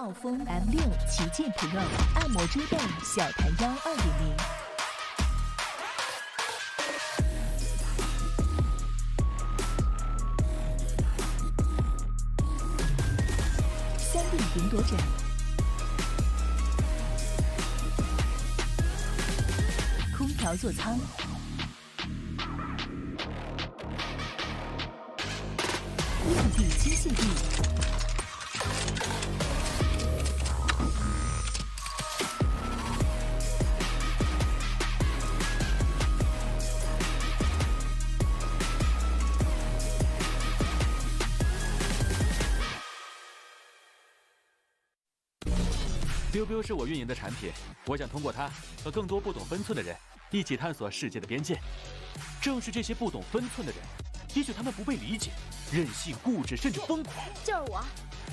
傲风 M6旗舰 Pro 按摩遮盖小弹腰2.0。3D 云朵枕，空调座舱，硬地机械地。biu 是我运营的产品，我想通过它和更多不懂分寸的人一起探索世界的边界。正是这些不懂分寸的人，也许他们不被理解、任性、固执，甚至疯狂。就是我。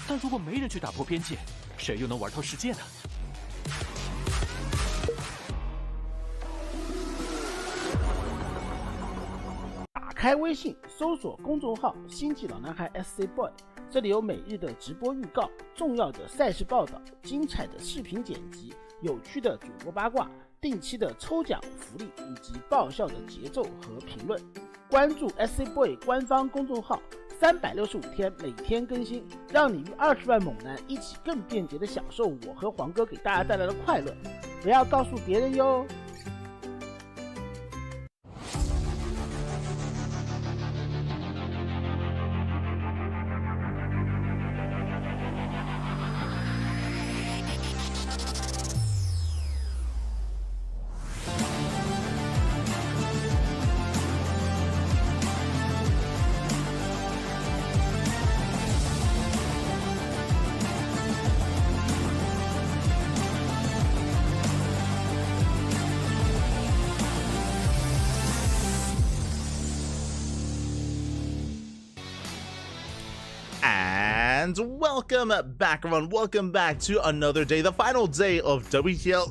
但如果没人去打破边界，谁又能玩透世界呢？打开微信，搜索公众号“星际老男孩 SC Boy”。这里有每日的直播预告、重要的赛事报道、精彩的视频剪辑、有趣的主播八卦、定期的抽奖福利以及爆笑的节奏和评论。关注 SC Boy 官方公众号，365天每天更新，让你与20万猛男一起更便捷的享受我和黄哥给大家带来的快乐。不要告诉别人哟。And welcome back, everyone. Welcome back to another day, the final day of WTL.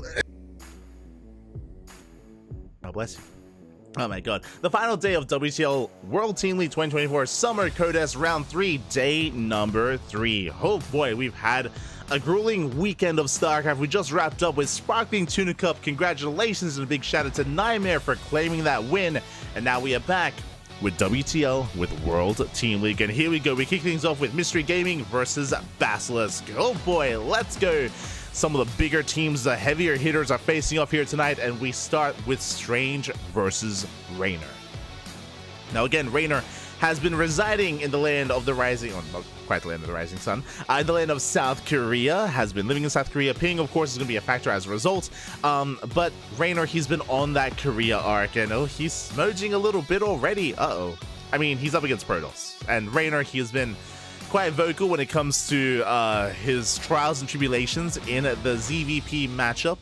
Oh, bless you. Oh my god. The final day of WTL World Team League 2024 Summer Contest Round 3, day number 3. Oh boy, we've had a grueling weekend of StarCraft. We just wrapped up with Sparkling Tuna Cup. Congratulations and a big shout out to Nightmare for claiming that win. And now we are back with WTL with World Team League. And here we go. We kick things off with Mystery Gaming versus Basilisk. Oh boy, let's go. Some of the bigger teams, the heavier hitters are facing off here tonight, and we start with Strange versus Raynor. Now again, Raynor has been residing in the land of the rising, or not quite the land of the rising sun, in the land of South Korea, has been living in South Korea. Ping, of course, is going to be a factor as a result. But Raynor, he's been on that Korea arc, and oh, he's smudging a little bit already. Uh-oh. I mean, he's up against Protoss. And Raynor, he has been quite vocal when it comes to his trials and tribulations in the ZVP matchup,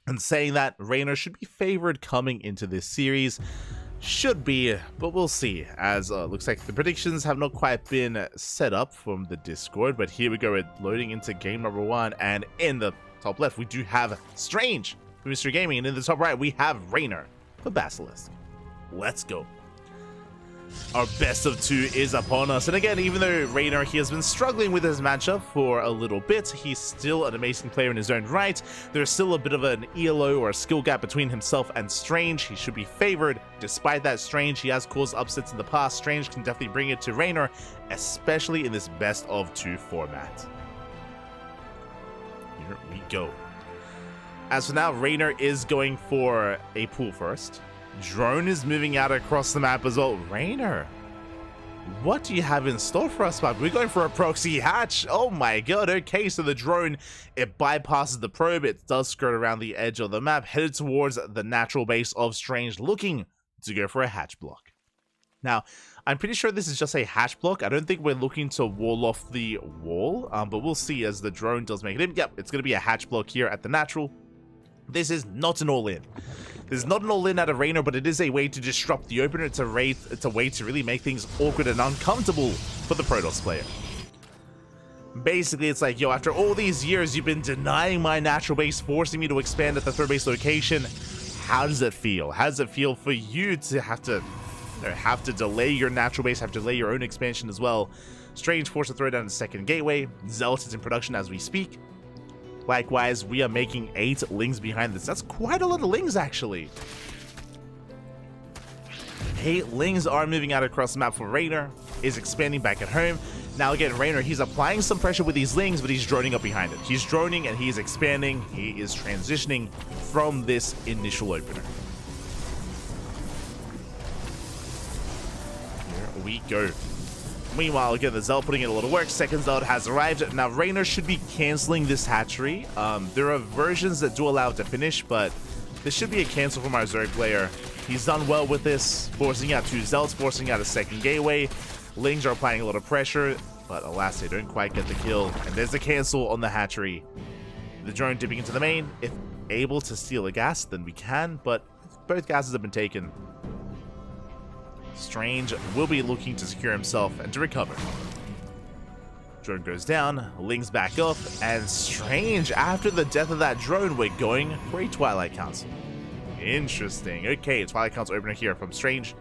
and saying that Raynor should be favored coming into this series. Should be, but we'll see, as looks like the predictions have not quite been set up from the Discord. But here we go, we're loading into game number 1, and in the top left we do have Strange for Mystery Gaming, and in the top right we have Raynor for Basilisk. Let's go. Our best of 2 is upon us, and again, even though Raynor, he has been struggling with his matchup for a little bit, he's still an amazing player in his own right. There's still a bit of an ELO or a skill gap between himself and Strange. He should be favored. Despite that, Strange, he has caused upsets in the past. Strange can definitely bring it to Raynor, especially in this best of 2 format. Here we go. As for now, Raynor is going for a pool first. Drone is moving out across the map as well. Raynor, what do you have in store for us, Bob? We're going for a proxy hatch. Oh my god. Okay, so the drone, it bypasses the probe. It does skirt around the edge of the map, headed towards the natural base of Strange, looking to go for a hatch block. Now, I'm pretty sure this is just a hatch block. I don't think we're looking to wall off the wall, but we'll see as the drone does make it in. Yep, it's going to be a hatch block here at the natural. This is not an all-in. This is not an all-in out of Raynor, but it is a way to disrupt the opener. It's a way to really make things awkward and uncomfortable for the Protoss player. Basically, it's like, yo, after all these years, you've been denying my natural base, forcing me to expand at the third base location. How does it feel? How does it feel for you to have to delay your natural base, have to delay your own expansion as well, Strange forced to throw down the second gateway. Zealot is in production as we speak. Likewise, we are making 8 Lings behind this. That's quite a lot of Lings, actually. 8 Lings are moving out across the map for Raynor. Is expanding back at home. Now again, Raynor, he's applying some pressure with these Lings, but he's droning up behind it. He's droning and he's expanding. He is transitioning from this initial opener. Here we go. Meanwhile, again, the Zealot putting in a lot of work. Second Zealot has arrived. Now, Raynor should be canceling this hatchery. There are versions that do allow it to finish, but this should be a cancel from our Zerg player. He's done well with this, forcing out 2 Zealots, forcing out a second gateway. Lings are applying a lot of pressure, but alas, they don't quite get the kill. And there's a cancel on the hatchery. The drone dipping into the main. If able to steal a gas, then we can, but both gases have been taken. Strange will be looking to secure himself and to recover. Drone goes down, Lings back up, and Strange, after the death of that drone, we're going for a Twilight Council. Interesting. Okay, Twilight Council opener here from Strange.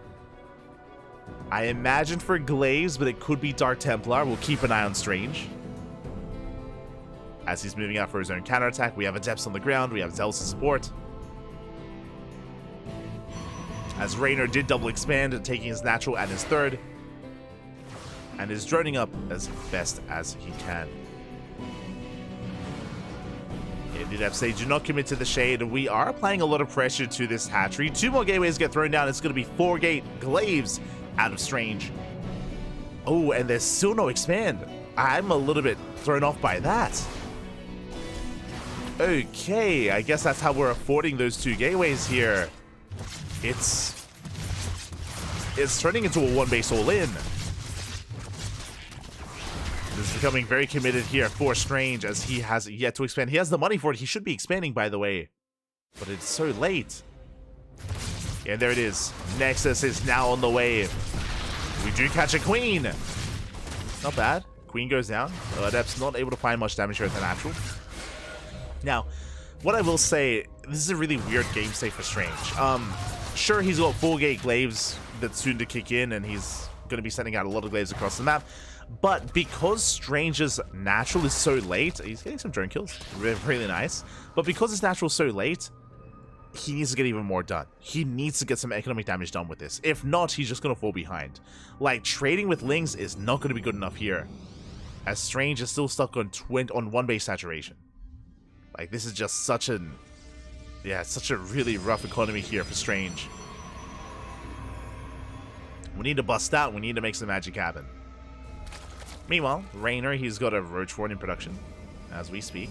I imagine for Glaives, but it could be Dark Templar. We'll keep an eye on Strange. As he's moving out for his own counterattack, we have Adepts on the ground, we have Zealous to support. As Raynor did double expand, taking his natural and his third. And is droning up as best as he can. The Adepts say, do not commit to the shade. We are applying a lot of pressure to this hatchery. 2 more gateways get thrown down. It's going to be 4 gate Glaives out of Strange. Oh, and there's still no expand. I'm a little bit thrown off by that. Okay, I guess that's how we're affording those 2 gateways here. It's turning into a 1 base all-in. This is becoming very committed here for Strange, as he has yet to expand. He has the money for it. He should be expanding, by the way. But it's so late. And there it is. Nexus is now on the way. We do catch a Queen. Not bad. Queen goes down. Adept's not able to find much damage here at the natural. Now, what I will say, this is a really weird game state for Strange. Sure, he's got 4 gate Glaives that's soon to kick in, and he's going to be sending out a lot of Glaives across the map. But because Strange's natural is so late, he's getting some drone kills. Really nice. But because his natural is so late, he needs to get even more done. He needs to get some economic damage done with this. If not, he's just going to fall behind. Like, trading with Lings is not going to be good enough here, as Strange is still stuck on 1 base saturation. Like, this is just such an... yeah, it's such a really rough economy here for Strange. We need to bust out. We need to make some magic happen. Meanwhile, Raynor, he's got a Roach Warren in production as we speak.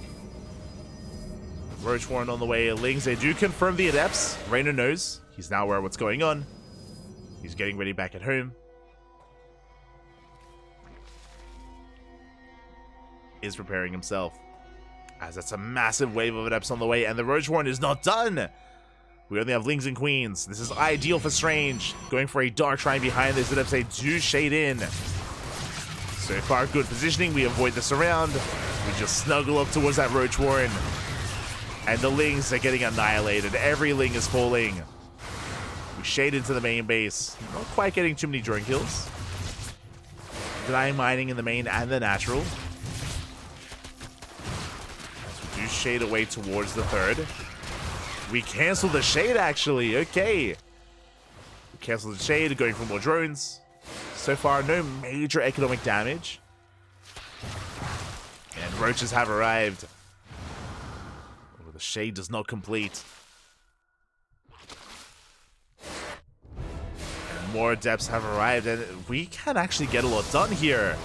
Roach Warren on the way. Lings, they do confirm the Adepts. Raynor knows. He's now aware of what's going on. He's getting ready back at home. Is preparing himself, as that's a massive wave of Adepts on the way, and the Roach Warren is not done. We only have Lings and Queens. This is ideal for Strange. Going for a Dark Shrine behind this. Adepts, they do shade in. So far, good positioning. We avoid the surround. We just snuggle up towards that Roach Warren. And the Lings are getting annihilated. Every Ling is falling. We shade into the main base. Not quite getting too many drone kills. Denying mining in the main and the natural. As we do shade away towards the third. We cancel the shade, actually. Okay. We cancel the shade, going for more drones. So far, no major economic damage. And roaches have arrived. Oh, the shade does not complete. And more Adepts have arrived, and we can actually get a lot done here.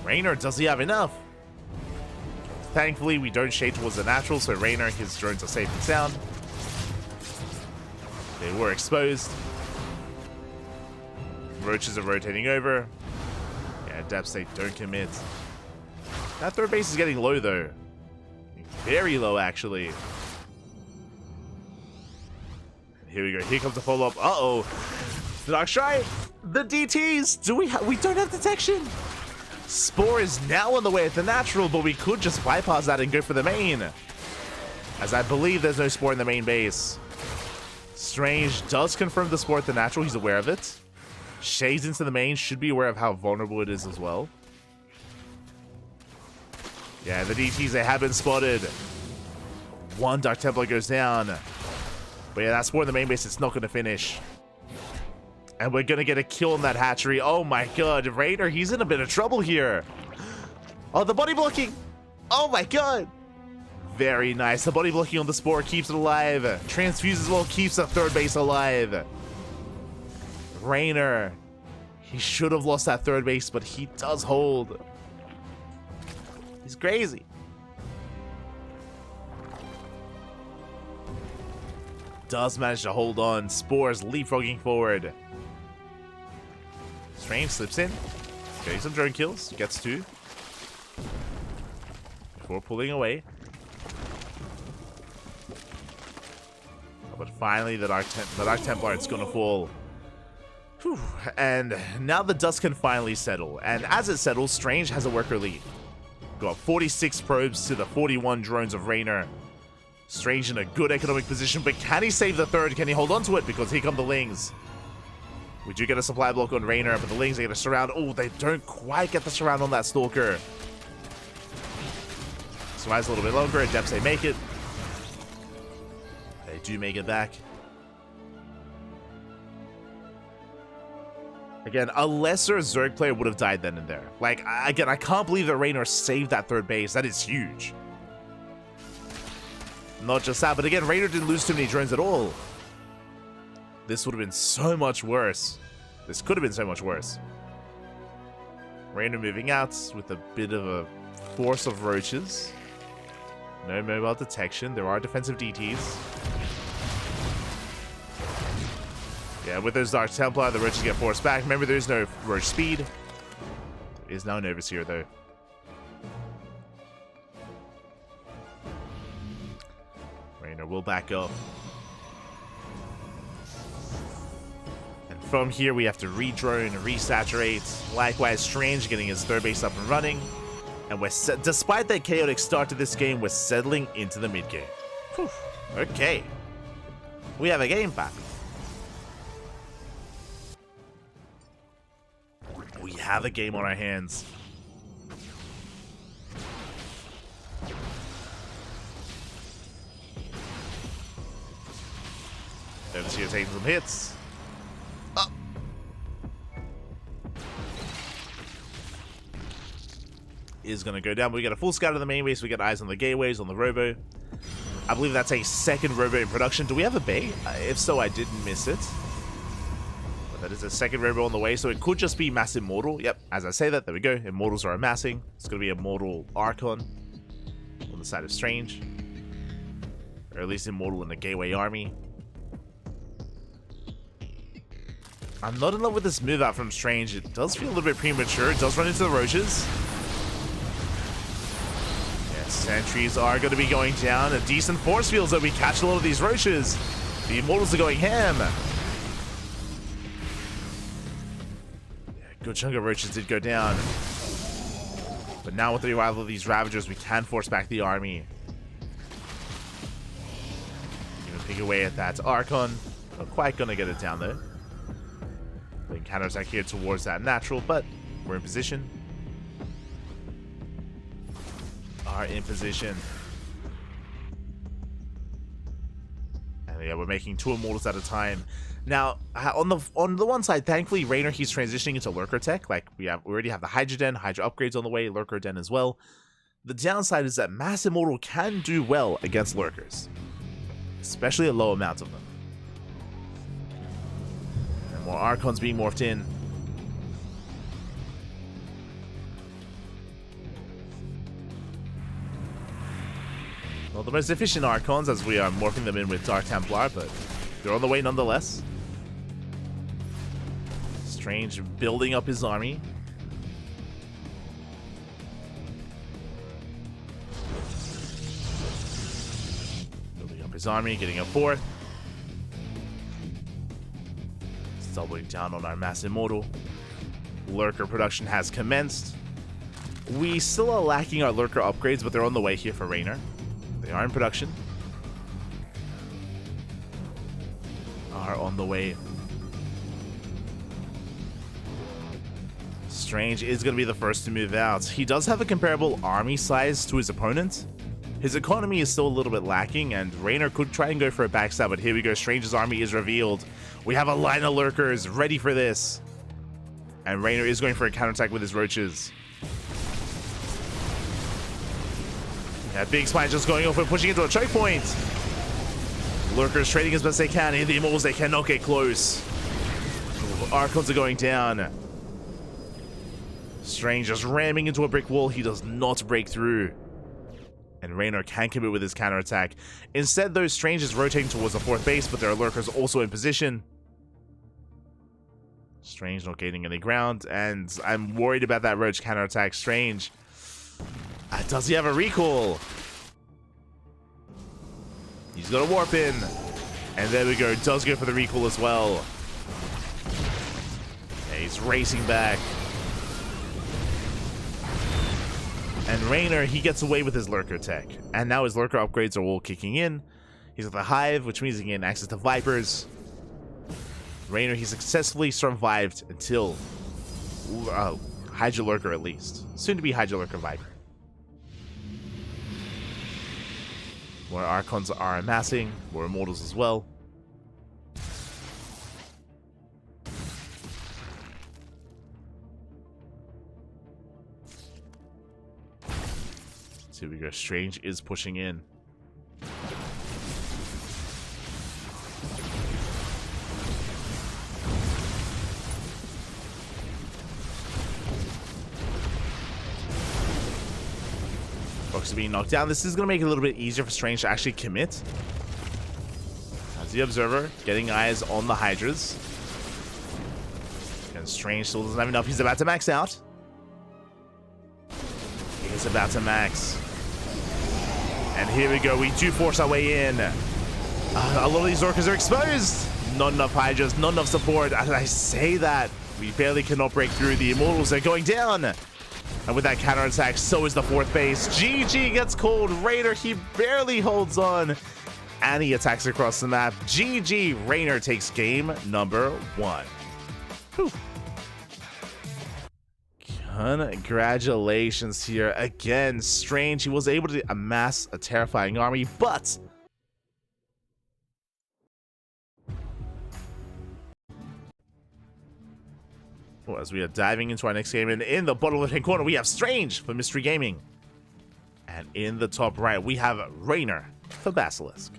Raynor, does he have enough? Thankfully, we don't shade towards the natural, so Raynor, his drones are safe and sound. They were exposed. Roaches are rotating over. Yeah, Adepts, they don't commit. That third base is getting low, though. Very low, actually. Here we go. Here comes the follow-up. Uh-oh. The Dark Shrine. The DTs. We don't have detection. Spore is now on the way at the natural, but we could just bypass that and go for the main. As I believe there's no Spore in the main base. Strange does confirm the Spore at the natural. He's aware of it. Shades into the main, should be aware of how vulnerable it is as well. Yeah, the DTs, they have been spotted. One Dark Templar goes down. But yeah, that spore in the main base, it's not going to finish. And we're going to get a kill in that hatchery. Oh my god, Raider, he's in a bit of trouble here. Oh, the body blocking. Oh my god. Very nice. The body blocking on the spore keeps it alive. Transfuse as well keeps the third base alive. Rainer, he should have lost that third base, but he does hold. He's crazy. Does manage to hold on. Spores leapfrogging forward. Strange slips in. Getting some drone kills. Gets 2. Before pulling away. But finally, the Dark Templar, it's going to fall. Whew. And now the dust can finally settle. And as it settles, Strange has a worker lead. Got 46 probes to the 41 drones of Rainer. Strange in a good economic position, but can he save the third? Can he hold on to it? Because here come the Lings. We do get a supply block on Rainer, but the Lings are going to surround. Oh, they don't quite get the surround on that Stalker. Survives a little bit longer. Adepts, they make it. They do make it back. Again, a lesser Zerg player would have died then and there. Like, again, I can't believe that Rainer saved that third base. That is huge. Not just that, but again, Rainer didn't lose too many drones at all. This would have been so much worse. This could have been so much worse. Rainer moving out with a bit of a force of roaches. No mobile detection. There are defensive DTs. Yeah, with those Dark Templar, the roaches get forced back. Remember, there is no roach speed. There is now an Overseer, though. Rainer will back up. And from here, we have to re-drone, resaturate. Likewise, Strange getting his third base up and running. And we're despite that chaotic start to this game, we're settling into the mid-game. Okay. We have a game back. We have a game on our hands. Overseer taking some hits. Up. Is going to go down. We get a full scout of the main base. We get eyes on the gateways, on the robo. I believe that's a second robo in production. Do we have a bay? If so, I didn't miss it. That is a second robo on the way, so it could just be Mass Immortal. Yep, as I say that, there we go. Immortals are amassing. It's going to be Immortal Archon on the side of Strange. Or at least Immortal in the Gateway Army. I'm not in love with this move out from Strange. It does feel a little bit premature. It does run into the roaches. Yeah, sentries are going to be going down. A decent force fields that we catch a lot of these roaches. The Immortals are going ham. Good chunk of roaches did go down. But now with the arrival of these Ravagers, we can force back the army. Even pick away at that Archon. Not quite gonna get it down though. The counterattack here towards that natural, but we're in position. Are in position. And yeah, we're making 2 Immortals at a time. Now, on the one side, thankfully, Rainer, he's transitioning into Lurker tech. Like, we already have the Hydra Den, Hydra upgrades on the way, Lurker Den as well. The downside is that Mass Immortal can do well against Lurkers. Especially at low amounts of them. And more Archons being morphed in. Well, the most efficient Archons, as we are morphing them in with Dark Templar, but they're on the way nonetheless. Strange building up his army. Building up his army, getting a 4th. It's doubling down on our Mass Immortal. Lurker production has commenced. We still are lacking our Lurker upgrades, but they're on the way here for Rainer. They are in production. Are on the way. Strange is going to be the first to move out. He does have a comparable army size to his opponent. His economy is still a little bit lacking, and Raynor could try and go for a backstab, but here we go. Strange's army is revealed. We have a line of lurkers ready for this. And Raynor is going for a counterattack with his roaches. Yeah, big spine just going off and pushing into a choke point. Lurkers trading as best they can. In the Immortals, they cannot get close. Archons are going down. Strange just ramming into a brick wall. He does not break through. And Raynor can commit with his counterattack. Instead, though, Strange is rotating towards the 4th base, but there are lurkers also in position. Strange not gaining any ground, and I'm worried about that roach counterattack. Strange. Does he have a recall? He's got a warp in. And there we go. Does go for the recall as well. Yeah, he's racing back. And Raynor, he gets away with his lurker tech. And now his lurker upgrades are all kicking in. He's got the Hive, which means he can gain access to Vipers. Raynor, he successfully survived until Hydra Lurker at least. Soon to be Hydra Lurker Viper. More Archons are amassing, more Immortals as well. So here we go. Strange is pushing in. Fox is being knocked down. This is going to make it a little bit easier for Strange to actually commit. As the Observer, getting eyes on the Hydras. And Strange still doesn't have enough. He's about to max out. He's about to max. And here we go. We do force our way in. A lot of these Orcas are exposed. Not enough Hydras, not enough support. As I say that, we barely cannot break through. The Immortals are going down. And with that counterattack, so is the 4th base. GG gets called. Raynor, he barely holds on. And he attacks across the map. GG, Raynor takes game number 1. Whew. Congratulations here. Again, Strange, he was able to amass a terrifying army, but well, as we are diving into our next game, and in the bottom left-hand corner, we have Strange for Mystery Gaming. And in the top right, we have Raynor for Basilisk.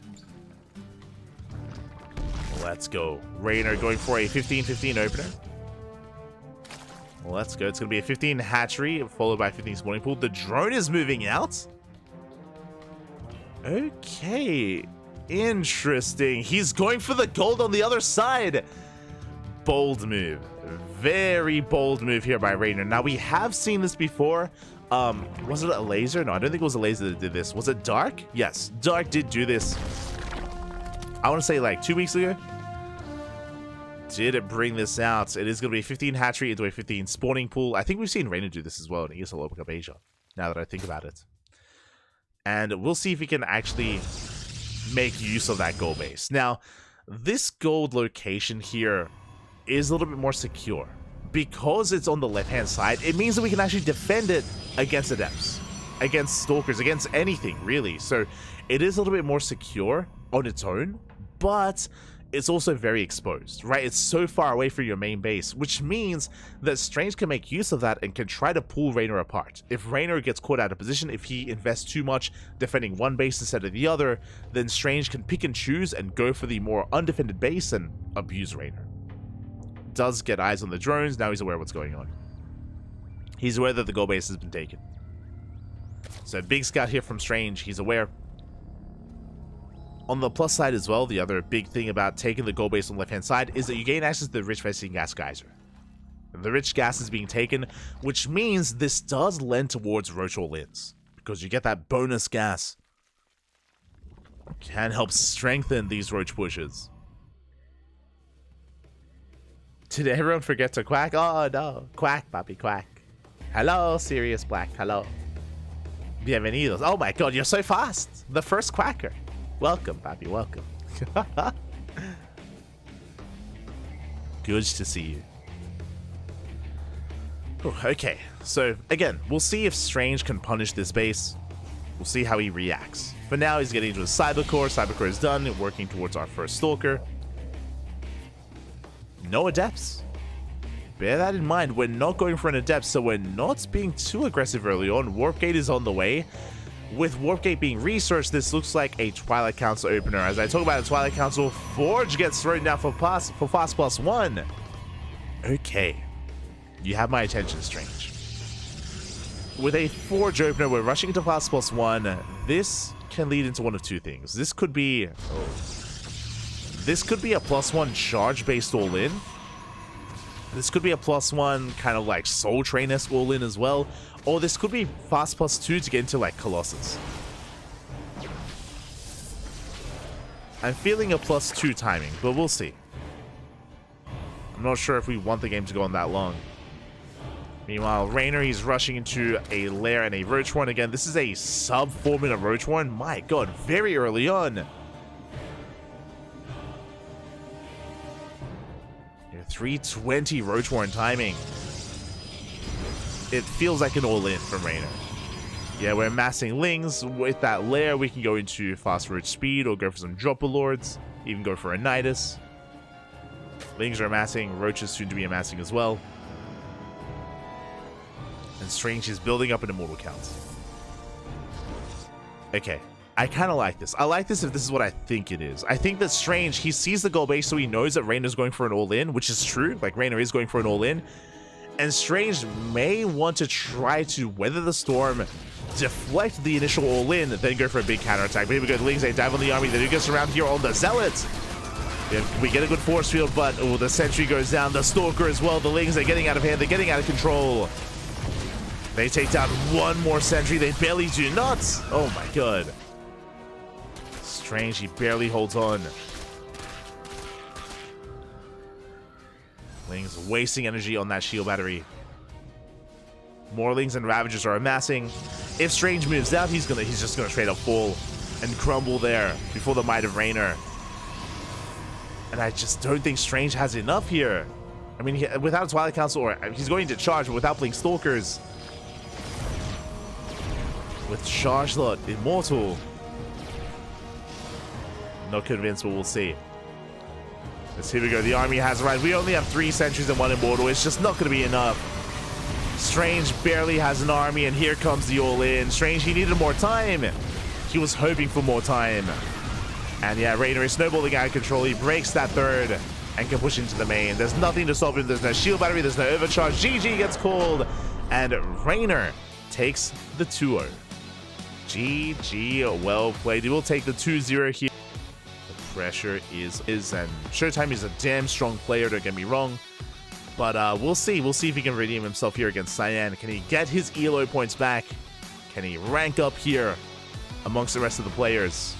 Let's go. Raynor going for a 15-15 opener. Let's go. It's going to be a 15 hatchery, followed by a 15 spawning pool. The drone is moving out. Okay. Interesting. He's going for the gold on the other side. Bold move. Very bold move here by Raynor. Now, we have seen this before. Was it a laser? No, I don't think it was a laser that did this. Was it Dark? Yes, Dark did do this. I want to say like 2 weeks ago. Did it bring this out? It is going to be a 15 hatchery into a 15 spawning pool. I think we've seen Raynor do this as well in ESL Open Cup Asia, now that I think about it. And we'll see if we can actually make use of that gold base. Now, this gold location here is a little bit more secure. Because it's on the left-hand side, it means that we can actually defend it against adepts, against stalkers, against anything, really. So it is a little bit more secure on its own, but it's also very exposed, right? It's so far away from your main base, which means that Strange can make use of that and can try to pull Raynor apart. If Raynor gets caught out of position, if he invests too much defending one base instead of the other, then Strange can pick and choose and go for the more undefended base and abuse Raynor. Does get eyes on the drones, now he's aware of what's going on. He's aware that the gold base has been taken. So big scout here from Strange, he's aware. On the plus side as well, the other big thing about taking the gold base on the left-hand side is that you gain access to the rich vesting gas geyser. And the rich gas is being taken, which means this does lend towards roach all-ins, because you get that bonus gas. Can help strengthen these roach pushes. Did everyone forget to quack? Oh no, quack, papi, quack. Hello, Sirius Black, hello. Bienvenidos. Oh my god, you're so fast. The first quacker. Welcome, papi, welcome. Good to see you. Okay, so again, we'll see if Strange can punish this base. We'll see how he reacts. For now, he's getting into his Cybercore. Cybercore is done, working towards our first Stalker. No Adepts. Bear that in mind, we're not going for an Adept, so we're not being too aggressive early on. Warp Gate is on the way. With Warp Gate being researched, this looks like a Twilight Council opener. As I talk about the Twilight Council, Forge gets thrown down for fast +1. Okay. You have my attention, Strange. With a Forge opener, we're rushing into fast +1. This can lead into one of two things. This could be a +1 charge based all-in. This could be a +1 kind of like Soul Train-esque all-in as well. Or this could be fast +2 to get into like Colossus. I'm feeling a +2 timing, but we'll see. I'm not sure if we want the game to go on that long. Meanwhile, Raynor, he's rushing into a lair and a Roach Warren again. This is a sub 4-minute Roach Warren. My god, very early on. 320 Roach Warren timing. It feels like an all-in from Raynor. Yeah, we're amassing Lings. With that lair, we can go into fast Roach speed or go for some Dropper Lords. Even go for a Nidus. Lings are amassing. Roach is soon to be amassing as well. And Strange is building up an Immortal count. Okay. I kind of like this. I like this if this is what I think it is. I think that Strange, he sees the goal base, so he knows that Raynor's going for an all-in, which is true. Like, Raynor is going for an all-in. And Strange may want to try to weather the storm, deflect the initial all-in, then go for a big counterattack. But here we go. The Lings, they dive on the army. They do get around here on the Zealots. We get a good force field, but the Sentry goes down. The Stalker as well. The Lings, they're getting out of hand. They're getting out of control. They take down one more Sentry. They barely do not. Oh, my God. Strange, he barely holds on. Lings wasting energy on that shield battery. More Lings and Ravagers are amassing. If Strange moves out, he's just gonna straight up fall and crumble there before the might of Raynor. And I just don't think Strange has enough here. I mean, without a Twilight Council, or he's going to charge, but without Blink Stalkers. With Chargelot, Immortal. Not convinced, but we'll see. Here we go. The army has arrived. We only have 3 Sentries and 1 Immortal. It's just not going to be enough. Strange barely has an army, and here comes the all-in. Strange, he needed more time. He was hoping for more time. And yeah, Raynor is snowballing out of control. He breaks that third and can push into the main. There's nothing to stop him. There's no shield battery. There's no overcharge. GG gets called. And Raynor takes the 2-0. GG, well played. He will take the 2-0 here. Pressure is and Showtime is a damn strong player, don't get me wrong, but we'll see if he can redeem himself here against Cyan. Can he get his ELO points back? Can he rank up here amongst the rest of the players?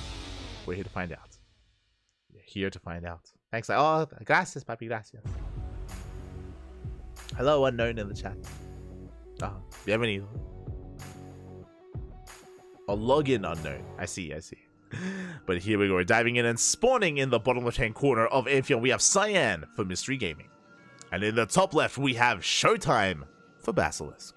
We're here to find out. We're here to find out. Thanks. Oh, gracias, papi, gracias. Hello, unknown in the chat. Bienvenido. A login unknown. I see. But here we go, we're diving in and spawning in the bottom left-hand corner of Amphion. We have Cyan for Mystery Gaming. And in the top left, we have Showtime for Basilisk.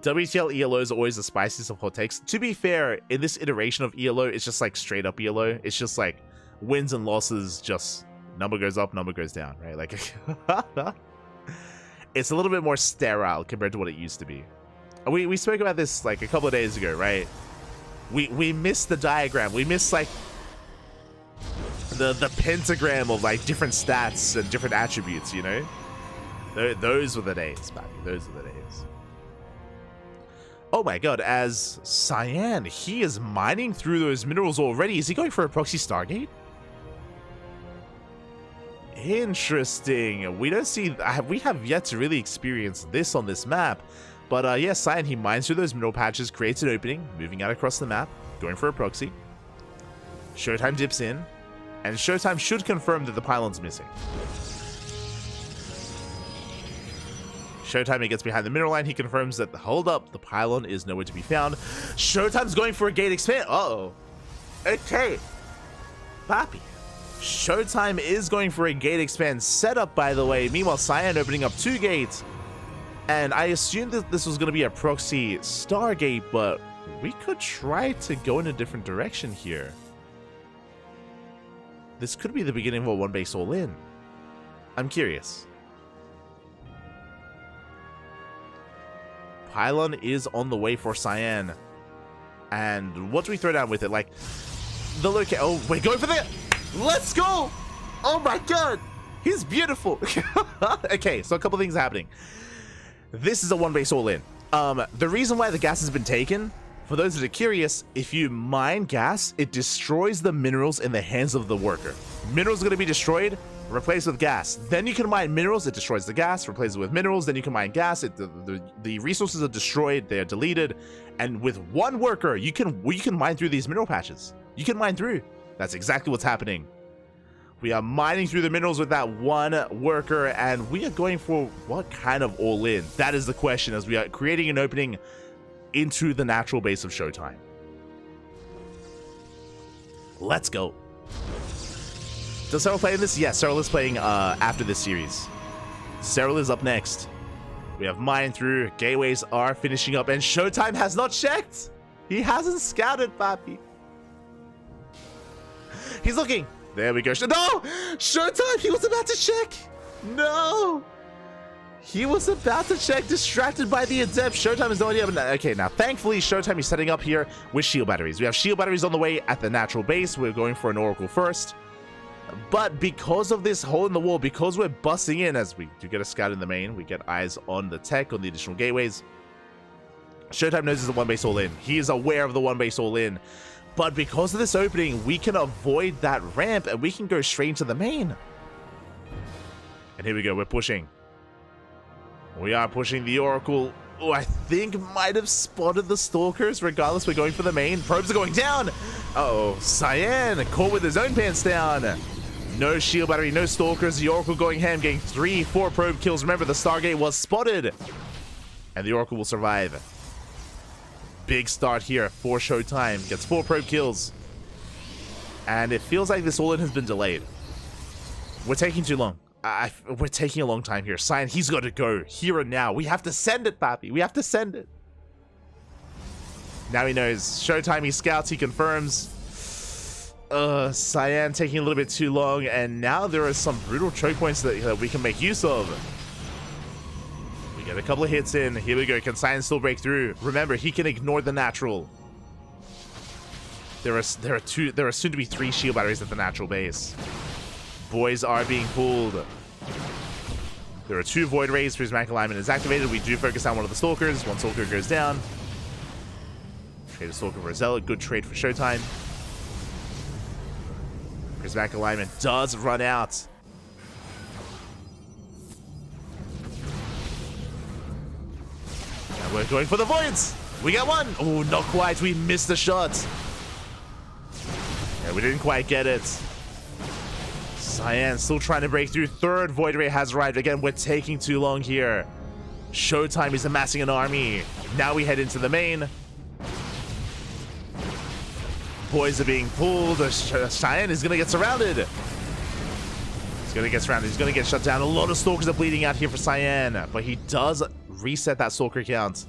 WTL ELOs are always the spiciest of hot takes. To be fair, in this iteration of ELO, it's just like straight up ELO. It's just like wins and losses, just number goes up, number goes down, right? Like, it's a little bit more sterile compared to what it used to be. We spoke about this like a couple of days ago, right? We missed the diagram. We missed like the pentagram of like different stats and different attributes, you know? Those were the days, baby. Those were the days. Oh my god, as Cyan, he is mining through those minerals already. Is he going for a proxy Stargate? Interesting. We don't see... we have yet to really experience this on this map. But yeah, Cyan, he mines through those mineral patches, creates an opening, moving out across the map, going for a proxy. Showtime dips in, and Showtime should confirm that the pylon's missing. Showtime, he gets behind the mineral line, he confirms that, hold up, the pylon is nowhere to be found. Showtime's going for a gate expand. Uh-oh. Okay. Papi. Showtime is going for a gate expand setup, by the way. Meanwhile, Cyan opening up 2 gates. And I assumed that this was going to be a proxy Stargate, but we could try to go in a different direction here. This could be the beginning of a 1 base all in. I'm curious. Pylon is on the way for Cyan. And what do we throw down with it? Like, the location. Oh, we're going for the... Let's go! Oh my god! He's beautiful! Okay, so a couple things happening. This is a 1 base all in. The reason why the gas has been taken, for those that are curious, if you mine gas, it destroys the minerals in the hands of the worker. Minerals are going to be destroyed, replaced with gas. Then you can mine minerals, it destroys the gas, replaces it with minerals, then you can mine gas, the resources are destroyed, they are deleted, and with 1 worker, you can mine through these mineral patches. You can mine through. That's exactly what's happening. We are mining through the minerals with that 1 worker, and we are going for what kind of all-in? That is the question, as we are creating an opening into the natural base of Showtime. Let's go. Does Cyril play in this? Yes, Cyril is playing after this series. Cyril is up next. We have mine through, gateways are finishing up, and Showtime has not checked. He hasn't scouted, Papi. He's looking. There we go. No! Showtime! He was about to check! No! He was about to check, distracted by the adept. Showtime has no idea. Okay, now, thankfully, Showtime is setting up here with shield batteries. We have shield batteries on the way at the natural base. We're going for an Oracle first. But because of this hole in the wall, because we're busting in, as we do get a scout in the main, we get eyes on the tech, on the additional gateways. Showtime knows it's a 1 base all in. He is aware of the 1 base all in. But because of this opening, we can avoid that ramp and we can go straight into the main. And here we go, we're pushing. We are pushing the Oracle. Oh, I think might have spotted the Stalkers. Regardless, we're going for the main. Probes are going down. Uh-oh, Cyan caught with his own pants down. No shield battery, no Stalkers. The Oracle going ham, getting 3, 4 probe kills. Remember, the Stargate was spotted. And the Oracle will survive. Big start here for Showtime. Gets 4 probe kills. And it feels like this all-in has been delayed. We're taking too long. We're taking a long time here. Cyan, he's got to go here and now. We have to send it, Papi. We have to send it. Now he knows. Showtime, he scouts, he confirms. Cyan taking a little bit too long. And now there are some brutal choke points that we can make use of. We get a couple of hits in. Here we go. Can Cyan still break through? Remember, he can ignore the natural. There are soon to be 3 shield batteries at the natural base. Boys are being pulled. There are 2 void rays. Prismatic alignment is activated. We do focus on one of the Stalkers. 1 Stalker goes down. Trade a Stalker for a Zealot. Good trade for Showtime. Prismatic alignment does run out. And we're going for the voids. We got 1. Oh, not quite. We missed the shot. Yeah, we didn't quite get it. Cyan still trying to break through. 3rd Void Ray has arrived. Again, we're taking too long here. Showtime is amassing an army. Now we head into the main. Boys are being pulled. Cyan is going to get surrounded. He's going to get surrounded. He's going to get shut down. A lot of Stalkers are bleeding out here for Cyan. But he does reset that Stalker count.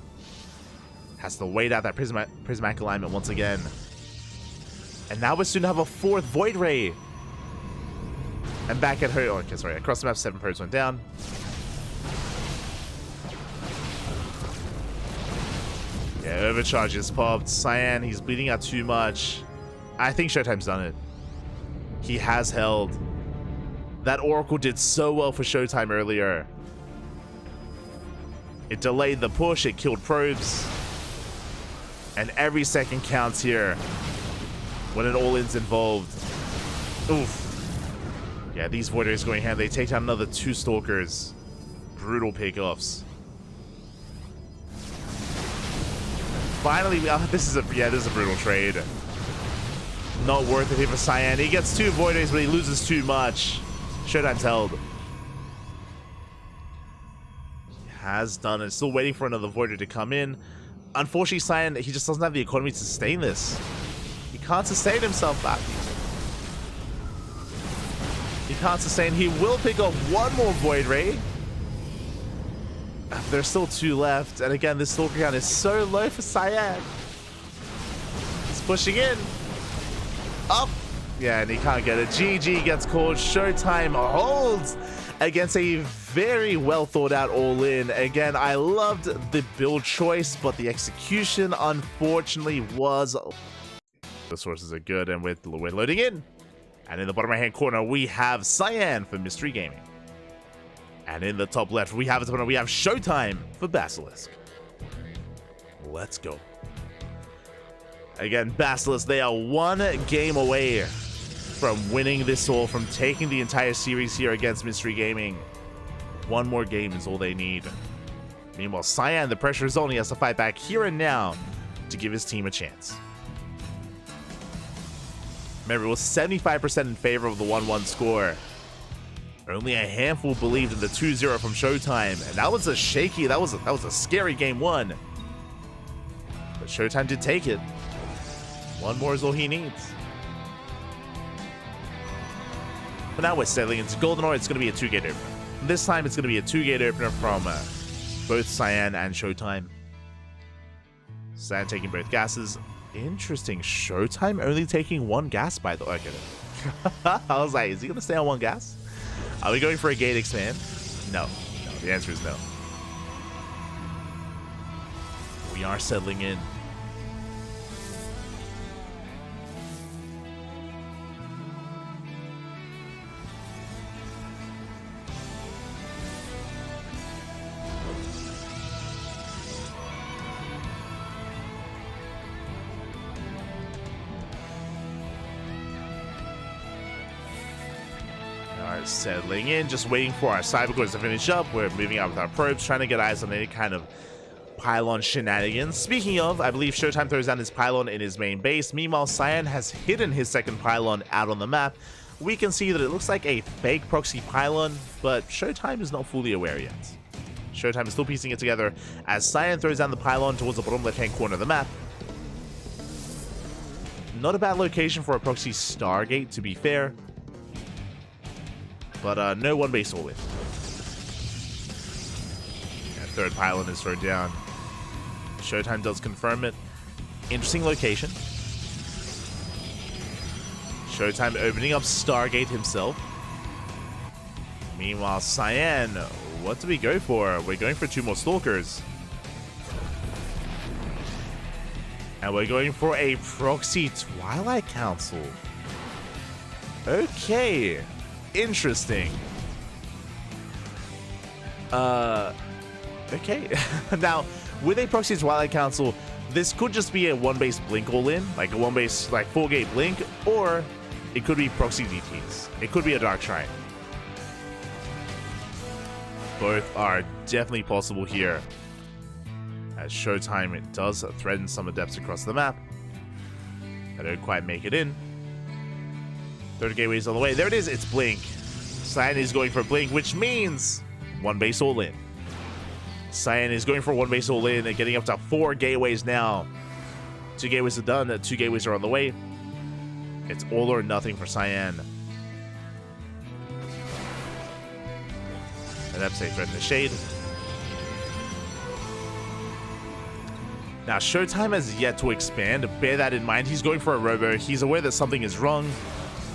Has to wait out that Prismatic alignment once again. And now we're soon to have a 4th Void Ray. And back at her. Oh, okay, sorry. Across the map, 7 probes went down. Yeah, overcharge is popped. Cyan, he's bleeding out too much. I think Showtime's done it. He has held. That Oracle did so well for Showtime earlier. It delayed the push. It killed probes. And every second counts here when an all-in's involved. Oof. Yeah, these Void Rays going hand. They take down another 2 Stalkers. Brutal pickoffs. Finally, this is a brutal trade. Not worth it here for Cyan. He gets 2 Void Rays, but he loses too much. Showtime's held. Has done it. Still waiting for another Void Ray to come in. Unfortunately, Cyan, he just doesn't have the economy to sustain this. He can't sustain himself back. He can't sustain. He will pick up one more Void Ray. There's still 2 left. And again, this Stalker count is so low for Cyan. He's pushing in. Up. Yeah, and he can't get it. GG gets called. Showtime holds against a very well thought out all-in. Again, I loved the build choice, but the execution unfortunately was... The sources are good, and we're loading in. And in the bottom right-hand corner, we have Cyan for Mystery Gaming. And in the top left, we have Showtime for Basilisk. Let's go. Again, Basilisk, they are 1 game away from winning this all, from taking the entire series here against Mystery Gaming. 1 more game is all they need. Meanwhile, Cyan, the pressure is on. He has to fight back here and now to give his team a chance. Remember, it was 75% in favor of the 1-1 score. Only a handful believed in the 2-0 from Showtime, and that was a shaky, that was a scary game 1. But Showtime did take it. 1 more is all he needs. But now we're settling into Golden Ore. It's going to be a 2-gate opener. This time it's going to be a 2-gate opener from both Cyan and Showtime. Cyan taking both gases. Interesting. Showtime only taking 1 gas, by the way. Okay. I was like, is he going to stay on 1 gas? Are we going for a gate expand? No. No, the answer is no. We are settling in. Settling in, just waiting for our cybercores to finish up. We're moving out with our probes, trying to get eyes on any kind of pylon shenanigans. Speaking of, I believe Showtime throws down his pylon in his main base. Meanwhile, Cyan has hidden his second pylon out on the map. We can see that it looks like a fake proxy pylon, but Showtime is not fully aware yet. Showtime is still piecing it together as Cyan throws down the pylon towards the bottom left-hand corner of the map. Not a bad location for a proxy Stargate, to be fair. But no 1 base all in. And 3rd pylon is thrown down. Showtime does confirm it. Interesting location. Showtime opening up Stargate himself. Meanwhile, Cyan, what do we go for? We're going for 2 more Stalkers. And we're going for a proxy Twilight Council. Okay. Interesting. Okay. Now, with a proxy Twilight Council, this could just be a 1 base blink all in, like a 1 base, like 4-gate blink, or it could be proxy DTs. It could be a Dark Shrine. Both are definitely possible here. As Showtime, it does threaten some adepts across the map. I don't quite make it in. 3rd gateway is on the way. There it is. It's Blink. Cyan is going for Blink, which means 1 base all in. Cyan is going for 1 base all in and getting up to 4 gateways now. 2 gateways are done. 2 gateways are on the way. It's all or nothing for Cyan. And that's a threat in the shade. Now, Showtime has yet to expand. Bear that in mind. He's going for a robo. He's aware that something is wrong.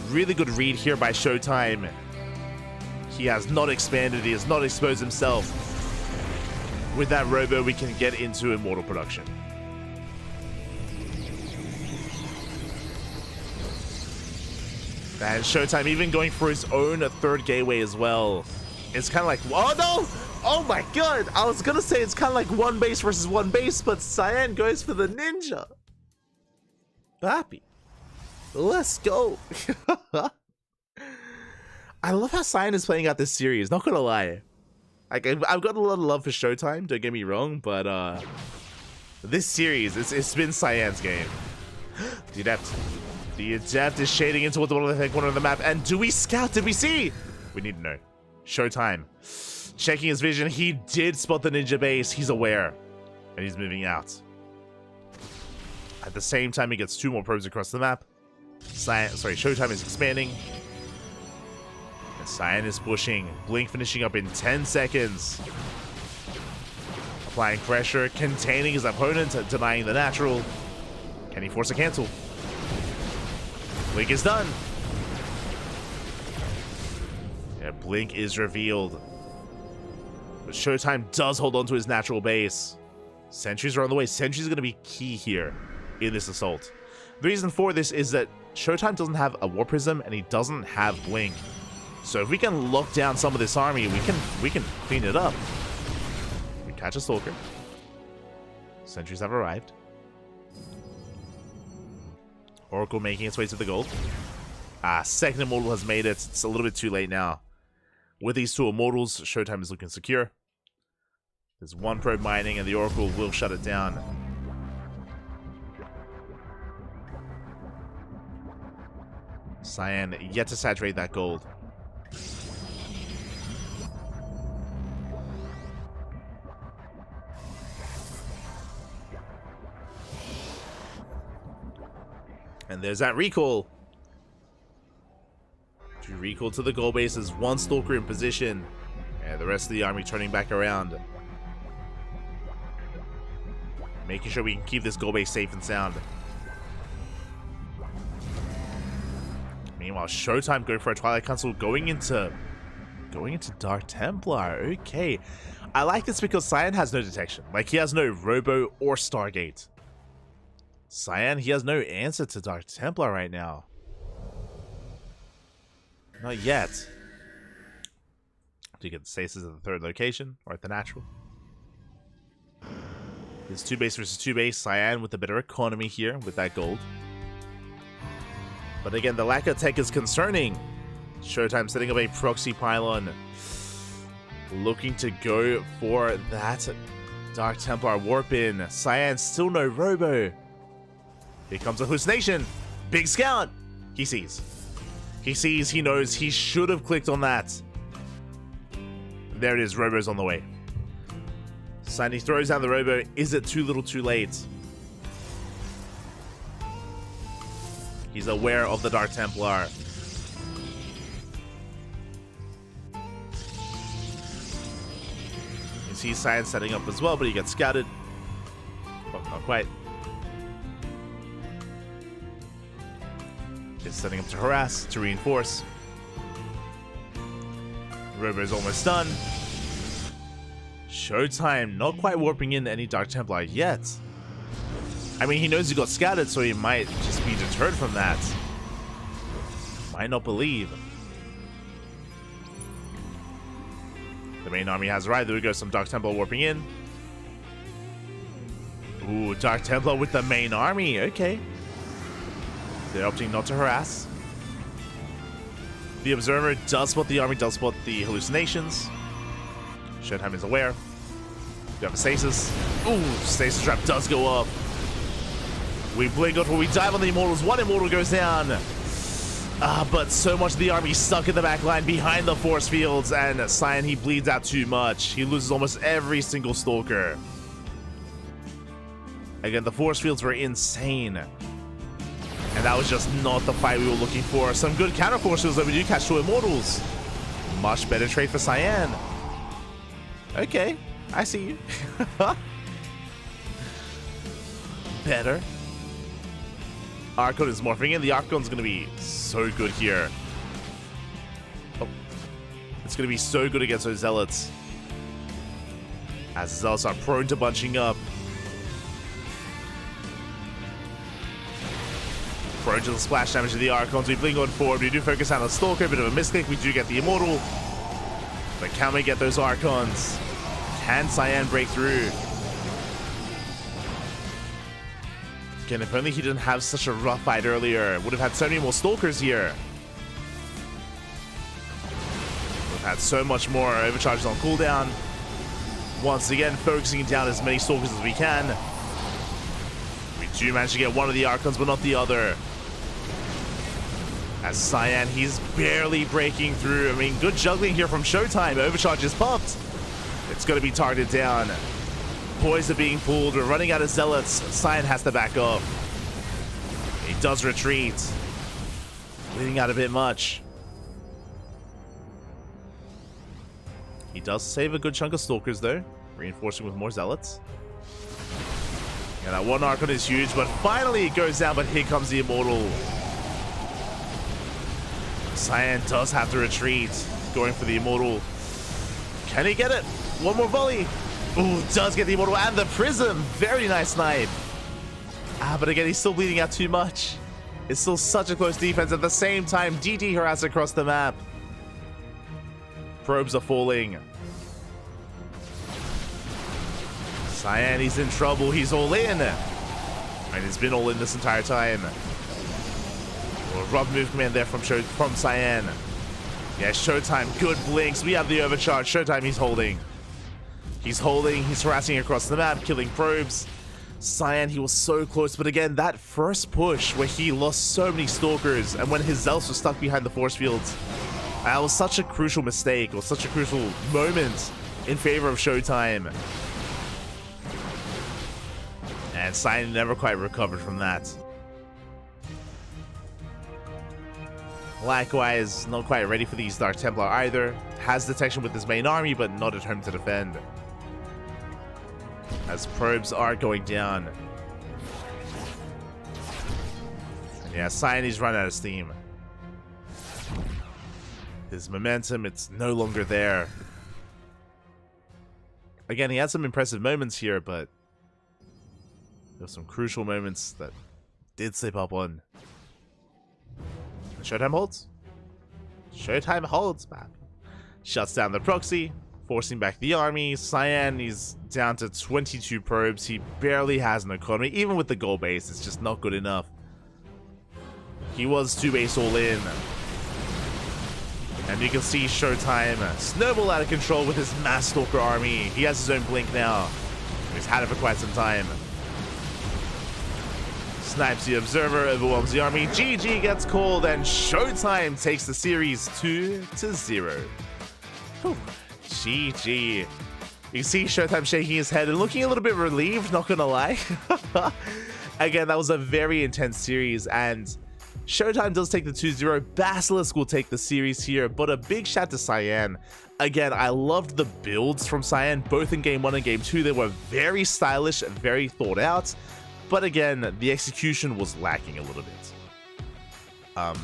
Really good read here by Showtime. He has not expanded. He has not exposed himself. With that robo, we can get into Immortal production. And Showtime even going for his own 3rd gateway as well. It's kind of like, oh no! Oh my god! I was gonna say it's kind of like 1 base versus 1 base, but Cyan goes for the ninja. Happy. Let's go. I love how Cyan is playing out this series, not gonna lie. Like, I've got a lot of love for Showtime, don't get me wrong, but this series, it's been Cyan's game. The Adept is shading into the bottom left corner of the map, and do we scout? Did we see? We need to know. Showtime. Checking his vision, he did spot the ninja base, he's aware, and he's moving out. At the same time, he gets 2 more probes across the map. Showtime is expanding. And Cyan is pushing. Blink finishing up in 10 seconds. Applying pressure, containing his opponent, denying the natural. Can he force a cancel? Blink is done. Yeah, Blink is revealed. But Showtime does hold on to his natural base. Sentries are on the way. Sentries are going to be key here in this assault. The reason for this is that Showtime doesn't have a War Prism and he doesn't have Blink. So if we can lock down some of this army, we can clean it up. We catch a Stalker. Sentries have arrived. Oracle making its way to the gold. Second Immortal has made it. It's a little bit too late now. With these two Immortals, Showtime is looking secure. There's one probe mining and the Oracle will shut it down. Cyan yet to saturate that gold. And there's that recall. To recall to the gold bases, one Stalker in position, and the rest of the army turning back around. Making sure we can keep this gold base safe and sound. Meanwhile, Showtime going for a Twilight Council, going into Dark Templar. Okay. I like this because Cyan has no detection. Like, he has no Robo or Stargate. Cyan, he has no answer to Dark Templar right now. Not yet. Do you get the stasis at the third location, or at the natural? It's 2 base versus 2 base. Cyan with a better economy here with that gold. But again, the lack of tech is concerning. Showtime setting up a proxy pylon. Looking to go for that Dark Templar warp in. Cyan still no Robo. Here comes a hallucination. Big scout. He sees. He sees, he knows, he should have clicked on that. There it is, Robo's on the way. Sandy throws down the Robo. Is it too little too late? He's aware of the Dark Templar. You see Cyan setting up as well, but he gets scouted. Oh, not quite. It's setting up to harass, to reinforce. Robo's almost done. Showtime not quite warping in any Dark Templar yet. I mean, he knows he got scattered, so he might just be deterred from that. Might not believe. The main army has arrived. There we go, some Dark Templar warping in. Ooh, Dark Templar with the main army. Okay. They're opting not to harass. The Observer does spot the army, does spot the hallucinations. Showtime is aware. We have a stasis. Ooh, stasis trap does go up. We blink out, we dive on the Immortals. One Immortal goes down. But so much of the army stuck in the back line behind the force fields, and Cyan, he bleeds out too much. He loses almost every single Stalker. Again, the force fields were insane. And that was just not the fight we were looking for. Some good counter force fields, but we do catch 2 Immortals. Much better trade for Cyan. Okay, I see you. Better. Archon is morphing in. The Archon's going to be so good here. Oh. It's going to be so good against those Zealots. As the Zealots are prone to bunching up. Prone to the splash damage of the Archons. We blink on forward. We do focus on the Stalker. A bit of a misclick. We do get the Immortal. But can we get those Archons? Can Cyan break through? Again, if only he didn't have such a rough fight earlier. Would have had so many more Stalkers here. Would have had so much more overcharges on cooldown. Once again, focusing down as many Stalkers as we can. We do manage to get one of the Archons, but not the other. As Cyan, he's barely breaking through. I mean, good juggling here from Showtime. Overcharge is popped. It's going to be targeted down. Boys are being pulled. We're running out of Zealots. Cyan has to back up. He does retreat. Bleeding out a bit much. He does save a good chunk of Stalkers, though, reinforcing with more Zealots. And that one Archon is huge, but finally it goes down, but here comes the Immortal. Cyan does have to retreat, going for the Immortal. Can he get it? One more volley. Ooh, does get the Immortal and the Prism. Very nice snipe. But again, he's still bleeding out too much. It's still such a close defense. At the same time, DT harass across the map. Probes are falling. Cyan, he's in trouble. He's all in. And he's been all in this entire time. Well, rough move command there from Cyan. Yeah, Showtime, good blinks. We have the overcharge. Showtime, he's holding. He's holding. He's harassing across the map, killing probes. Cyan, he was so close. But again, that first push where he lost so many Stalkers and when his Zealots were stuck behind the force fields, that was such a crucial mistake or such a crucial moment in favor of Showtime. And Cyan never quite recovered from that. Likewise, not quite ready for these Dark Templar either. Has detection with his main army, but not at home to defend. As probes are going down. And yeah, Cyan is run out of steam. His momentum, it's no longer there. Again, he had some impressive moments here, but there's some crucial moments that did slip up on. Showtime holds. Showtime holds, man. Shuts down the proxy, forcing back the army. Cyan is down to 22 probes. He barely has an economy. Even with the gold base, it's just not good enough. He was 2 base all in. And you can see Showtime snowball out of control with his mass Stalker army. He has his own blink now. He's had it for quite some time. Snipes the Observer, overwhelms the army. GG gets called, and Showtime takes the series 2-0. GG. You see Showtime shaking his head and looking a little bit relieved, not gonna lie. Again, that was a very intense series, and Showtime does take the 2-0. Basilisk will take the series here, but a big shout to Cyan. Again, I loved the builds from Cyan, both in Game 1 and Game 2. They were very stylish, very thought out. But again, the execution was lacking a little bit.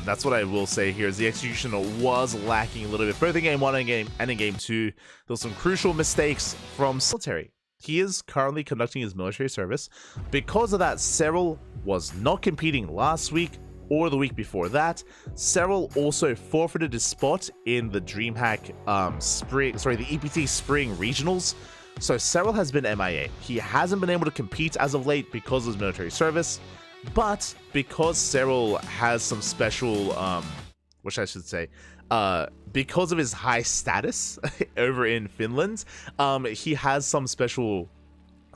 That's what I will say here, is the execution was lacking a little bit, both in Game 1 and in Game 2. There were some crucial mistakes from military. He is currently conducting his military service. Because of that, Cyril was not competing last week or the week before that. Cyril also forfeited his spot in the DreamHack the EPT Spring Regionals. So Cyril has been MIA. He hasn't been able to compete as of late because of his military service, but because Cyril has some special, because of his high status over in Finland, he has some special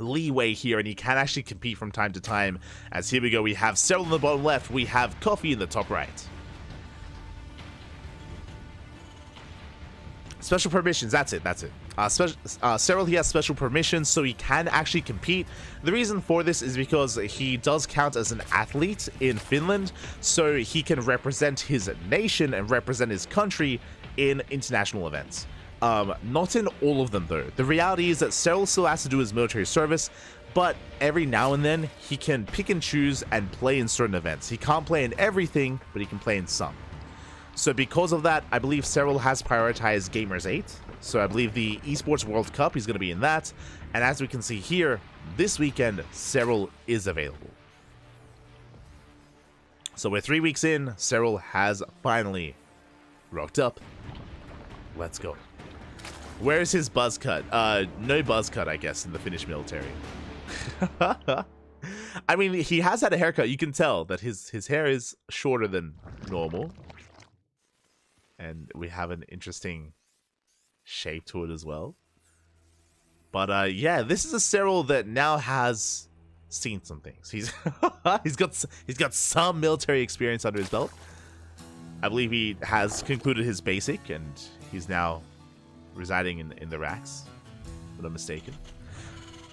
leeway here, and he can actually compete from time to time. As here we go, we have Cyril in the bottom left, we have Coffee in the top right. Special permissions, that's it. Cyril, he has special permissions, so he can actually compete. The reason for this is because he does count as an athlete in Finland, so he can represent his nation and represent his country in international events. Not in all of them, though. The reality is that Cyril still has to do his military service, but every now and then, he can pick and choose and play in certain events. He can't play in everything, but he can play in some. So because of that, I believe Cyril has prioritized Gamers 8. So I believe the Esports World Cup, he's going to be in that. And as we can see here, this weekend, Cyril is available. So we're 3 weeks in, Cyril has finally rocked up. Let's go. Where's his buzz cut? No buzz cut, I guess, in the Finnish military. I mean, he has had a haircut. You can tell that his hair is shorter than normal. And we have an interesting shape to it as well. But yeah, this is a Cyril that now has seen some things. He's he's got some military experience under his belt. I believe he has concluded his basic, and he's now residing in the racks, if I'm not mistaken.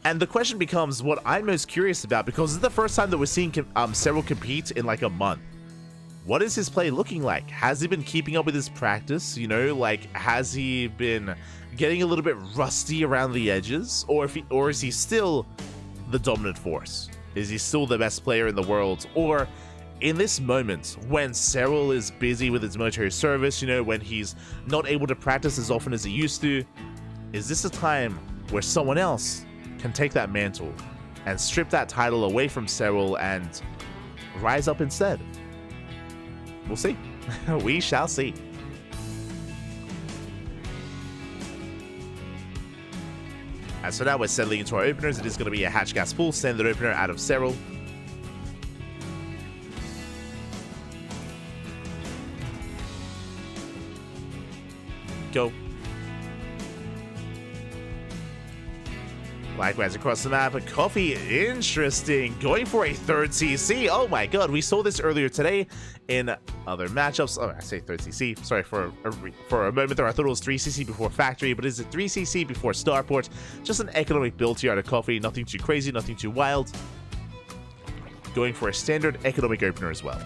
And the question becomes what I'm most curious about, because this is the first time that we're seeing Cyril compete in like a month. what is his play looking like? Has he been keeping up with his practice? You know, like, has he been getting a little bit rusty around the edges? Or is he still the dominant force? Is he still the best player in the world? Or in this moment, when Serral is busy with his military service, you know, when he's not able to practice as often as he used to, is this a time where someone else can take that mantle and strip that title away from Serral and rise up instead? We'll see. We shall see. And so now we're settling into our openers. It is going to be a hatch gas pool, standard opener out of Serral. Go. Likewise across the map, a Coffee, interesting, going for a third CC. Oh my god, we saw this earlier today in other matchups. Oh, I say third CC. Sorry, for a moment there I thought it was 3CC before Factory, but it's a 3CC before Starport. Just an economic build here out of Coffee, nothing too crazy, nothing too wild. Going for a standard economic opener as well.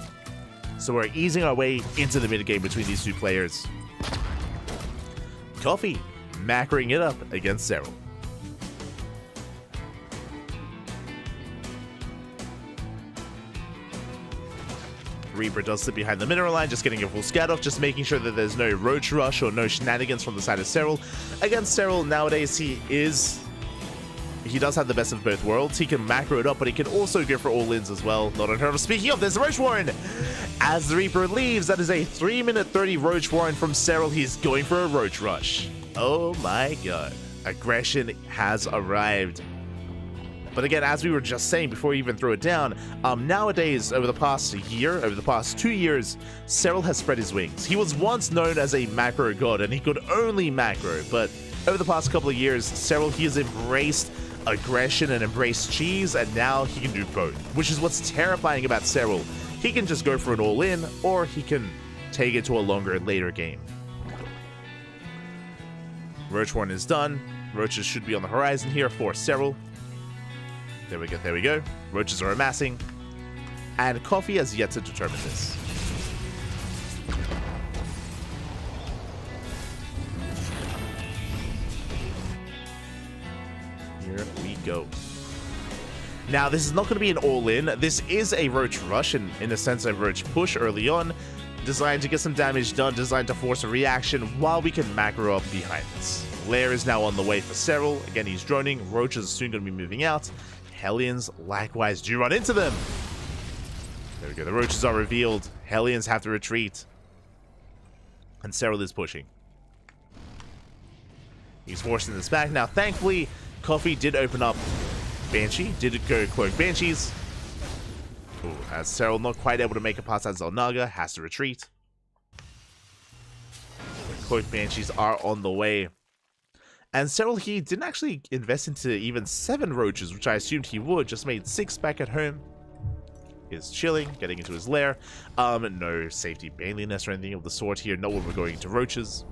So we're easing our way into the mid game between these two players. Coffee macroing it up against Serral. Reaper does sit behind the mineral line, just getting a full scout off, just making sure that there's no roach rush or no shenanigans from the side of Serral. Against Serral, nowadays, he does have the best of both worlds. He can macro it up, but he can also go for all-ins as well. Not unheard of. Speaking of, there's a Roach Warren! As the Reaper leaves, that is a 3-minute 30 Roach Warren from Serral. He's going for a Roach Rush. Oh my god. Aggression has arrived. But again, as we were just saying before we even throw it down, nowadays, over the past 2 years, Serral has spread his wings. He was once known as a macro god, and he could only macro, but over the past couple of years, Serral, he has embraced aggression and embraced cheese, and now he can do both, which is what's terrifying about Serral. He can just go for an all-in, or he can take it to a longer, later game. Roach Warren is done. Roaches should be on the horizon here for Serral. There we go. Roaches are amassing. And Coffee has yet to determine this. Here we go. Now, this is not going to be an all-in. This is a Roach Rush, in a sense a Roach Push early on, designed to get some damage done, designed to force a reaction while we can macro up behind this. Lair is now on the way for Serral. Again, he's droning. Roaches are soon going to be moving out. Hellions, likewise, do run into them. There we go. The Roaches are revealed. Hellions have to retreat. And Serral is pushing. He's forcing this back. Now, thankfully, Coffee did open up Banshee. Did go Cloak Banshees. Ooh, as Serral not quite able to make it past that Zelnaga. Has to retreat. Cloak Banshees are on the way. And Serral, he didn't actually invest into even 7 roaches, which I assumed he would. Just made 6 back at home. Is chilling, getting into his lair. No safety baneliness or anything of the sort here. No one were going into roaches.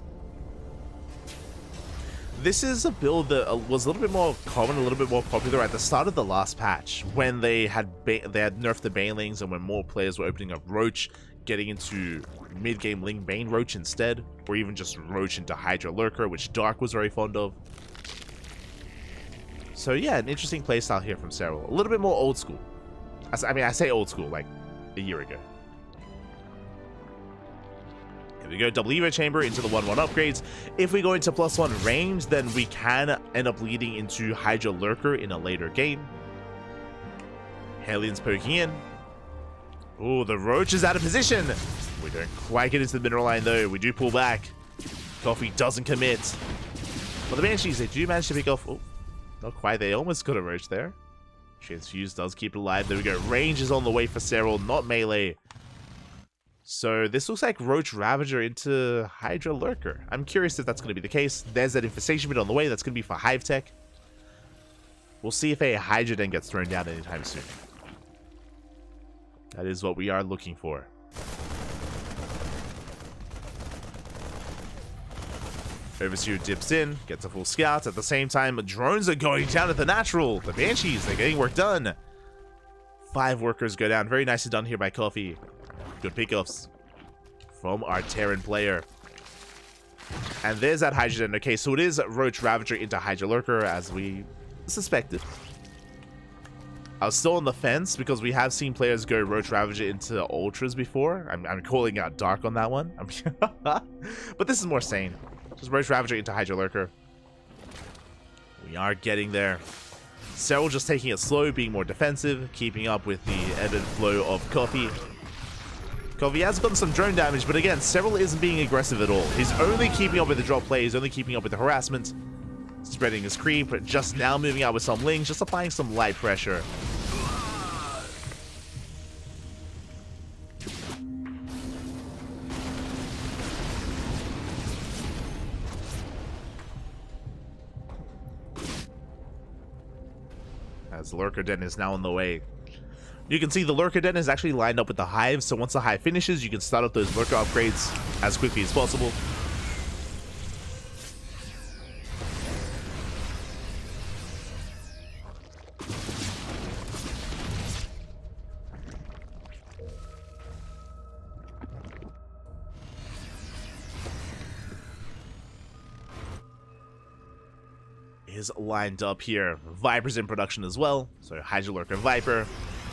This is a build that was a little bit more common, a little bit more popular at the start of the last patch, when they had nerfed the banelings and when more players were opening up Roach, getting into mid-game Ling Bane Roach instead, or even just Roach into Hydra Lurker, which Dark was very fond of. So yeah, an interesting playstyle here from Serral. A little bit more old school. I mean, I say old school, like a year ago. Here we go, double Evo Chamber into the 1-1 upgrades. If we go into +1 range, then we can end up leading into Hydra Lurker in a later game. Hellions poking in. Ooh, the Roach is out of position. We don't quite get into the mineral line though. We do pull back. Coffee doesn't commit. But the Banshees, they do manage to pick off. Oh, not quite. They almost got a Roach there. Transfuse does keep it alive. There we go. Range is on the way for Serral, not melee. So this looks like Roach Ravager into Hydra Lurker. I'm curious if that's going to be the case. There's that Infestation bit on the way. That's going to be for Hive Tech. We'll see if a Hydra Den gets thrown down anytime soon. That is what we are looking for. Overseer dips in, gets a full scout. At the same time, drones are going down at the natural. The Banshees, they're getting work done. 5 workers go down. Very nicely done here by Coffee. Good pickoffs from our Terran player. And there's that Hydrogen. Okay, so it is Roach Ravager into Hydra Lurker, as we suspected. I was still on the fence because we have seen players go Roach Ravager into Ultras before. I'm calling out Dark on that one. But this is more sane. Just Roach Ravager into Hydra Lurker. We are getting there. Cyril just taking it slow, being more defensive, keeping up with the ebb and flow of Coffee. Coffee has gotten some drone damage, but again, Cyril isn't being aggressive at all. He's only keeping up with the drop play, he's only keeping up with the harassment, spreading his creep, but just now moving out with some lings, just applying some light pressure. As Lurker Den is now on the way. You can see the Lurker Den is actually lined up with the Hive, so once the Hive finishes, you can start up those Lurker upgrades as quickly as possible. Is lined up here. Viper's in production as well, so Hydra Lurker Viper.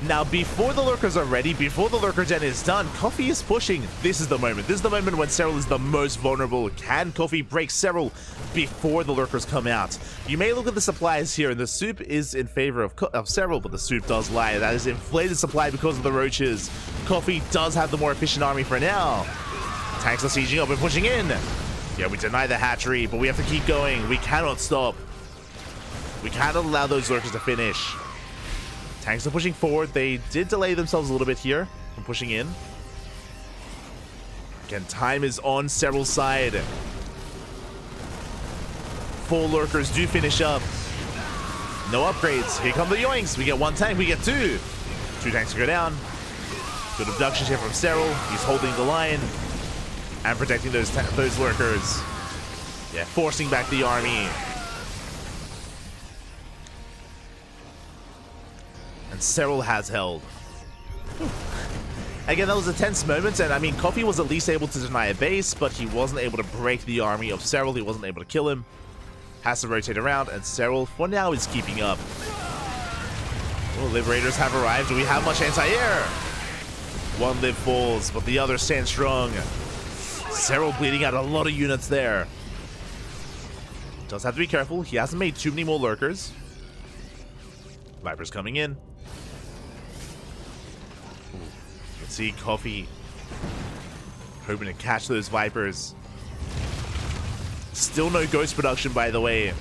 Now, before the Lurkers are ready, before the Lurker Gen is done, Coffee is pushing. This is the moment. This is the moment when Cyril is the most vulnerable. Can Coffee break Cyril before the Lurkers come out? You may look at the supplies here, and the soup is in favor of Cyril, but the soup does lie. That is inflated supply because of the roaches. Coffee does have the more efficient army for now. Tanks are sieging up and pushing in. Yeah, we deny the hatchery, but we have to keep going. We cannot stop. We cannot allow those Lurkers to finish. Tanks are pushing forward. They did delay themselves a little bit here from pushing in. Again, time is on Cyril's side. 4 Lurkers do finish up. No upgrades. Here come the yoinks. We get 1 tank. We get 2. 2 tanks to go down. Good abductions here from Cyril. He's holding the line and protecting those Lurkers. Yeah, forcing back the army. And Cyril has held. Again, that was a tense moment, and I mean, Coffee was at least able to deny a base, but he wasn't able to break the army of Cyril. He wasn't able to kill him. Has to rotate around, and Cyril, for now, is keeping up. Well, Liberators have arrived. Do we have much anti-air? 1 live falls, but the other stands strong. Cyril bleeding out a lot of units there. Does have to be careful. He hasn't made too many more Lurkers. Viper's coming in. See Coffee hoping to catch those Vipers. Still no ghost production, by the way.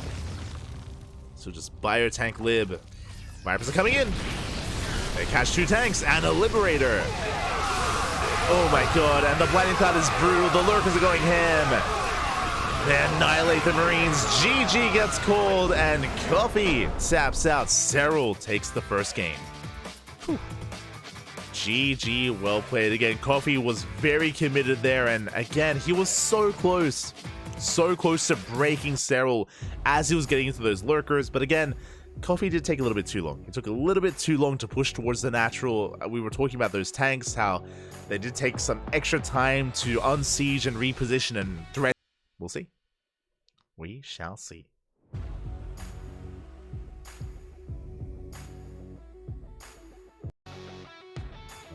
So just Biotank Lib. Vipers are coming in. They catch 2 tanks and a Liberator. Oh my god, and the Blinding Cloud is brutal. The Lurkers are going ham. They annihilate the Marines. GG gets called, and Coffee saps out. Cyril takes the first game. Whew. GG, well played. Again, Coffee was very committed there, and again, he was so close to breaking Cyril as he was getting into those Lurkers, but again, Coffee did take a little bit too long. It took a little bit too long to push towards the natural. We were talking about those tanks, how they did take some extra time to unsiege and reposition and threat. We'll see. We shall see.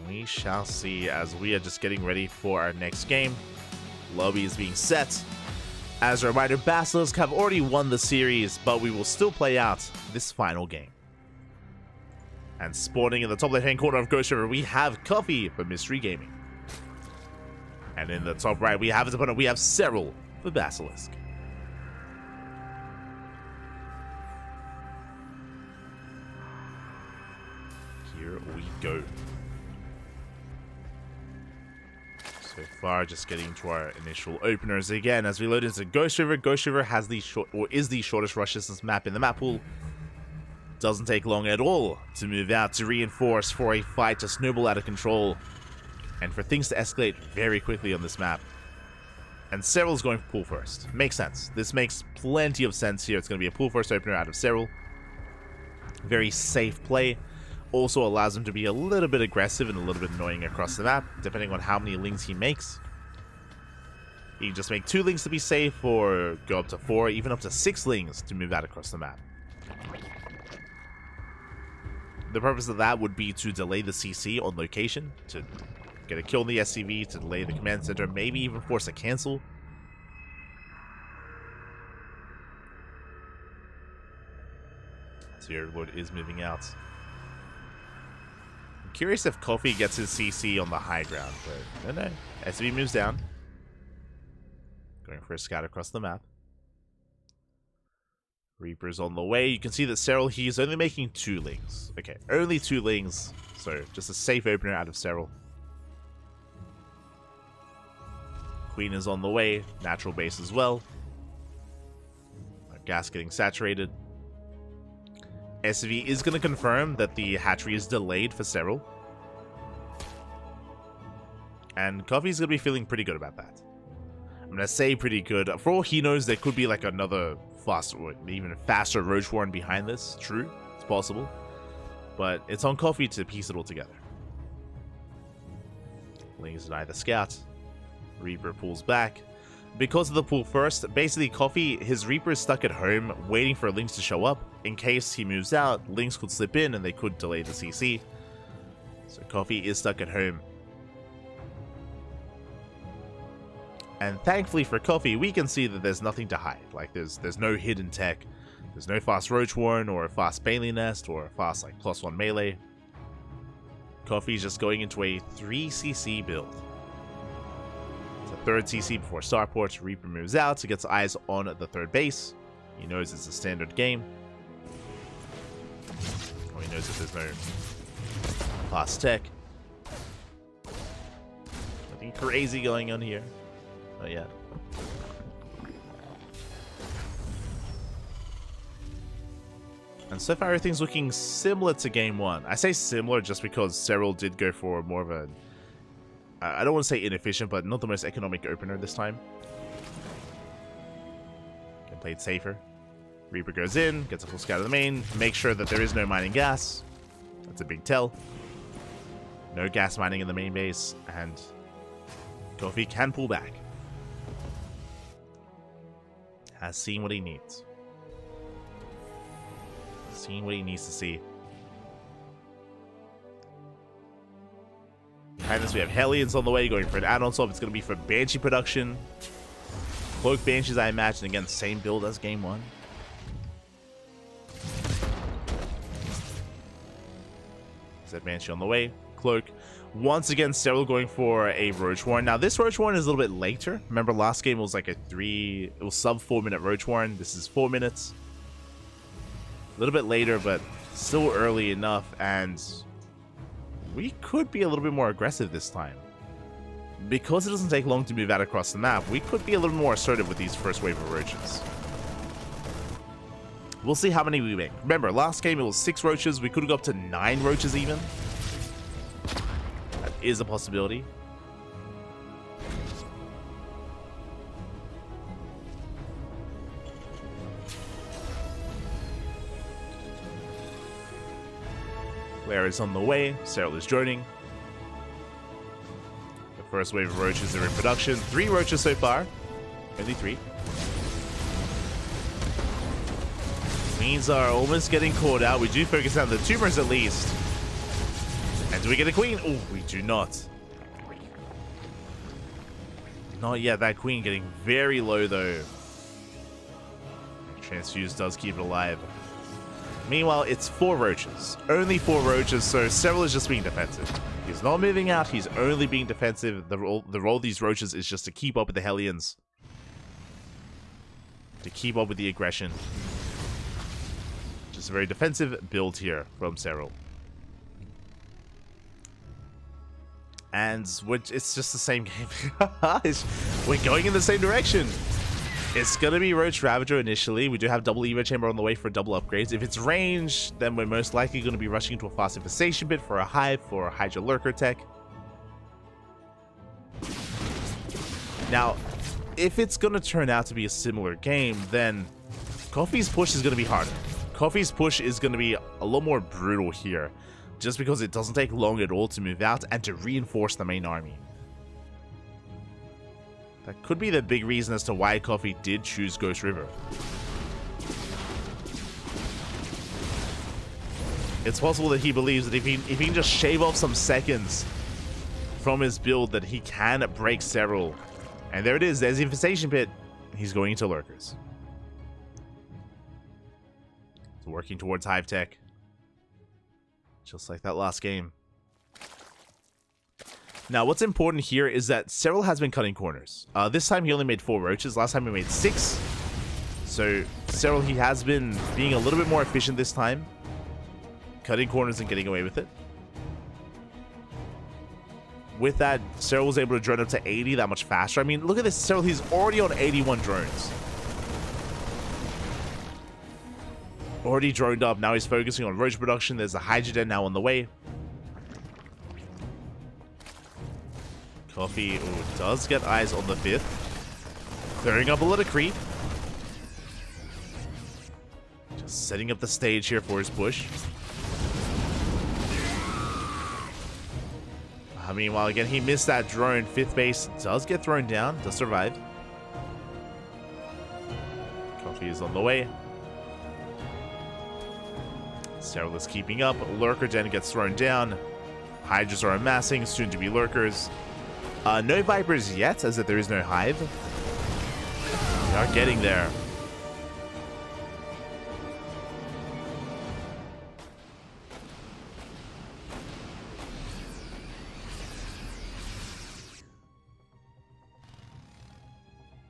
We shall see, as we are just getting ready for our next game. Lobby is being set. As a reminder, Basilisk have already won the series, but we will still play out this final game. And spawning in the top left-hand corner of Ghost River, we have Coffee for Mystery Gaming. And in the top right, we have his opponent, we have Cyril for Basilisk. Here we go. So far, just getting to our initial openers again as we load into Ghost River. Ghost River has the is the shortest rush distance map in the map pool. Doesn't take long at all to move out, to reinforce, for a fight to snowball out of control, and for things to escalate very quickly on this map. And Cyril's going for pool first. Makes sense. This makes plenty of sense here. It's going to be a pool first opener out of Cyril. Very safe play. also allows him to be a little bit aggressive and a little bit annoying across the map, depending on how many lings he makes. He can just make 2 lings to be safe, or go up to 4, even up to 6 lings to move out across the map. The purpose of that would be to delay the CC on location, to get a kill in the SCV, to delay the command center, maybe even force a cancel. So Airwood is moving out. I'm curious if Kofi gets his CC on the high ground, but no. SCV moves down. Going for a scout across the map. Reaper's on the way. You can see that Cyril, he's only making 2 lings. Okay, only 2 lings. So, just a safe opener out of Cyril. Queen is on the way. Natural base as well. Gas getting saturated. SV is going to confirm that the hatchery is delayed for Cyril. And Coffee's going to be feeling pretty good about that. I'm going to say pretty good. For all he knows, there could be like another faster, even faster Roach Warren behind this. True, it's possible. But it's on Coffee to piece it all together. Lings deny the scout. Reaper pulls back. Because of the pull first, basically Coffee, his Reaper is stuck at home waiting for Lynx to show up. In case he moves out, Lynx could slip in and they could delay the CC. So Coffee is stuck at home. And thankfully for Coffee, we can see that there's nothing to hide. Like there's no hidden tech. There's no fast Roach Warren or a fast Bailey Nest or a fast like +1 melee. Coffee's just going into a 3cc build. It's a 3rd CC before starport. Reaper moves out, so gets eyes on the 3rd base. He knows it's a standard game. Oh, he knows that there's no fast tech. Nothing crazy going on here. Not yet. And so far everything's looking similar to game 1. I say similar just because Cyril did go for more of a, I don't want to say inefficient, but not the most economic opener this time. Can play it safer. Reaper goes in, gets a full scout of the main, makes sure that there is no mining gas. That's a big tell. No gas mining in the main base, and Coffee can pull back. Has seen what he needs. Seen what he needs to see. Behind this we have Hellions on the way, going for an add-on swap. It's going to be for Banshee production. Cloak Banshees, I imagine, again, same build as game 1. Set Banshee on the way. Cloak. Once again, Cyril going for a Roach Warren. Now, this Roach Warren is a little bit later. Remember, last game was like it was sub 4-minute Roach Warren. This is 4 minutes. A little bit later, but still early enough, and we could be a little bit more aggressive this time. Because it doesn't take long to move out across the map, we could be a little more assertive with these first wave of roaches. We'll see how many we make. Remember, last game it was 6 roaches. We could go up to 9 roaches even. That is a possibility. Claire is on the way. Cyril is joining. The first wave of roaches are in production. 3 roaches so far. Only 3. Queens are almost getting caught out. We do focus on the tumors at least. And do we get a queen? Oh, we do not. Not yet. That queen getting very low though. Transfuse does keep it alive. Meanwhile, it's 4 roaches. Only 4 roaches, so Cyril is just being defensive. He's not moving out, he's only being defensive. The role of these roaches is just to keep up with the Hellions. To keep up with the aggression. Just a very defensive build here from Cyril. And it's just the same game. We're going in the same direction. It's going to be Roach Ravager initially. We do have double Evo Chamber on the way for double upgrades. If it's range, then we're most likely going to be rushing into a fast infestation bit for a Hive, for a Hydra Lurker tech. Now, if it's going to turn out to be a similar game, then Coffee's push is going to be harder. Coffee's push is going to be a lot more brutal here. just because it doesn't take long at all to move out and to reinforce the main army. That could be the big reason as to why Coffee did choose Ghost River. It's possible that he believes that if he can just shave off some seconds from his build, that he can break several. And there it is. There's the Infestation Pit. He's going into Lurkers. So working towards Hive Tech. Just like that last game. Now, what's important here is that Cyril has been cutting corners. This time he only made 4 roaches. Last time he made 6. So Cyril, he has been being a little bit more efficient this time. Cutting corners and getting away with it. With that, Cyril was able to drone up to 80 that much faster. I mean, look at this. Cyril, he's already on 81 drones. Already droned up. Now he's focusing on roach production. There's a Hydrogen now on the way. Coffee does get eyes on the 5th. Clearing up a lot of creep. Just setting up the stage here for his push. Meanwhile, again, he missed that drone. 5th base does get thrown down. Does survive. Coffee is on the way. Cyril is keeping up. Lurker Den gets thrown down. Hydras are amassing. Soon to be Lurkers. No Vipers yet, as that there is no Hive. We are getting there.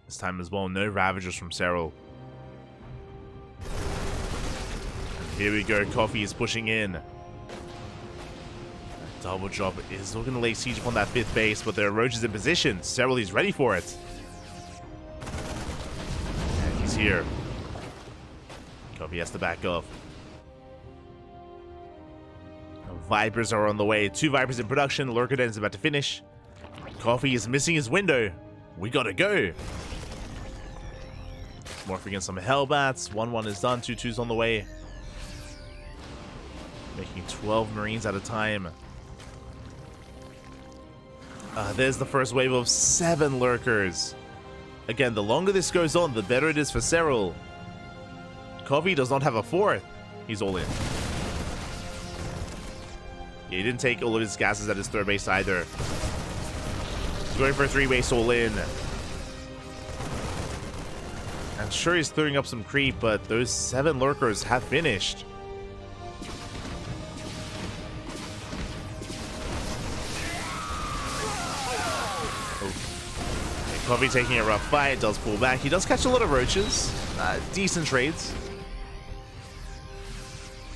This time as well, no Ravagers from Cyril. And here we go, Coffee is pushing in. Double drop is looking to lay siege upon that 5th base, but there are roaches in position. Cyril is ready for it. And he's here. Coffee has to back off. Vipers are on the way. 2 Vipers in production. Lurker Den is about to finish. Coffee is missing his window. We gotta go. Morphing in some Hellbats. 1-1 is done. 2-2's on the way. Making 12 Marines at a time. There's the first wave of 7 Lurkers. Again, the longer this goes on, the better it is for Cyril. Coffee does not have a 4th. He's all in. Yeah, he didn't take all of his gases at his 3rd base either. He's going for a 3 base all in. I'm sure he's clearing up some creep, but those 7 Lurkers have finished. Coffee taking a rough fight, does pull back. He does catch a lot of roaches. Decent trades.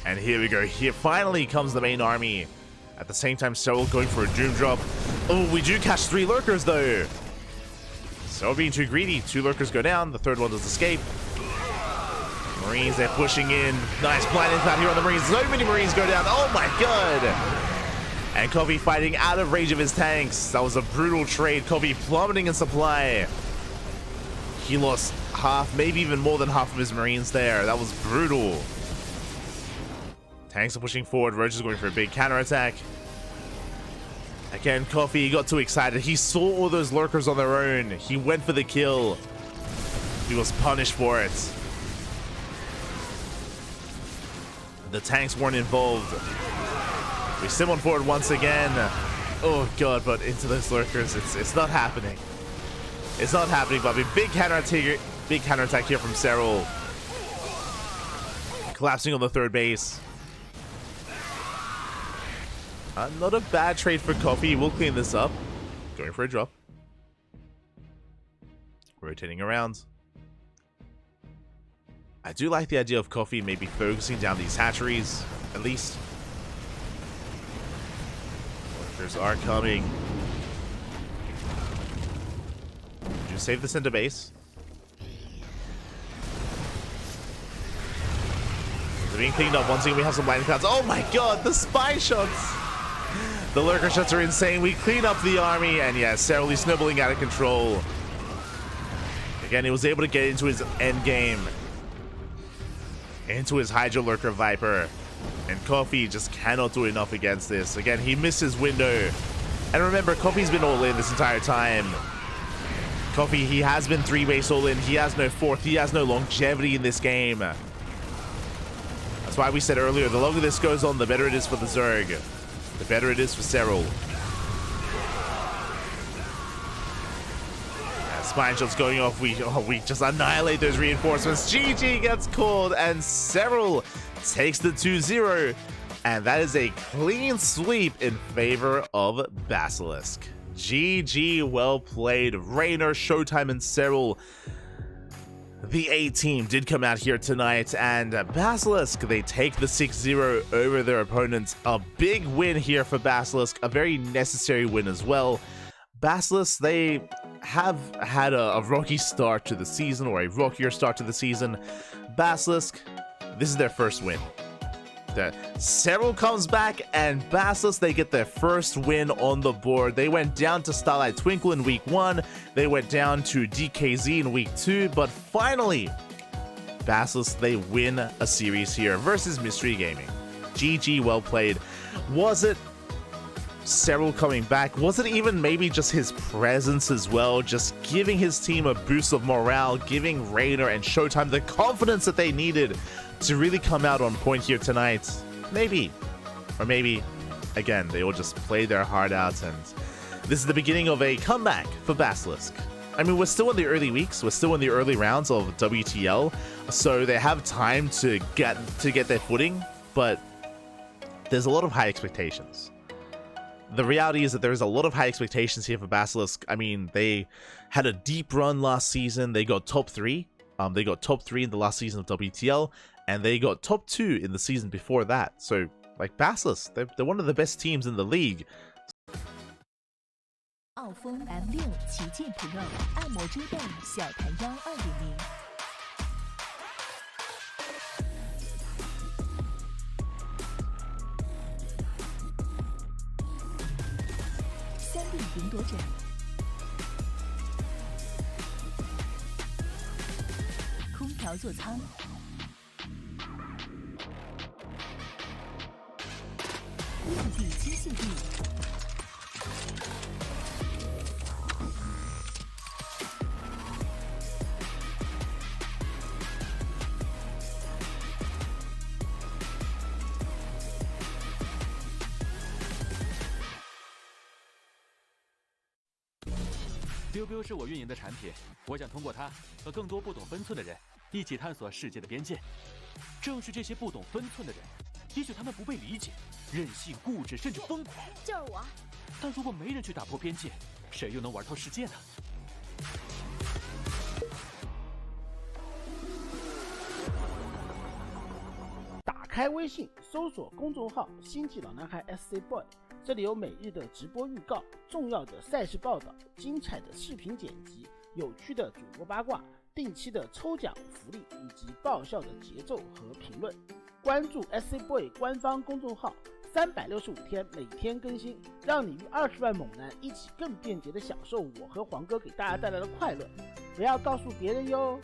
And here we go. Here finally comes the main army. At the same time, Cyril going for a Doom Drop. Oh, we do catch 3 Lurkers though. So being too greedy. 2 Lurkers go down. The 3rd one does escape. Marines, they're pushing in. Nice blind impact here on the Marines. So many Marines go down. Oh my god. And Coffee fighting out of range of his tanks. That was a brutal trade. Coffee plummeting in supply. He lost half, maybe even more than half of his Marines there. That was brutal. Tanks are pushing forward. Roach is going for a big counterattack. Again, Coffee got too excited. He saw all those Lurkers on their own. He went for the kill. He was punished for it. The tanks weren't involved. We sim on forward once again. Oh god, but into those Lurkers, it's not happening. It's not happening, Bobby. Big counterattack here from Cyril. Collapsing on the 3rd base. Not a bad trade for Coffee. We'll clean this up. Going for a drop. Rotating around. I do like the idea of Coffee maybe focusing down these hatcheries, at least. Workers are coming. Do save the center base. They're being cleaned up. Once again, we have some lightning clouds. Oh my god, the spy shots! The Lurker shots are insane. We clean up the army, and yeah, Cyril is snibbling out of control. Again, he was able to get into his end game. Into his Hydra Lurker Viper. And Coffee just cannot do enough against this. Again, he missed his window. And remember, Coffee's been all in this entire time. Coffee, he has been 3-base all in. He has no fourth. He has no longevity in this game. That's why we said earlier, the longer this goes on, the better it is for the Zerg. The better it is for Serral. Spine shots going off. We just annihilate those reinforcements. GG gets called, and Serral takes the 2-0. And that is a clean sweep in favor of Basilisk. GG, well played. Raynor, Showtime, and Serral. The A team did come out here tonight, and Basilisk, they take the 6-0 over their opponents. A big win here for Basilisk, a very necessary win as well. Basilisk, they have had a rocky start to the season, or a rockier start to the season. Basilisk, this is their first win. Serral comes back, and Basilisk, they get their first win on the board. They went down to Starlight Twinkle in week 1. They went down to DKZ in week 2. But finally, Basilisk, they win a series here versus Mystery Gaming. GG, well played. Was it Serral coming back? Was it even maybe just his presence as well? Just giving his team a boost of morale, giving Raynor and Showtime the confidence that they needed to really come out on point here tonight? Maybe. Or maybe, again, they all just played their heart out, and this is the beginning of a comeback for Basilisk. I mean, we're still in the early weeks, we're still in the early rounds of WTL, so they have time to get their footing, but there's a lot of high expectations. The reality is that there's a lot of high expectations here for Basilisk. I mean, they had a deep run last season. They got top 3. They got top 3 in the last season of WTL, and they got top 2 in the season before that. So, like, Basilisk, they're one of the best teams in the league. 傲风 M6 旗舰 Pro 按摩遮背小弹腰2.0。3D 云朵枕，空调座舱，硬地机械臂，丢丢是我运营的产品，我想通过它和更多不懂分寸的人一起探索世界的边界。正是这些不懂分寸的人，也许他们不被理解，任性、固执，甚至疯狂。就是我。但如果没人去打破边界，谁又能玩透世界呢？打开微信，搜索公众号“星际老男孩 SC Boy”。这里有每日的直播预告、重要的赛事报道、精彩的视频剪辑、有趣的主播八卦、定期的抽奖福利以及爆笑的节奏和评论。关注 SC Boy 官方公众号，365天每天更新，让你与20万猛男一起更便捷的享受我和黄哥给大家带来的快乐。不要告诉别人哟。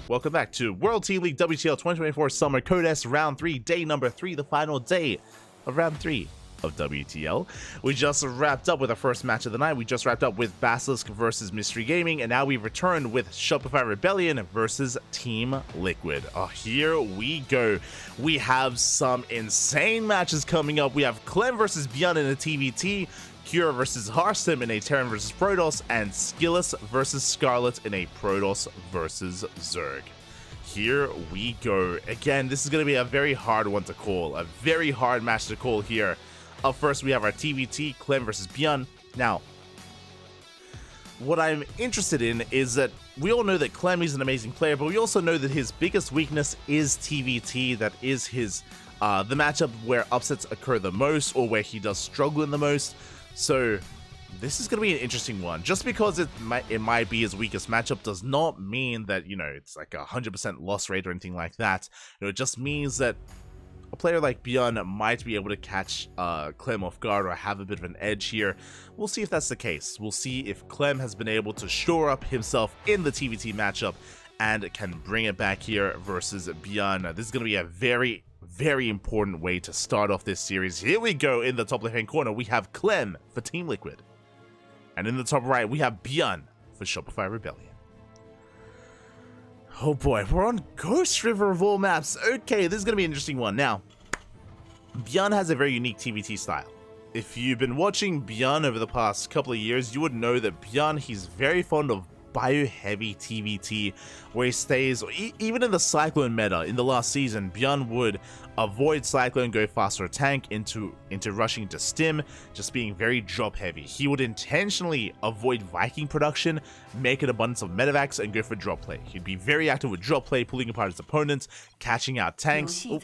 Welcome back to World Team League WTL 2024 Summer Code S Round 3, Day number 3, the final day of Round 3 of WTL. We just wrapped up with our first match of the night. We just wrapped up with Basilisk versus Mystery Gaming, and now we've returned with Shopify Rebellion versus Team Liquid. Oh, here we go. We have some insane matches coming up. We have Clem versus Beyond in a TVT, Cure versus Harstim in a Terran versus Protoss, and Skillis versus Scarlet in a Protoss versus Zerg. Here we go. Again, this is going to be a very hard one to call. A very hard match to call here. Up first, we have our TVT, Clem versus Beyond. Now, what I'm interested in is that we all know that Clem is an amazing player, but we also know that his biggest weakness is TVT. That is his the matchup where upsets occur the most, or where he does struggle in the most. So this is going to be an interesting one. Just because it might be his weakest matchup does not mean that, you know, it's like a 100% loss rate or anything like that. You know, it just means that a player like Bjorn might be able to catch Clem off guard or have a bit of an edge here. We'll see if that's the case. We'll see if Clem has been able to shore up himself in the TVT matchup and can bring it back here versus Bjorn. This is going to be a very, very important way to start off this series. Here we go. In the top left-hand corner, we have Clem for Team Liquid. And in the top right, we have Bjorn for Shopify Rebellion. Oh boy, we're on Ghost River of all maps. Okay, this is going to be an interesting one. Now, Bjorn has a very unique TVT style. If you've been watching Bjorn over the past couple of years, you would know that Bjorn, he's very fond of bio-heavy TVT, where he stays, even in the Cyclone meta in the last season, Bjorn would avoid Cyclone, go faster tank into rushing to stim, just being very drop heavy. He would intentionally avoid Viking production, make an abundance of medevacs, and go for drop play. He'd be very active with drop play, pulling apart his opponents, catching out tanks. Oh,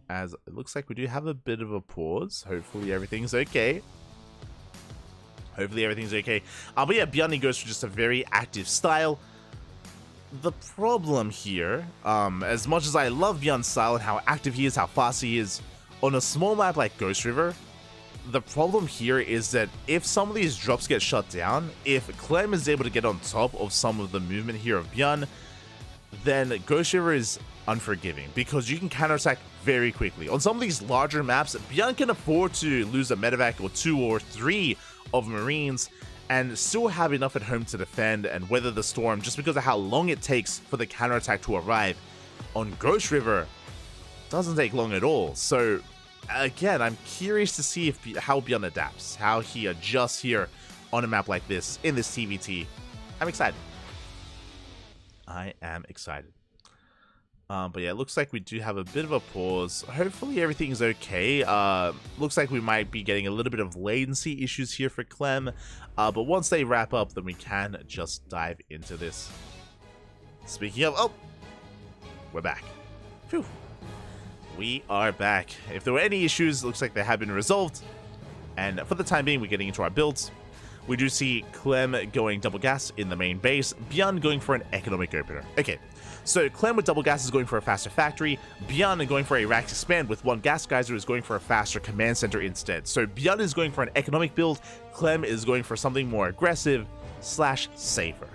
as it looks like we do have a bit of a pause. Hopefully everything's okay. Hopefully everything's okay. But yeah, Bjorn goes for just a very active style. The problem here, as much as I love Bjorn's style and how active he is, how fast he is, on a small map like Ghost River, the problem here is that if some of these drops get shut down, if Clem is able to get on top of some of the movement here of Bjorn, then Ghost River is unforgiving, because you can counterattack very quickly. On some of these larger maps, Bjorn can afford to lose a medevac or 2 or 3 of Marines and still have enough at home to defend and weather the storm, just because of how long it takes for the counterattack to arrive. On Ghost River, it doesn't take long at all. So again, I'm curious to see how Bjorn adapts, how he adjusts here on a map like this in this TVT. I'm excited. I am excited. But yeah, it looks like we do have a bit of a pause. Hopefully everything's okay. Looks like we might be getting a little bit of latency issues here for Clem. But once they wrap up, then we can just dive into this. Speaking of, oh, we're back. Phew. We are back. If there were any issues, it looks like they have been resolved. And for the time being, we're getting into our builds. We do see Clem going double gas in the main base, Bjorn going for an economic opener. Okay. So Clem with double gas is going for a faster factory, Bjorn going for a Rax expand with one gas geyser is going for a faster command center instead. So Bjorn is going for an economic build, Clem is going for something more aggressive / safer.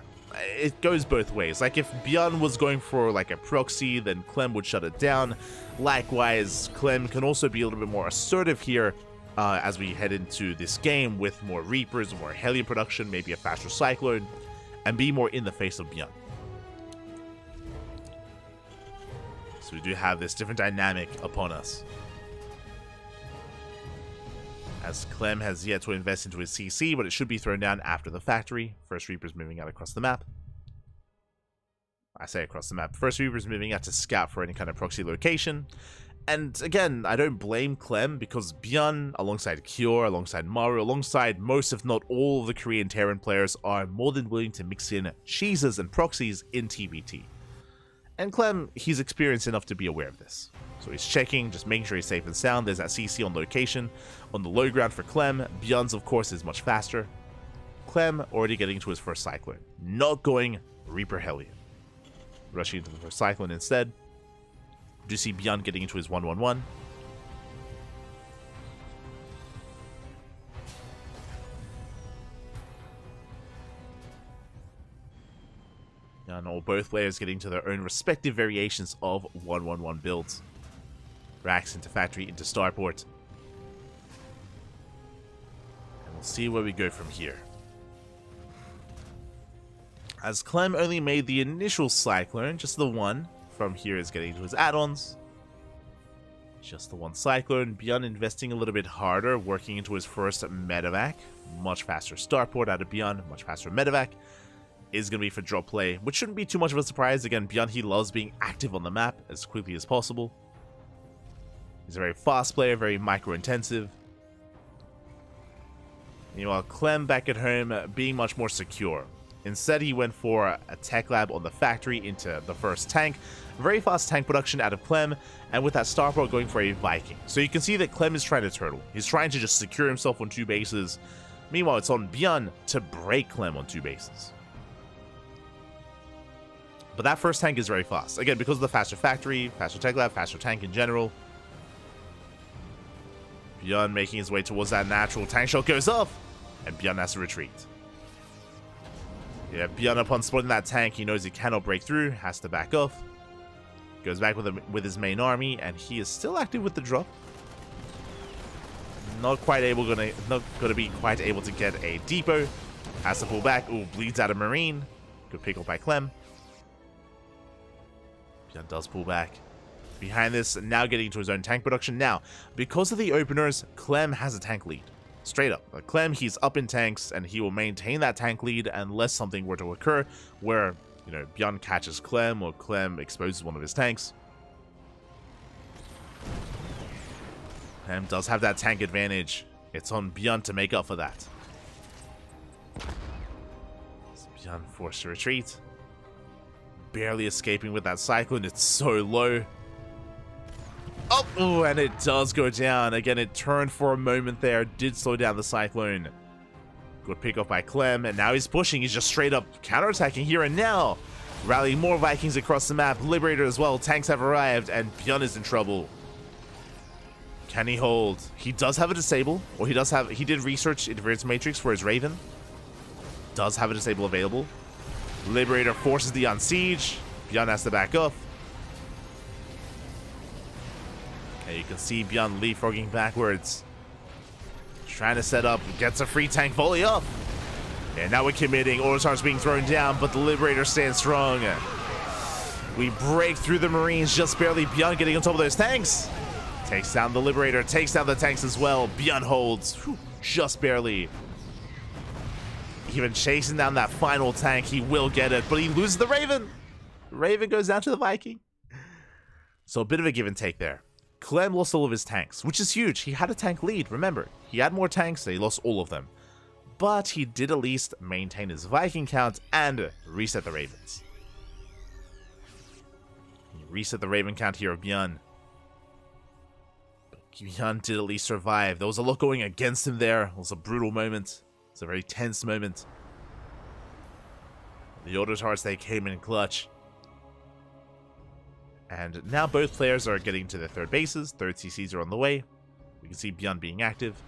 It goes both ways. Like if Bjorn was going for like a proxy, then Clem would shut it down. Likewise, Clem can also be a little bit more assertive here as we head into this game with more Reapers, more Hellion production, maybe a faster Cyclone, and be more in the face of Bjorn. So we do have this different dynamic upon us. As Clem has yet to invest into his CC, but it should be thrown down after the factory. First Reaper's moving out across the map. I say across the map. First Reaper's moving out to scout for any kind of proxy location. And again, I don't blame Clem, because Bjorn, alongside Kyor, alongside Maru, alongside most if not all of the Korean Terran players, are more than willing to mix in cheeses and proxies in TVT. And Clem, he's experienced enough to be aware of this. So he's checking, just making sure he's safe and sound. There's that CC on location. On the low ground for Clem, Bjorn's of course is much faster. Clem already getting to his first Cyclone. Not going Reaper Hellion. Rushing into the first Cyclone instead. Do see Bjorn getting into his 1-1-1. And all both players getting to their own respective variations of 1-1-1 builds. Rax into factory, into starport. And we'll see where we go from here. As Clem only made the initial Cyclone, just the one. From here is getting to his add-ons. Just the one Cyclone. Bjorn investing a little bit harder, working into his first medevac. Much faster starport out of Bjorn, much faster medevac. Is going to be for drop play, which shouldn't be too much of a surprise. Again, Bjorn, he loves being active on the map as quickly as possible. He's a very fast player, very micro-intensive. Meanwhile, Clem back at home being much more secure. Instead, he went for a tech lab on the factory into the first tank. Very fast tank production out of Clem, and with that starport going for a Viking. So you can see that Clem is trying to turtle. He's trying to just secure himself on 2 bases. Meanwhile, it's on Bjorn to break Clem on 2 bases. But that first tank is very fast. Again, because of the faster factory, faster tech lab, faster tank in general. Bjorn making his way towards that natural. Tank shot goes off, and Bjorn has to retreat. Yeah, Bjorn, upon spotting that tank, he knows he cannot break through, has to back off. Goes back with his main army, and he is still active with the drop. Not gonna be quite able to get a depot. Has to pull back. Ooh, bleeds out a marine. Good pick up by Clem. Bjorn does pull back. Behind this, now getting into his own tank production. Now, because of the openers, Clem has a tank lead. Straight up. Clem, he's up in tanks, and he will maintain that tank lead unless something were to occur where, you know, Bjorn catches Clem or Clem exposes one of his tanks. Clem does have that tank advantage. It's on Bjorn to make up for that. Bjorn forced to retreat. Barely escaping with that cyclone. It's so low. Oh, ooh, and it does go down. Again, it turned for a moment there. Did slow down the cyclone. Good pick up by Clem. And now he's pushing. He's just straight up counterattacking here and now. Rallying more Vikings across the map. Liberator as well. Tanks have arrived. And Bjorn is in trouble. Can he hold? He does have a disable. Or he did research Interference Matrix for his Raven. Does have a disable available. Liberator forces the unsiege. Bjorn has to back off. Okay, you can see Bjorn leapfrogging backwards. Trying to set up. Gets a free tank volley up. And now we're committing. Autotar's being thrown down, but the Liberator stands strong. We break through the Marines just barely. Bjorn getting on top of those tanks. Takes down the Liberator. Takes down the tanks as well. Bjorn holds. Whew, just barely. Even chasing down that final tank, he will get it, but he loses the Raven. Raven goes down to the Viking. So a bit of a give and take there. Clem lost all of his tanks, which is huge. He had a tank lead, remember. He had more tanks, so he lost all of them. But he did at least maintain his Viking count and reset the Ravens. Reset the Raven count here of Bjorn. But Bjorn did at least survive. There was a lot going against him there. It was a brutal moment. It's a very tense moment. The Autotars, they came in clutch. And now both players are getting to their third bases. Third CCs are on the way. We can see Bjorn being active.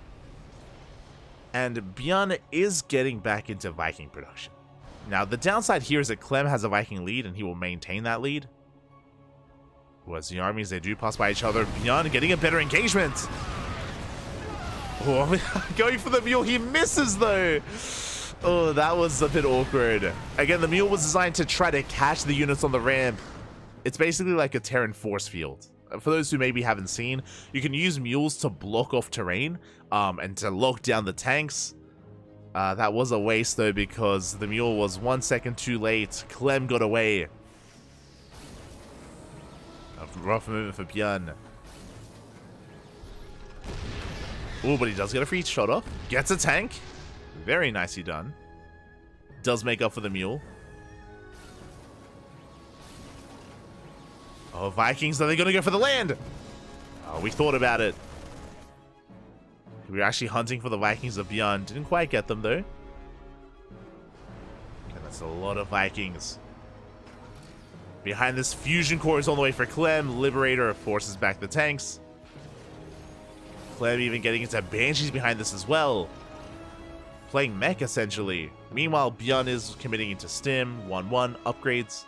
And Bjorn is getting back into Viking production. Now, the downside here is that Clem has a Viking lead, and he will maintain that lead. Whereas the armies, they do pass by each other. Bjorn getting a better engagement. Oh, going for the mule. He misses, though. Oh, that was a bit awkward. Again, the mule was designed to try to catch the units on the ramp. It's basically like a Terran force field. For those who maybe haven't seen, you can use mules to block off terrain and to lock down the tanks. That was a waste, though, because the mule was 1 second too late. Clem got away. A rough moment for Bjorn. Oh, but he does get a free shot off. Gets a tank. Very nicely done. Does make up for the mule. Oh, Vikings, are they going to go for the land? Oh, we thought about it. We were actually hunting for the Vikings of Bjorn. Didn't quite get them, though. Okay, that's a lot of Vikings. Behind this, Fusion Core is on the way for Clem. Liberator forces back the tanks. Clem even getting into Banshees behind this as well. Playing mech, essentially. Meanwhile, Bjorn is committing into Stim, 1-1, upgrades.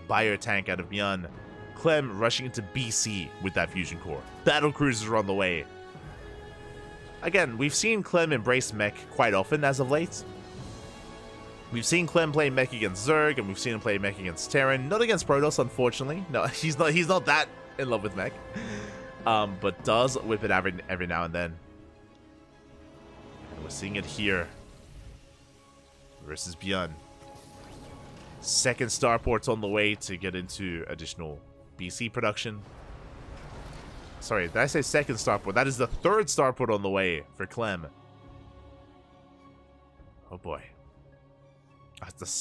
Bio tank out of Bjorn. Clem rushing into BC with that Fusion Core. Battle cruisers are on the way. Again, we've seen Clem embrace mech quite often as of late. We've seen Clem play mech against Zerg, and we've seen him play mech against Terran. Not against Protoss, unfortunately. No, he's not that in love with mech. But does whip it every now and then. And we're seeing it here. Versus Bjorn. Second starport's on the way to get into additional BC production. Sorry, did I say second starport? That is the third starport on the way for Clem. Oh boy.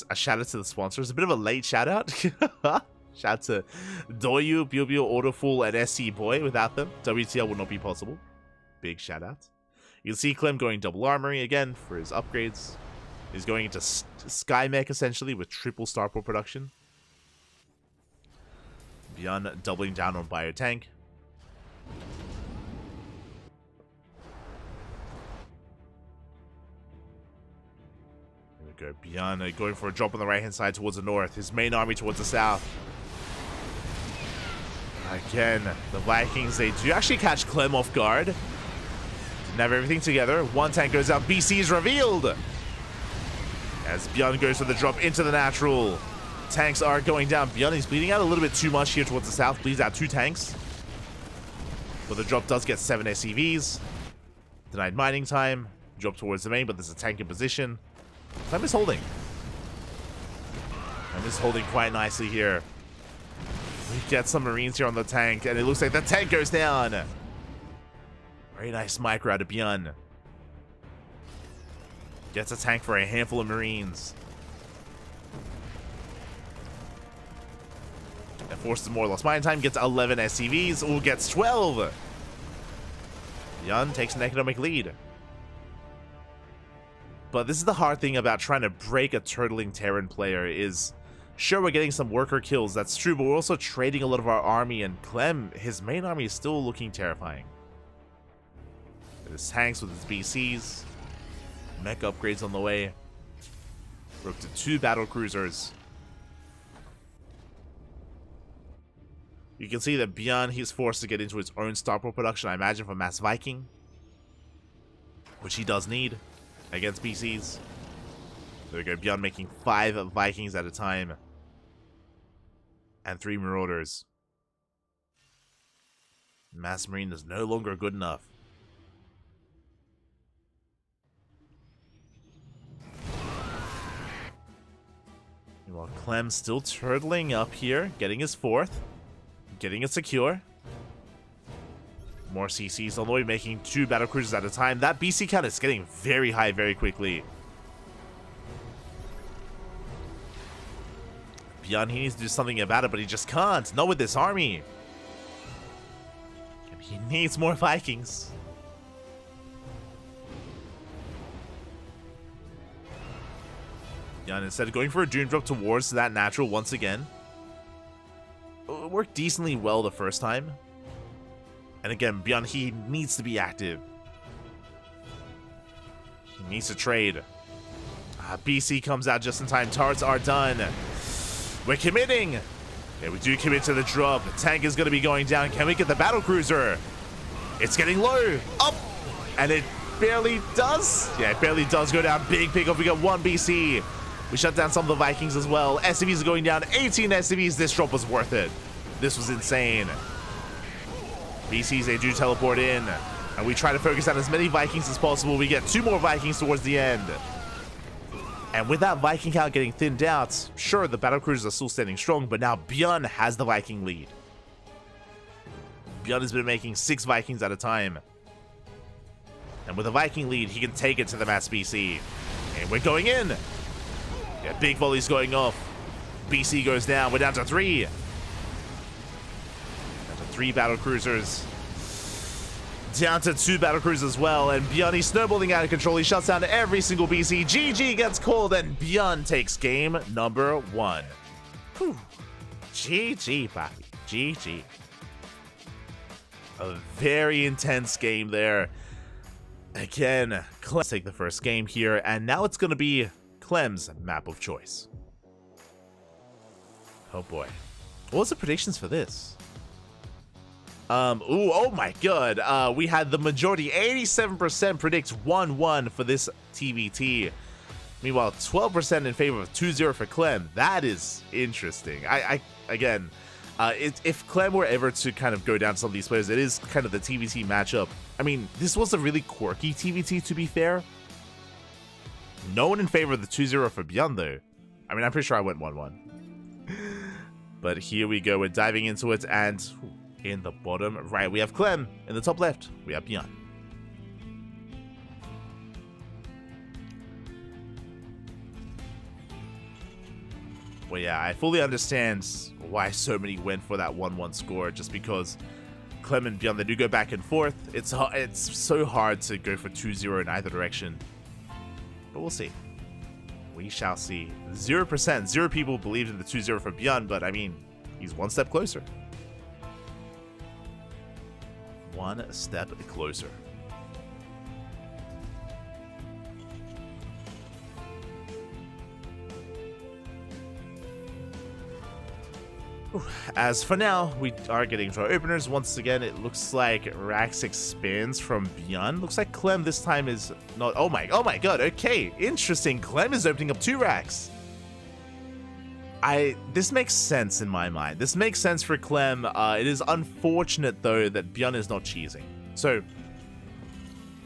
A shout out to the sponsors. A bit of a late shout out. Shout out to Doyu, Bio, Autoful, and SC Boy. Without them, WTL would not be possible. Big shout out. You can see Clem going double armory again for his upgrades. He's going into Sky Mech essentially with triple starport production. Beyond doubling down on Biotank. There we go. Beyond going for a drop on the right hand side towards the north. His main army towards the south. Again, the Vikings, they do actually catch Clem off guard. Didn't have everything together. One tank goes out. BC is revealed. As Beyond goes for the drop into the natural. Tanks are going down. Beyond is bleeding out a little bit too much here towards the south. Bleeds out 2 tanks. But the drop does get 7 SCVs. Denied mining time. Drop towards the main, but there's a tank in position. Clem is holding. Clem is holding quite nicely here. We get some Marines here on the tank, and it looks like the tank goes down. Very nice micro out of Beyond. Gets a tank for a handful of Marines. And forces more lost mine time. Gets 11 SCVs. Ooh, gets 12. Beyond takes an economic lead. But this is the hard thing about trying to break a turtling Terran player is, sure, we're getting some worker kills, that's true, but we're also trading a lot of our army, and Clem, his main army is still looking terrifying. There's tanks with his BCs. Mech upgrades on the way. We're up to 2 battle cruisers. You can see that Beyond, he's forced to get into his own starport production, I imagine, for Mass Viking. Which he does need against BCs. There we go, Beyond making 5 Vikings at a time. And 3 Marauders. Mass Marine is no longer good enough. Meanwhile, Clem still turtling up here, getting his 4th. Getting it secure. More CCs on the way, making 2 battle cruisers at a time. That BC count is getting very high very quickly. Beyond, he needs to do something about it, but he just can't. Not with this army. And he needs more Vikings. Beyond, instead of going for a Doom drop towards that natural once again. It worked decently well the first time. And again, Beyond, he needs to be active. He needs to trade. BC comes out just in time. Turrets are done. We're committing. Okay, we do commit to the drop. The tank is going to be going down. Can we get the battle cruiser? It's getting low. Up. And it barely does. Yeah, it barely does go down. Big pickup. We got 1 BC. We shut down some of the Vikings as well. SCVs are going down. 18 SCVs. This drop was worth it. This was insane. BCs, they do teleport in. And we try to focus on as many Vikings as possible. We get 2 more Vikings towards the end. And with that Viking count getting thinned out, sure, the battle cruisers are still standing strong, but now Björn has the Viking lead. Björn has been making 6 Vikings at a time. And with a Viking lead, he can take it to the Mass BC. And we're going in. Yeah, big volleys going off. BC goes down. We're down to 3. Down to 3 battle cruisers. Down to 2 battle cruisers as well. And Björn, he's snowballing out of control. He shuts down every single BC. GG gets called, and Björn takes game number 1. Whew. GG, papi. GG. A very intense game there. Again, Clem take the first game here, and now it's going to be Clem's map of choice. Oh boy. What was the predictions for this? Oh my god. We had the majority, 87% predicts 1-1 for this TVT. Meanwhile, 12% in favor of 2-0 for Clem. That is interesting. Again, if Clem were ever to kind of go down some of these players, it is kind of the TVT matchup. I mean, this was a really quirky TVT, to be fair. No one in favor of the 2-0 for Beyond, though. I mean, I'm pretty sure I went 1-1. But here we go. We're diving into it, and in the bottom right, we have Clem. In the top left, we have Beyond. Well, yeah, I fully understand why so many went for that 1-1 score, just because Clem and Beyond, they do go back and forth. It's so hard to go for 2-0 in either direction. But we'll see. We shall see. 0%. 0 people believed in the 2-0 for Beyond, but I mean, he's one step closer. One step closer. As for now, we are getting to our openers. Once again, it looks like Rax expands from Beyond. Looks like Clem this time is not... Oh my god, okay. Interesting. Clem is opening up 2 racks. This makes sense in my mind. This makes sense for Clem. It is unfortunate, though, that Beyond is not cheesing. So,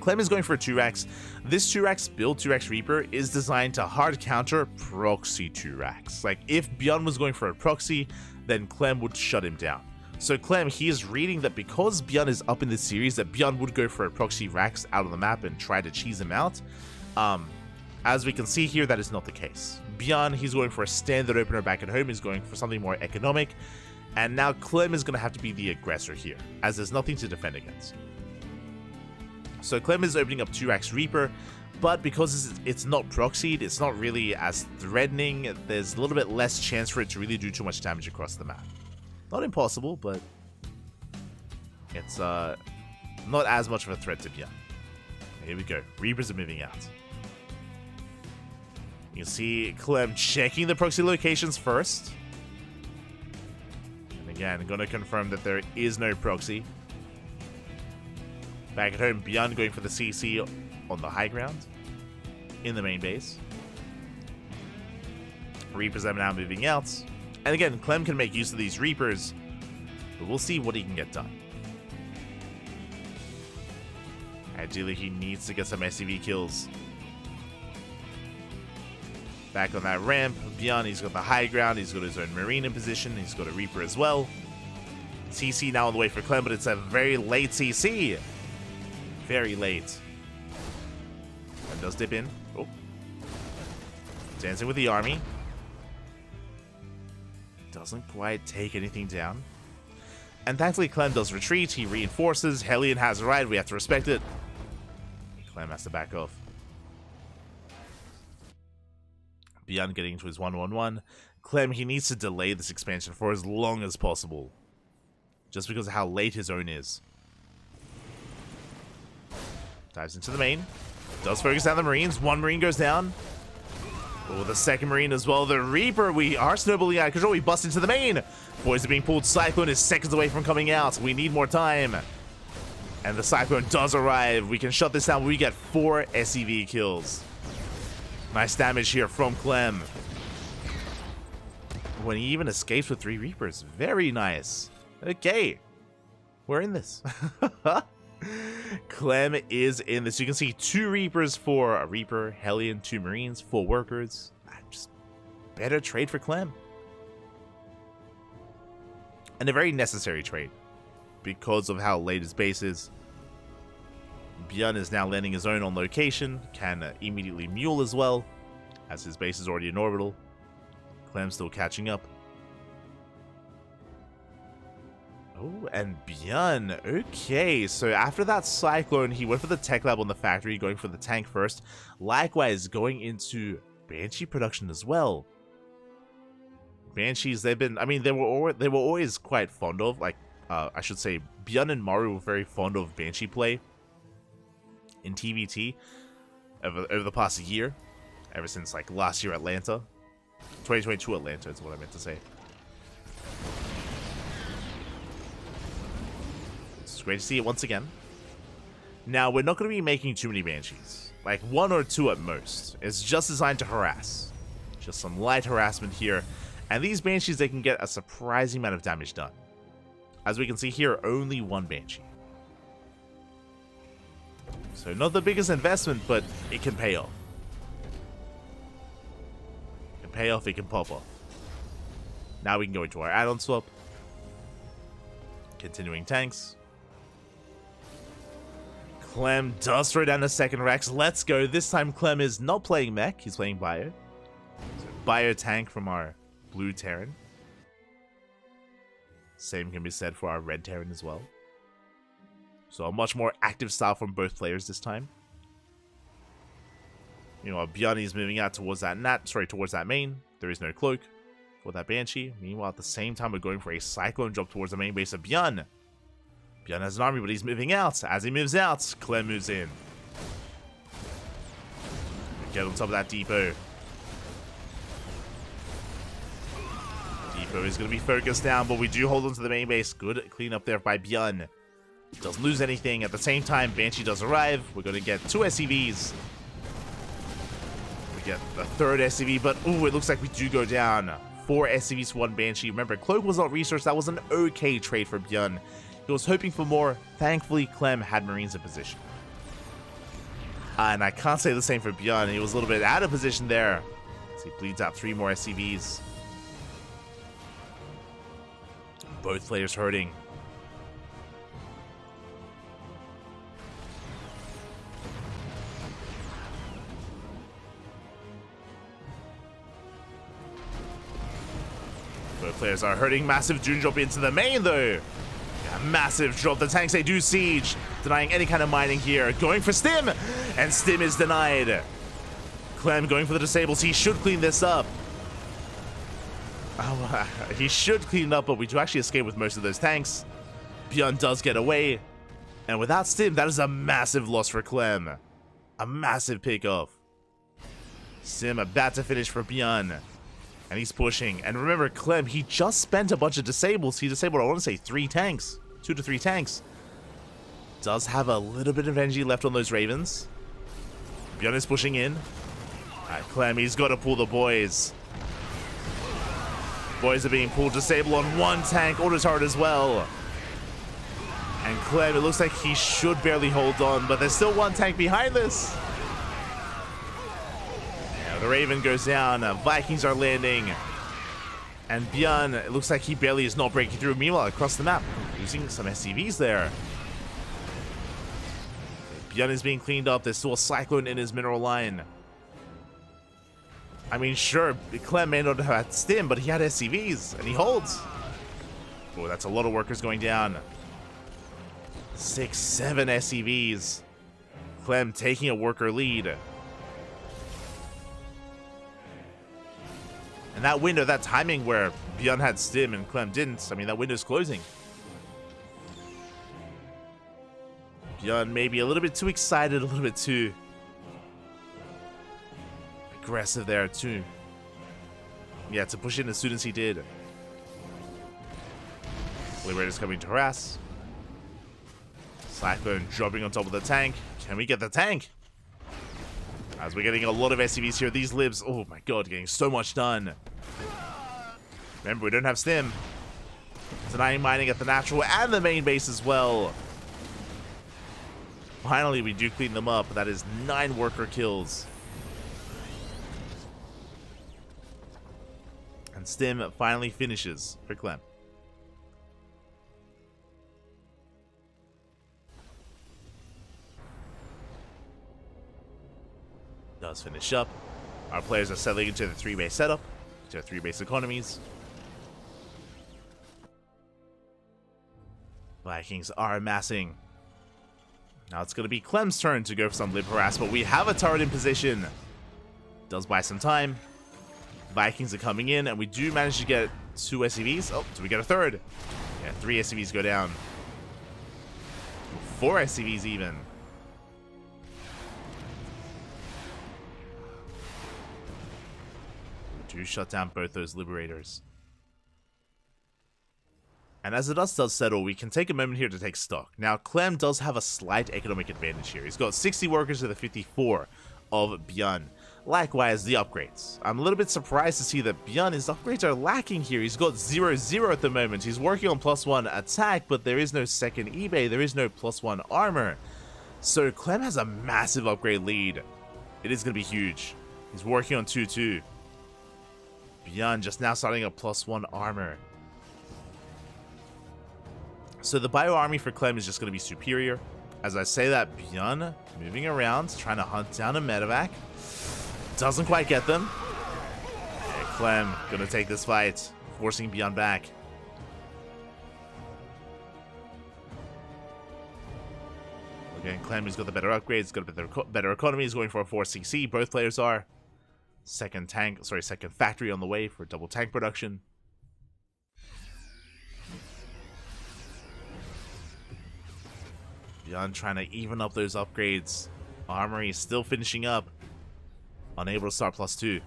Clem is going for 2 racks. This 2 racks build 2 racks Reaper is designed to hard counter proxy 2 racks. Like, if Beyond was going for a proxy, then Clem would shut him down. So Clem, he is reading that because Beyond is up in this series, that Beyond would go for a proxy Rax out of the map and try to cheese him out. As we can see here, that is not the case. Beyond, he's going for a standard opener back at home. He's going for something more economic. And now Clem is going to have to be the aggressor here, as there's nothing to defend against. So Clem is opening up 2 racks Reaper, but because it's not proxied, it's not really as threatening. There's a little bit less chance for it to really do too much damage across the map. Not impossible, but it's not as much of a threat to Beyond. Here we go. Reapers are moving out. You can see Clem checking the proxy locations first. And again, I'm going to confirm that there is no proxy. Back at home, Beyond going for the CC on the high ground in the main base. Reapers are now moving out. And again, Clem can make use of these Reapers, but we'll see what he can get done. Ideally, he needs to get some SCV kills. Back on that ramp, Beyond, he's got the high ground, he's got his own Marine in position, he's got a Reaper as well. CC now on the way for Clem, but it's a very late CC. Very late. And does dip in. Oh. Dancing with the army. Doesn't quite take anything down. And thankfully Clem does retreat. He reinforces. Hellion has a ride. We have to respect it. Clem has to back off. Beyond getting into his 1-1-1. Clem, he needs to delay this expansion for as long as possible. Just because of how late his own is. Dives into the main. Does focus down the Marines. 1 Marine goes down. Oh, the 2nd Marine as well. The Reaper, we are snowballing out of control. We bust into the main. Boys are being pulled. Cyclone is seconds away from coming out. We need more time. And the Cyclone does arrive. We can shut this down. We get 4 SCV kills. Nice damage here from Clem. When he even escapes with 3 Reapers. Very nice. Okay. We're in this. Clem is in this. You can see 2 Reapers for a Reaper, Hellion, 2 Marines, 4 workers. Just better trade for Clem. And a very necessary trade because of how late his base is. Beyond is now landing his own on location, can immediately mule as well, as his base is already in orbital. Clem's still catching up. Oh, and Beyond. Okay, so after that Cyclone, he went for the tech lab on the factory, going for the tank first. Likewise, going into Banshee production as well. Banshees, they've been, I mean, they were always quite fond of, like, I should say, Beyond and Maru were very fond of Banshee play in TVT over the past year, ever since, like, last year Atlanta. 2022 Atlanta is what I meant to say. It's great to see it once again. Now, we're not going to be making too many Banshees. Like, 1 or 2 at most. It's just designed to harass. Just some light harassment here. And these Banshees, they can get a surprising amount of damage done. As we can see here, only 1 Banshee. So not the biggest investment, but it can pay off. It can pay off, it can pop off. Now we can go into our add-on swap. Continuing tanks. Clem does throw down the 2nd Rex. Let's go. This time Clem is not playing mech, he's playing bio. So bio tank from our blue Terran. Same can be said for our red Terran as well. So a much more active style from both players this time. You know, Bjorn is moving out towards that towards that main. There is no cloak for that Banshee. Meanwhile, at the same time, we're going for a Cyclone drop towards the main base of Bjorn. Bjorn has an army, but he's moving out. As he moves out, Clem moves in. Get on top of that depot. Depot is going to be focused down, but we do hold on to the main base. Good clean up there by Bjorn. Doesn't lose anything. At the same time, Banshee does arrive. We're going to get 2 SCVs. We get the 3rd SCV, but ooh, it looks like we do go down. 4 SCVs for 1 Banshee. Remember, Cloak was not researched. That was an okay trade for Bjorn. He was hoping for more. Thankfully, Clem had Marines in position. And I can't say the same for Bjorn. He was a little bit out of position there. So he bleeds out 3 more SCVs. Both players hurting. Both players are hurting. Massive Dune drop into the main, though. Yeah, massive drop. The tanks, they do siege. Denying any kind of mining here. Going for Stim. And Stim is denied. Clem going for the disables. He should clean this up. Oh, he should clean it up, but we do actually escape with most of those tanks. Bjorn does get away. And without Stim, that is a massive loss for Clem. A massive pickoff. Stim about to finish for Bjorn. And he's pushing. And remember, Clem, he just spent a bunch of disables. He disabled, I want to say, 3 tanks. 2 to 3 tanks. Does have a little bit of energy left on those Ravens. Bjorn is pushing in. Alright, Clem, he's got to pull the boys. Boys are being pulled. Disable on 1 tank. Auto turret as well. And Clem, it looks like he should barely hold on. But there's still 1 tank behind this. The Raven goes down. Vikings are landing. And Bjorn, it looks like he barely is not breaking through. Meanwhile, across the map, using some SCVs there. Bjorn is being cleaned up. There's still a Cyclone in his mineral line. I mean, sure, Clem may not have had Stim, but he had SCVs, and he holds. Oh, that's a lot of workers going down. 6, 7 SCVs. Clem taking a worker lead. And that window, that timing where Bjorn had Stim and Clem didn't, I mean, that window's closing. Bjorn maybe a little bit too excited, a little bit too aggressive there too. Yeah, to push in as soon as he did. Liberator's coming to harass. Cyclone dropping on top of the tank. Can we get the tank? As we're getting a lot of SCVs here, these libs, oh my god, getting so much done. Remember, we don't have Stim. Denying mining at the natural and the main base as well. Finally, we do clean them up. That is 9 worker kills. And Stim finally finishes for Clem. Does finish up. Our players are settling into the 3-base setup, to 3-base economies. Vikings are amassing. Now it's going to be Clem's turn to go for some lib harass, but we have a turret in position. Does buy some time. Vikings are coming in, and we do manage to get 2 SCVs. Oh, do we get a 3rd? Yeah, 3 SCVs go down. 4 SCVs even. Do shut down both those liberators. And as the dust does settle, we can take a moment here to take stock. Now, Clem does have a slight economic advantage here. He's got 60 workers to the 54 of Bjorn. Likewise, the upgrades. I'm a little bit surprised to see that Bjorn, his upgrades are lacking here. He's got 0-0 at the moment. He's working on +1 attack, but there is no second eBay. There is no +1 armor. So Clem has a massive upgrade lead. It is going to be huge. He's working on 2-2. Bjorn just now starting a +1 armor. So the bio army for Clem is just going to be superior. As I say that, Bjorn moving around, trying to hunt down a medevac. Doesn't quite get them. Yeah, Clem gonna take this fight, forcing Beyond back. Again, Clem has got the better upgrades, got a better economy, is going for a 4CC. Both players are. Second factory on the way for double tank production. Beyond trying to even up those upgrades. Armory still finishing up. Unable to start +2.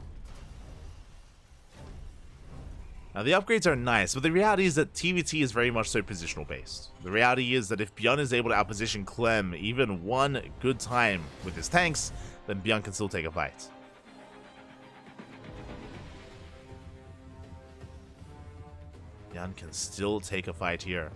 Now the upgrades are nice, but the reality is that TVT is very much so positional based. The reality is that if Beyond is able to outposition Clem even one good time with his tanks, then Beyond can still take a fight. Beyond can still take a fight here.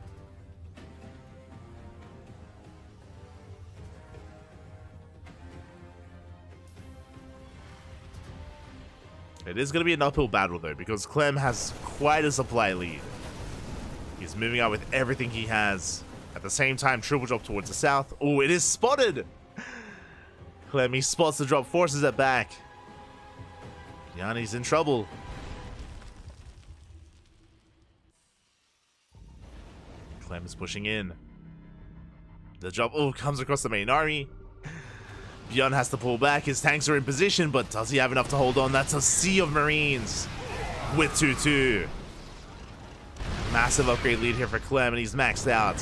It is going to be an uphill battle, though, because Clem has quite a supply lead. He's moving out with everything he has. At the same time, triple drop towards the south. Oh, it is spotted! Clem, he spots the drop, forces it back. Yanni's in trouble. Clem is pushing in. The drop, comes across the main army. Beyond has to pull back. His tanks are in position, but does he have enough to hold on? That's a sea of Marines with 2-2. Massive upgrade lead here for Clem, and he's maxed out.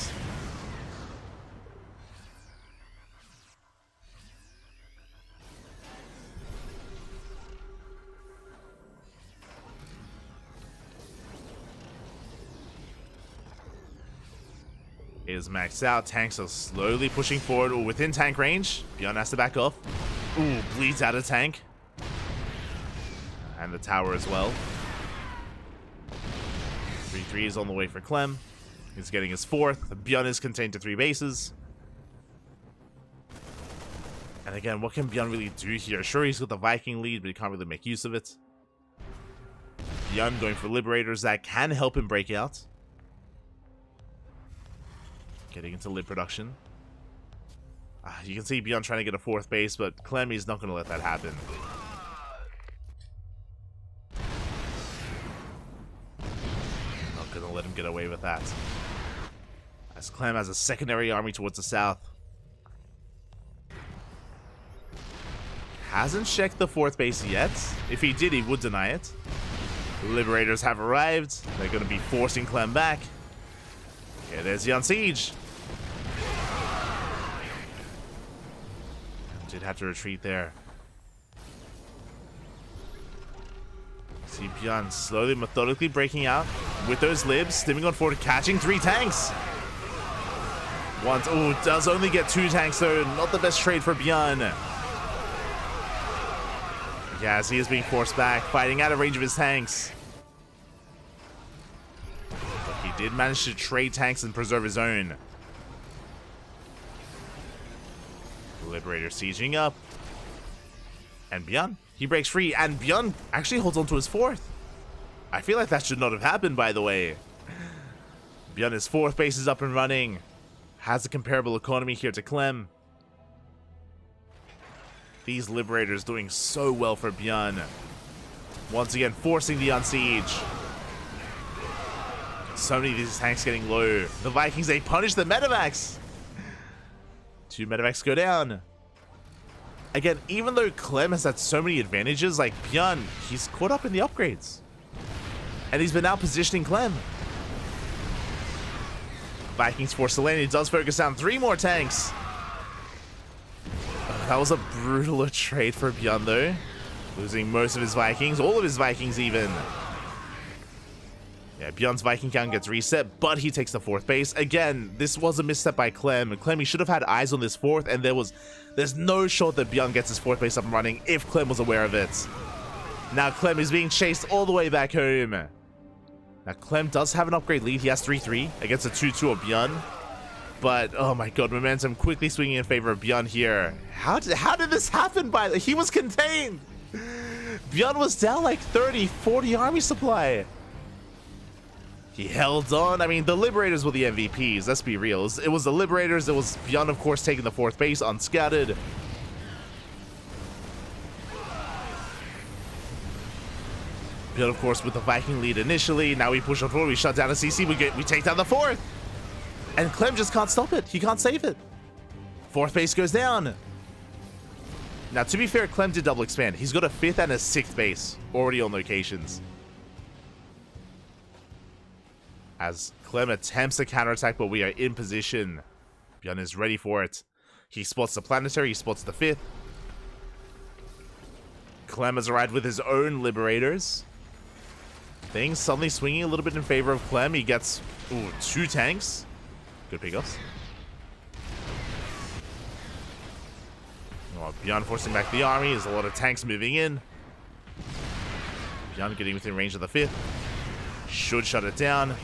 Is maxed out. Tanks are slowly pushing forward or within tank range. Beyond has to back off. Ooh, bleeds out of tank. And the tower as well. 3-3 is on the way for Clem. He's getting his 4th. Beyond is contained to 3 bases. And again, what can Beyond really do here? Sure, he's got the Viking lead, but he can't really make use of it. Beyond going for Liberators that can help him break out. Getting into lid production. You can see Beyond trying to get a 4th base, but Clem is not going to let that happen. Not going to let him get away with that. As Clem has a secondary army towards the south. Hasn't checked the 4th base yet. If he did, he would deny it. Liberators have arrived. They're going to be forcing Clem back. Okay, there's the Siege. Did have to retreat there. See Beyond slowly, methodically breaking out with those libs, stimming on forward, catching 3 tanks. Once, does only get 2 tanks though. Not the best trade for Beyond. Yeah, as he is being forced back, fighting out of range of his tanks. But he did manage to trade tanks and preserve his own. Liberator sieging up. And Beyond, he breaks free, and Beyond actually holds on to his 4th. I feel like that should not have happened, by the way. Beyond, his 4th base is up and running. Has a comparable economy here to Clem. These Liberators doing so well for Beyond. Once again, forcing the Unsiege. So many of these tanks getting low. The Vikings, they punish the medevacs. 2 medevacs go down. Again, even though Clem has had so many advantages, like Beyond, he's caught up in the upgrades. And he's been out positioning Clem. Vikings force the lane. He does focus down 3 more tanks. That was a brutal trade for Beyond though. Losing most of his Vikings, all of his Vikings even. Yeah, Beyond's Viking count gets reset, but he takes the 4th base. Again, this was a misstep by Clem. Clem, he should have had eyes on this 4th, and there's no shot that Beyond gets his 4th base up and running if Clem was aware of it. Now Clem is being chased all the way back home. Now Clem does have an upgrade lead. He has 3-3 against a 2-2 of Beyond. But, oh my god, momentum quickly swinging in favor of Beyond here. How did this happen? He was contained! Beyond was down like 30, 40 army supply. He held on. I mean, the Liberators were the MVPs, let's be real. It was the Liberators, it was Beyond, of course, taking the 4th base, unscouted. But of course, with the Viking lead initially, now we push on forward, we shut down a CC, we take down the 4th. And Clem just can't stop it. He can't save it. 4th base goes down. Now, to be fair, Clem did double expand. He's got a 5th and a 6th base already on locations. As Clem attempts to counterattack, but we are in position. Bjorn is ready for it. He spots the planetary, he spots the 5th. Clem has arrived with his own Liberators. Things suddenly swinging a little bit in favor of Clem. He gets 2 tanks. Good pickups. Oh, Bjorn forcing back the army. There's a lot of tanks moving in. Bjorn getting within range of the 5th. Should shut it down.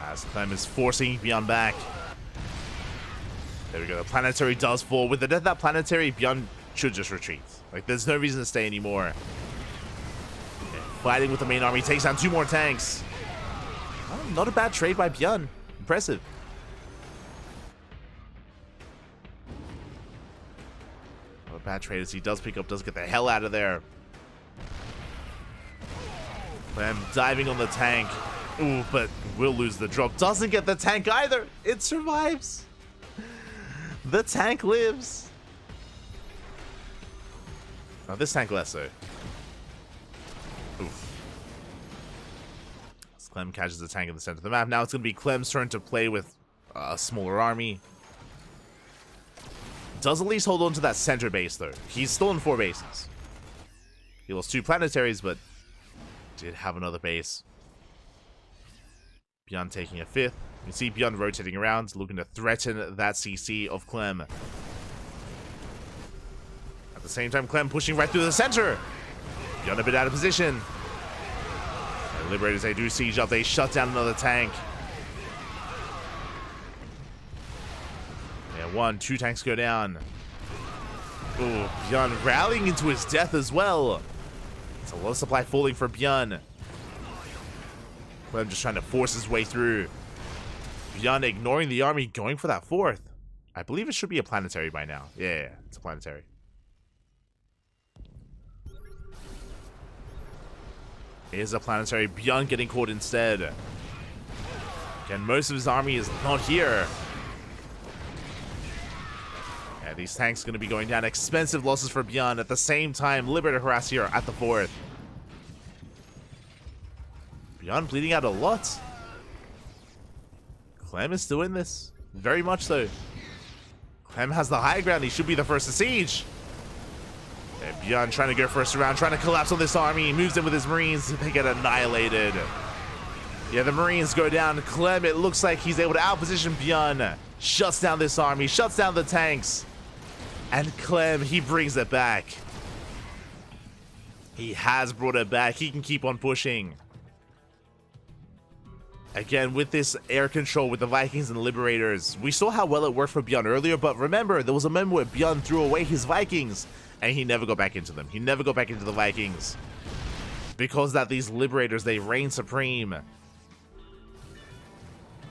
As Clem is forcing Bjorn back. There we go. The planetary does fall. With the death of that planetary, Bjorn should just retreat. Like, there's no reason to stay anymore. Okay, fighting with the main army. Takes down 2 more tanks. Oh, not a bad trade by Bjorn. Impressive. Not a bad trade as he does pick up, does get the hell out of there. Clem diving on the tank. Ooh, but will lose the drop. Doesn't get the tank either. It survives. The tank lives. Oh, this tank less so. Oof. As Clem catches the tank in the center of the map. Now it's going to be Clem's turn to play with a smaller army. Does at least hold on to that center base, though. He's stolen 4 bases. He lost 2 planetaries, but did have another base. Bjorn taking a 5th. You can see Bjorn rotating around, looking to threaten that CC of Clem. At the same time, Clem pushing right through the center. Bjorn a bit out of position. The Liberators, they do siege up. They shut down another tank. Yeah, 1, 2 tanks go down. Ooh, Bjorn rallying into his death as well. It's a lot of supply falling for Bjorn. Clem just trying to force his way through. Bjorn ignoring the army, going for that 4th. I believe it should be a planetary by now. Yeah, it's a planetary. It is a planetary. Bjorn getting caught instead. Again, most of his army is not here. Yeah, these tanks going to be going down. Expensive losses for Bjorn. At the same time, Liberator harass here at the 4th. Bjorn bleeding out a lot. Clem is still in this. Very much so. Clem has the high ground. He should be the first to siege. And Bjorn trying to go first around, trying to collapse on this army. He moves in with his Marines. They get annihilated. Yeah, the Marines go down. Clem, it looks like he's able to outposition Bjorn. Shuts down this army. Shuts down the tanks. And Clem, he brings it back. He has brought it back. He can keep on pushing. Again, with this air control with the Vikings and the Liberators, we saw how well it worked for Bjorn earlier, but remember, there was a moment where Bjorn threw away his Vikings, and he never got back into them. He never got back into the Vikings. Because that these Liberators, they reign supreme.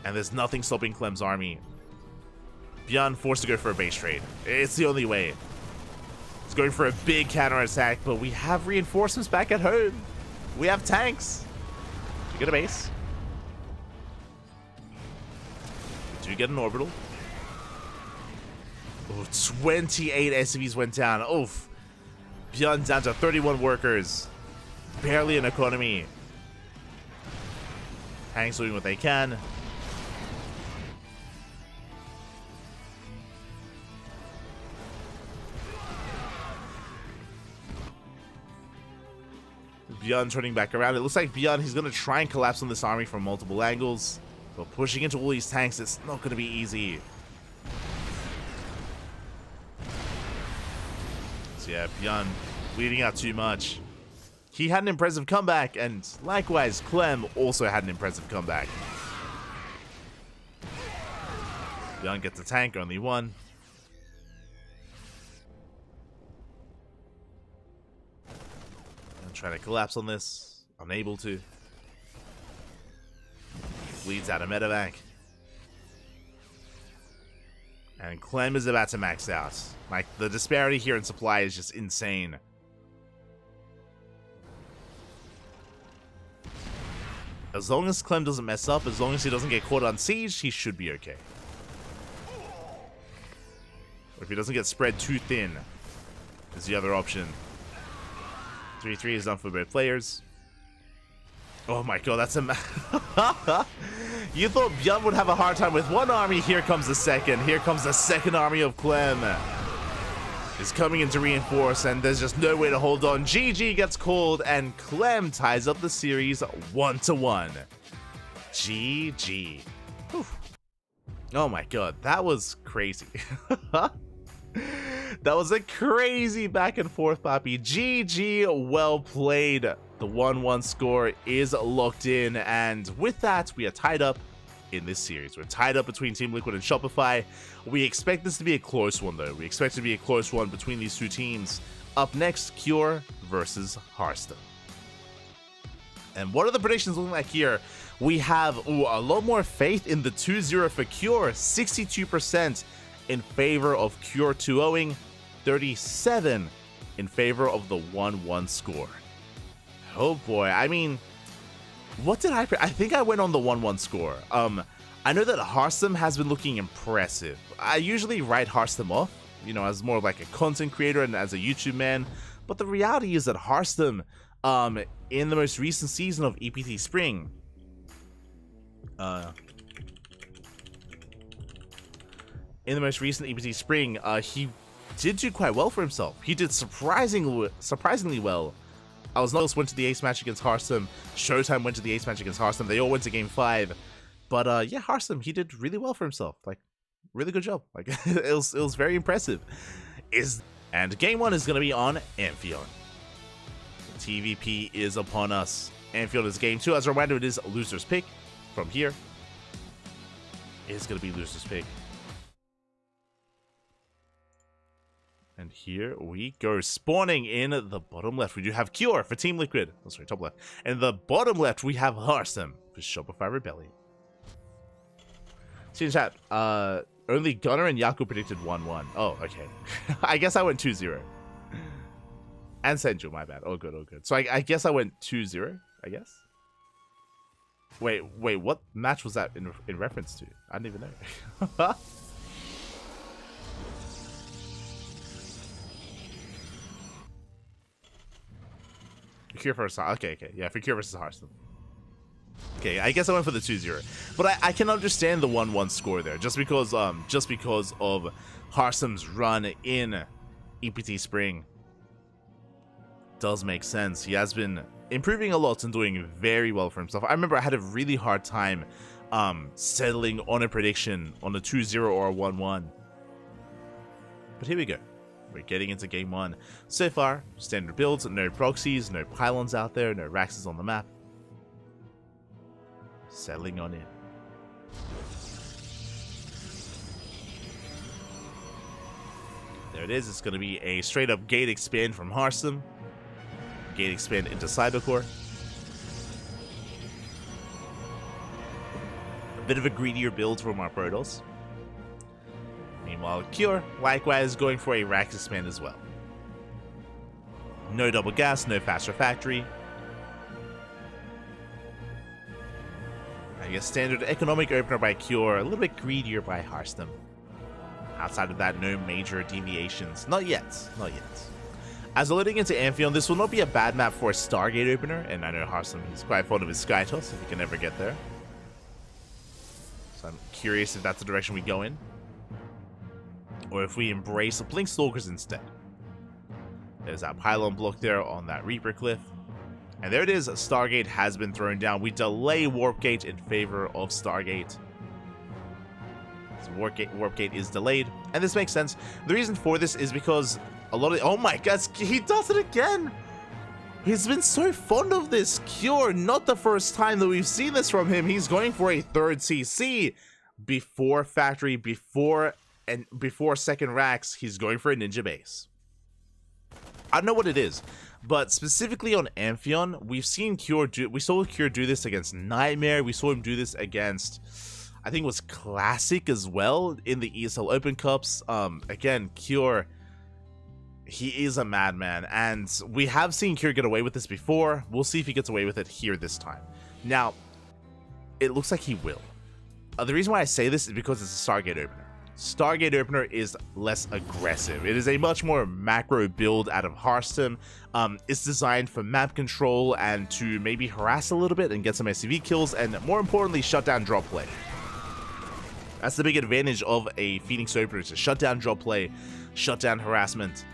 And there's nothing stopping Clem's army. Bjorn forced to go for a base trade. It's the only way. He's going for a big counterattack, but we have reinforcements back at home. We have tanks. We get a base. Do get an orbital. Oh, 28 SCVs went down. Oof. Bjorn down to 31 workers. Barely an economy. Tanks doing what they can. Bjorn turning back around. It looks like Bjorn, he's going to try and collapse on this army from multiple angles. But pushing into all these tanks, it's not going to be easy. So yeah, Bjorn bleeding out too much. He had an impressive comeback, and likewise, Clem also had an impressive comeback. Bjorn gets a tank, only 1. And trying to collapse on this, unable to. Bleeds out a medevac. And Clem is about to max out. Like, the disparity here in supply is just insane. As long as Clem doesn't mess up, as long as he doesn't get caught on siege, he should be okay. Or if he doesn't get spread too thin, is the other option. 3-3 is done for both players. Oh my god, that's a... You thought Björn would have a hard time with one army. Here comes the second. Here comes the second army of Clem. Is coming in to reinforce, and there's just no way to hold on. GG gets called, and Clem ties up the series 1-1. GG. Whew. Oh my god, that was crazy. That was a crazy back and forth, Papi. GG, well played. The 1-1 score is locked in, and with that, we are tied up in this series. We're tied up between Team Liquid and Shopify. We expect this to be a close one, though. We expect it to be a close one between these two teams. Up next, Cure versus Hearthstone. And what are the predictions looking like here? We have a lot more faith in the 2-0 for Cure. 62% in favor of Cure 2-0ing. 37 in favor of the 1-1 score. Oh boy, I mean, what did I think I went on the 1-1 score. I know that Hearthstone has been looking impressive. I usually write Hearthstone off, you know, as more like a content creator and as a YouTube man, but the reality is that Hearthstone, in the most recent season of EPT Spring, he did do quite well for himself. He did surprisingly well. Owls went to the ace match against Hearthstone. Showtime went to the ace match against Hearthstone. They all went to game 5. But yeah, Hearthstone, he did really well for himself. Like, really good job. Like, it was very impressive. And game 1 is going to be on Amphion. The TVP is upon us. Amphion is game 2. As a reminder, it is loser's pick. From here, it is going to be loser's pick. And here we go. Spawning in the bottom left, we do have Cure for Team Liquid. Oh, sorry, top left. And the bottom left, we have Hearthstone for Shopify Rebellion. See in chat, only Gunnar and Yaku predicted 1-1. Oh, okay. I guess I went 2-0. And Senju, my bad. Oh, good, oh, good. So I guess I went 2-0, I guess. Wait, what match was that in reference to? I didn't even know. Cure versus okay, yeah, for Cure versus Hearthstone. Okay, I guess I went for the 2-0, but I can understand the 1-1 score there, just because of Hearthstone's run in EPT Spring. Does make sense. He has been improving a lot and doing very well for himself. I remember I had a really hard time settling on a prediction on a 2-0 or a 1-1, but here we go. We're getting into game 1. So far, standard builds, no proxies, no pylons out there, no Raxes on the map. Settling on in. There it is. It's going to be a straight up gate expand from Hearthstone. Gate expand into Cybercore. A bit of a greedier build from our Protoss. Meanwhile, Cure, likewise, going for a Rax expand as well. No double gas, no faster factory. I guess standard economic opener by Cure, a little bit greedier by Hearthstone. Outside of that, no major deviations. Not yet, not yet. As we're leading into Amphion, this will not be a bad map for a Stargate opener, and I know Hearthstone is quite fond of his Skytoss if he can ever get there. So I'm curious if that's the direction we go in. Or if we embrace Blink Stalkers instead. There's that pylon block there on that Reaper Cliff. And there it is, Stargate has been thrown down. We delay Warp Gate in favor of Stargate. So Warp Gate is delayed, and this makes sense. The reason for this is because a lot of... Oh my god, he does it again! He's been so fond of this Cure. Not the first time that we've seen this from him. He's going for a third CC. Before Factory, before second Rax, he's going for a Ninja Base. I don't know what it is, but specifically on Amphion, we've seen Cure do... We saw Cure do this against Nightmare. We saw him do this against... I think was classic as well in the ESL Open Cups. Again, Cure, he is a madman, and we have seen Cure get away with this before. We'll see if he gets away with it here this time. Now, it looks like he will. The reason why I say this is because it's a Stargate opener. Stargate opener is less aggressive. It is a much more macro build out of Hearthstone. It's designed for map control and to maybe harass a little bit and get some SCV kills, and more importantly, shut down drop play. That's the big advantage of a Phoenix opener, to shut down drop play, shut down harassment.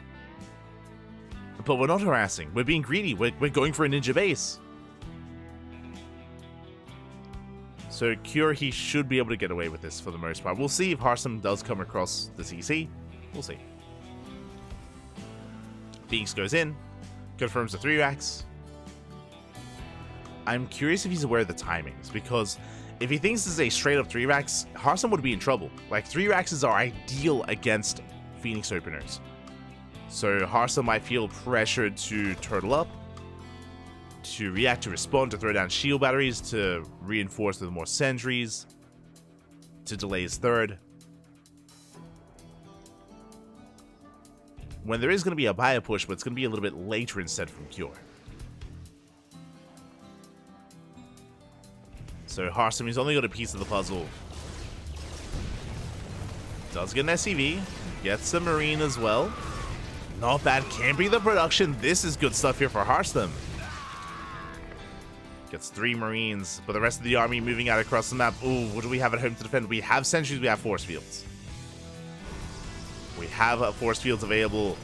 But we're not harassing. We're being greedy. We're going for a ninja base. So Cure, he should be able to get away with this for the most part. We'll see if Hearthstone does come across the CC. We'll see. Phoenix goes in, confirms the 3 racks. I'm curious if he's aware of the timings, because if he thinks this is a straight up 3 racks, Hearthstone would be in trouble. Like, 3 racks are ideal against Phoenix openers. So Hearthstone might feel pressured to turtle up, to react, to respond, to throw down shield batteries, to reinforce with more sentries, to delay his 3rd. When there is going to be a buyer push, but it's going to be a little bit later instead from Cure. So Hearthstone, he's only got a piece of the puzzle. Does get an SCV, gets a Marine as well. Not bad, can be the production. This is good stuff here for Hearthstone. Gets 3 Marines, but the rest of the army moving out across the map. Ooh, what do we have at home to defend? We have sentries, we have force fields. We have force fields available.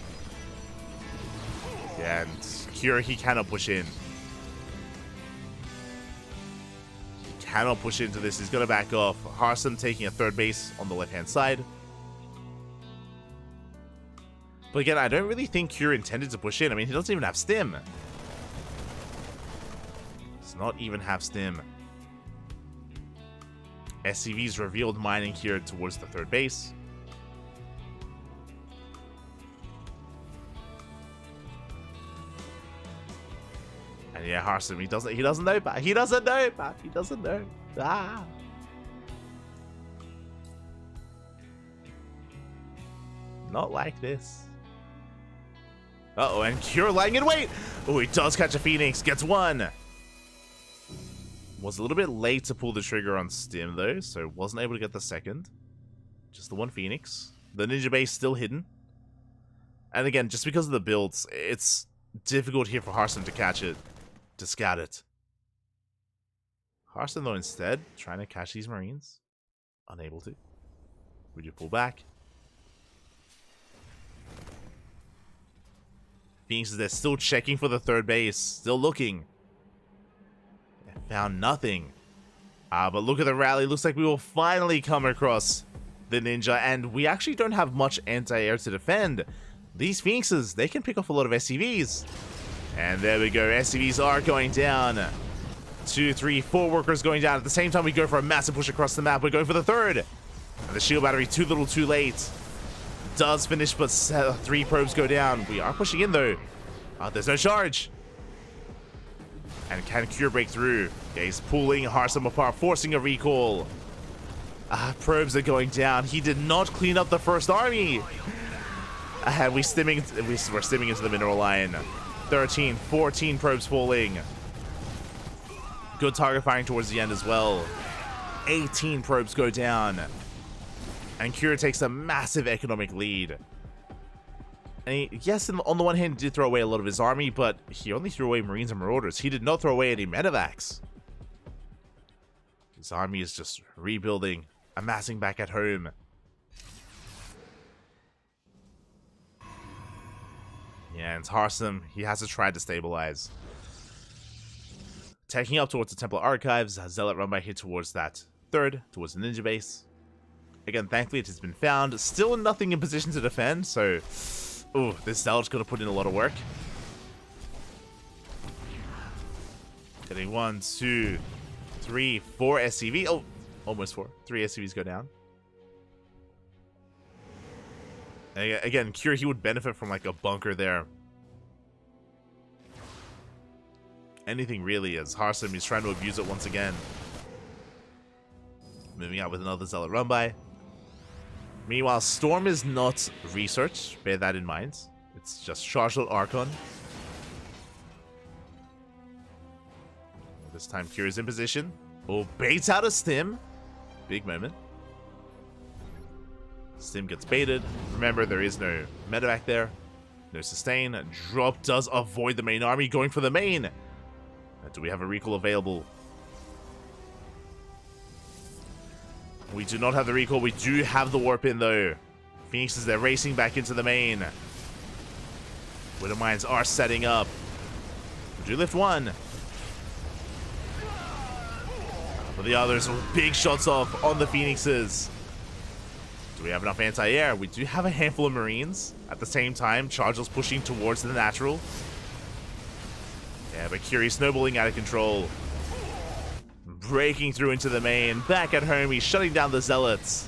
Yeah, and Cure, he cannot push in. He cannot push into this. He's going to back off. Hearthstone taking a 3rd base on the left-hand side. But again, I don't really think Cure intended to push in. I mean, he doesn't even have stim. Not even have stim. SCV's revealed mining here towards the 3rd base. And yeah, Hearthstone, he doesn't know, but he doesn't know, but he doesn't know. Ah. Not like this. Uh-oh, and Cure lying in wait. Oh, he does catch a Phoenix, gets 1. Was a little bit late to pull the trigger on stim though, so wasn't able to get the 2nd. Just the 1 Phoenix. The ninja base still hidden. And again, just because of the builds, it's difficult here for Hearthstone to catch it, to scout it. Hearthstone though instead, trying to catch these Marines. Unable to. Would you pull back? Phoenix is there, still checking for the 3rd base, still looking. Found nothing. But look at the rally. Looks like we will finally come across the ninja, and we actually don't have much anti-air to defend. These Phoenixes, they can pick off a lot of SCVs. And there we go. SCVs are going down. 2, 3, 4 workers going down. At the same time, we go for a massive push across the map. We're going for the 3rd. And the shield battery too little too late. Does finish, but 3 probes go down. We are pushing in though. There's no charge. And can Cure break through? Yeah, he's pulling Hearthstone apart, forcing a recall. Probes are going down. He did not clean up the first army. We're stimming into the mineral line. 13, 14 probes falling. Good target firing towards the end as well. 18 probes go down. And Cure takes a massive economic lead. And yes, on the one hand, he did throw away a lot of his army, but he only threw away Marines and Marauders. He did not throw away any medevacs. His army is just rebuilding, amassing back at home. Yeah, and it's Hearthstone. He has to try to stabilize. Taking up towards the Temple Archives, Zealot run by here towards that 3rd, towards the Ninja base. Again, thankfully it has been found. Still nothing in position to defend, so... Ooh, this Zealot's gonna put in a lot of work. Getting 1, 2, 3, 4 SCV. Oh, almost 4. 3 SCVs go down. And again, Cure, he would benefit from like a bunker there. Anything really, as Hearthstone is trying to abuse it once again. moving out with another Zealot run by. Meanwhile, Storm is not research. Bear that in mind. It's just Charlotte Archon. This time, Kira is in position. Oh, baits out a Stim. Big moment. Stim gets baited. Remember, there is no medevac there. No sustain. Drop does avoid the main army, going for the main. Do we have a recall available? We do not have the recall. We do have the warp in, though. Phoenixes, they're racing back into the main. Widow Mines are setting up. We do lift one. But the others, big shots off on the Phoenixes. Do we have enough anti-air? We do have a handful of Marines. At the same time, Chargel's pushing towards the natural. Yeah, but Curie snowballing out of control. Breaking through into the main. Back at home, he's shutting down the Zealots.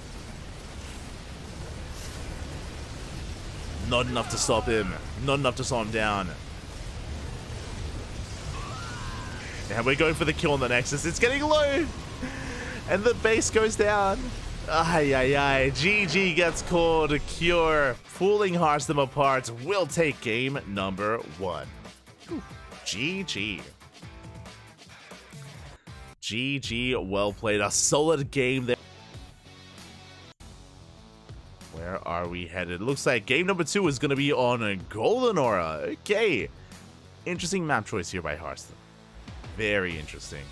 Not enough to stop him. Not enough to slow him down. And we're going for the kill on the Nexus. It's getting low. And the base goes down. Ay, ay, ay. GG gets called. Cure, pulling Hearthstone apart, will take game number 1. GG. GG, well played. A solid game there. Where are we headed? Looks like game number 2 is going to be on Golden Aura. Okay. Interesting map choice here by Hearthstone. Very interesting.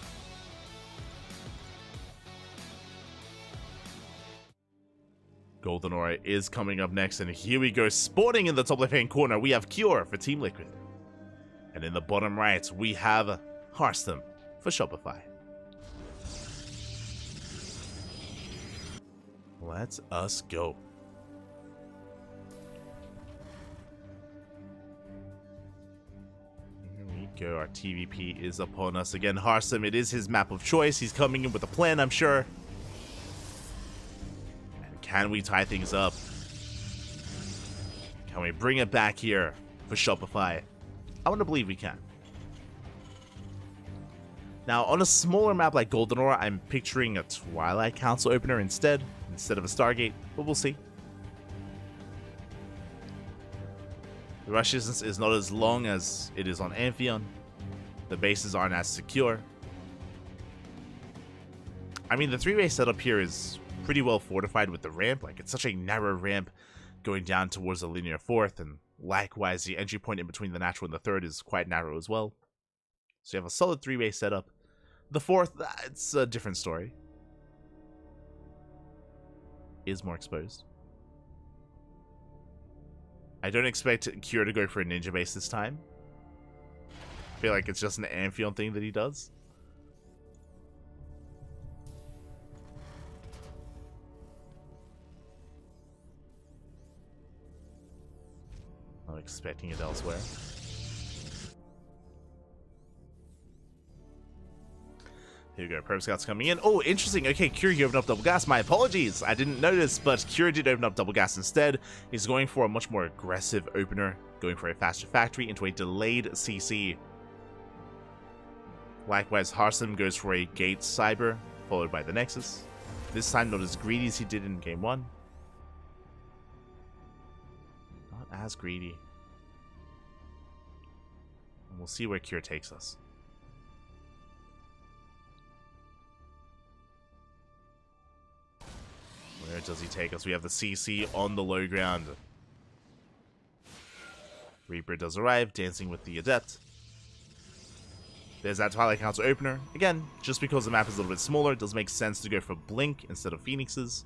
Golden Aura is coming up next, and here we go. Sporting in the top left-hand corner, we have Cure for Team Liquid. And in the bottom right, we have Hearthstone for Shopify. Let us go. Here we go. Our TVP is upon us again. Hearthstone, it is his map of choice. He's coming in with a plan, I'm sure. And can we tie things up? Can we bring it back here for Shopify? I want to believe we can. Now, on a smaller map like Golden Aura, I'm picturing a Twilight Council opener instead of a Stargate, but we'll see. The rush distance is not as long as it is on Amphion. The bases aren't as secure. I mean, the 3-way setup here is pretty well fortified with the ramp. Like, it's such a narrow ramp going down towards the linear 4th, and likewise, the entry point in between the natural and the 3rd is quite narrow as well. So you have a solid 3-way setup. The 4th, it's a different story. Is more exposed. I don't expect Cure to go for a ninja base this time. I feel like it's just an Amphion thing that he does. Not expecting it elsewhere. Here we go, Probe Scouts coming in. Oh, interesting. Okay, Cure, you opened up double gas. My apologies. I didn't notice, but Cure did open up double gas instead. He's going for a much more aggressive opener, going for a faster factory into a delayed CC. Likewise, Hearthstone goes for a Gate Cyber, followed by the Nexus. This time, not as greedy as he did in Game 1. Not as greedy. And we'll see where Cure takes us. Where does he take us? We have the CC on the low ground. Reaper does arrive, dancing with the Adept. There's that Twilight Council opener. Again, just because the map is a little bit smaller, it does make sense to go for Blink instead of Phoenixes.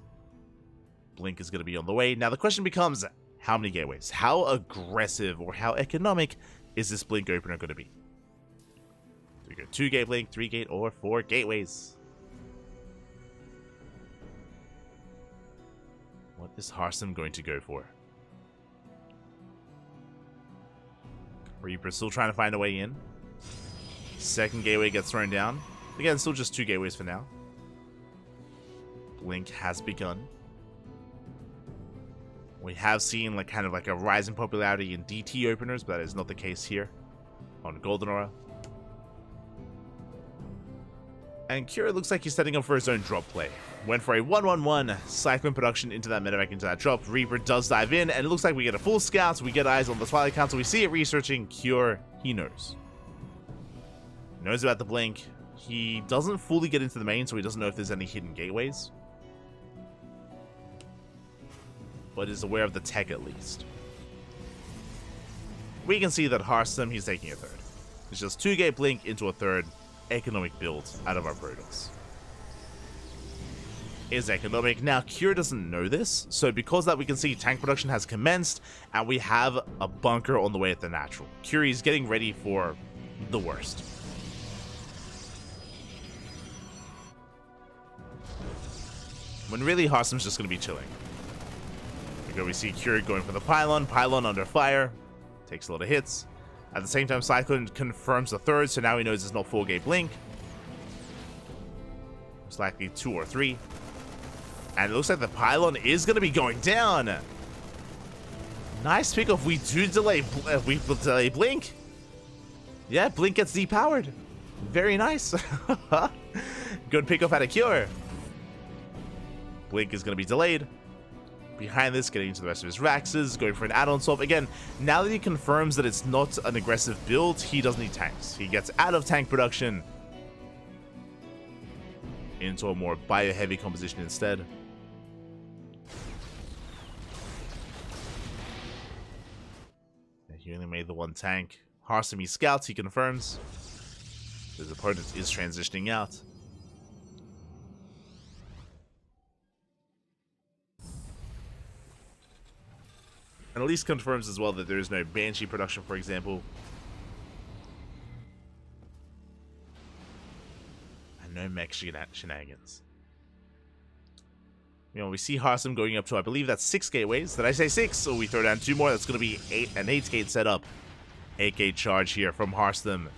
Blink is going to be on the way. Now the question becomes, how many gateways? How aggressive or how economic is this Blink opener going to be? Do we go 2-gate Blink, 3-gate, or 4 gateways? What is Hearthstone going to go for? Reaper still trying to find a way in. Second gateway gets thrown down. Again, still just 2 gateways for now. Blink has begun. We have seen like kind of like a rise in popularity in DT openers, but that is not the case here on Golden Aura. And Kira looks like he's setting up for his own drop play. Went for a 1-1-1, Cyclone production into that medevac into that drop. Reaper does dive in, and it looks like we get a full scout. We get eyes on the Twilight Council. We see it researching. Cure, he knows. Knows about the blink. He doesn't fully get into the main, so he doesn't know if there's any hidden gateways. But is aware of the tech at least. We can see that Hearthstone, he's taking a third. It's just 2-gate blink into a third. Economic build out of our Protoss. Is economic. Now, Cure doesn't know this, so because that we can see tank production has commenced, and we have a bunker on the way at the natural. Cure is getting ready for the worst. When really Hearthstone's just going to be chilling. We see Cure going for the pylon. Pylon under fire. Takes a lot of hits. At the same time, Cyclone confirms the third, so now he knows it's not 4-gate blink. It's likely 2 or 3. And it looks like the pylon is going to be going down. Nice pick if we do delay, blink. Yeah, blink gets depowered. Very nice. Good pickup out of Cure. Blink is going to be delayed. Behind this, getting into the rest of his Raxes, going for an add-on swap. Again, now that he confirms that it's not an aggressive build, he doesn't need tanks. He gets out of tank production into a more bio-heavy composition instead. He only made the 1 tank. Hearthstone scouts, he confirms. His opponent is transitioning out. And at least confirms as well that there is no Banshee production, for example. And no mech shenanigans. You know, we see Hearthstone going up to, I believe that's 6 gateways. Did I say 6? So we throw down 2 more. That's going to be an 8-gate setup. 8-gate charge here from Hearthstone.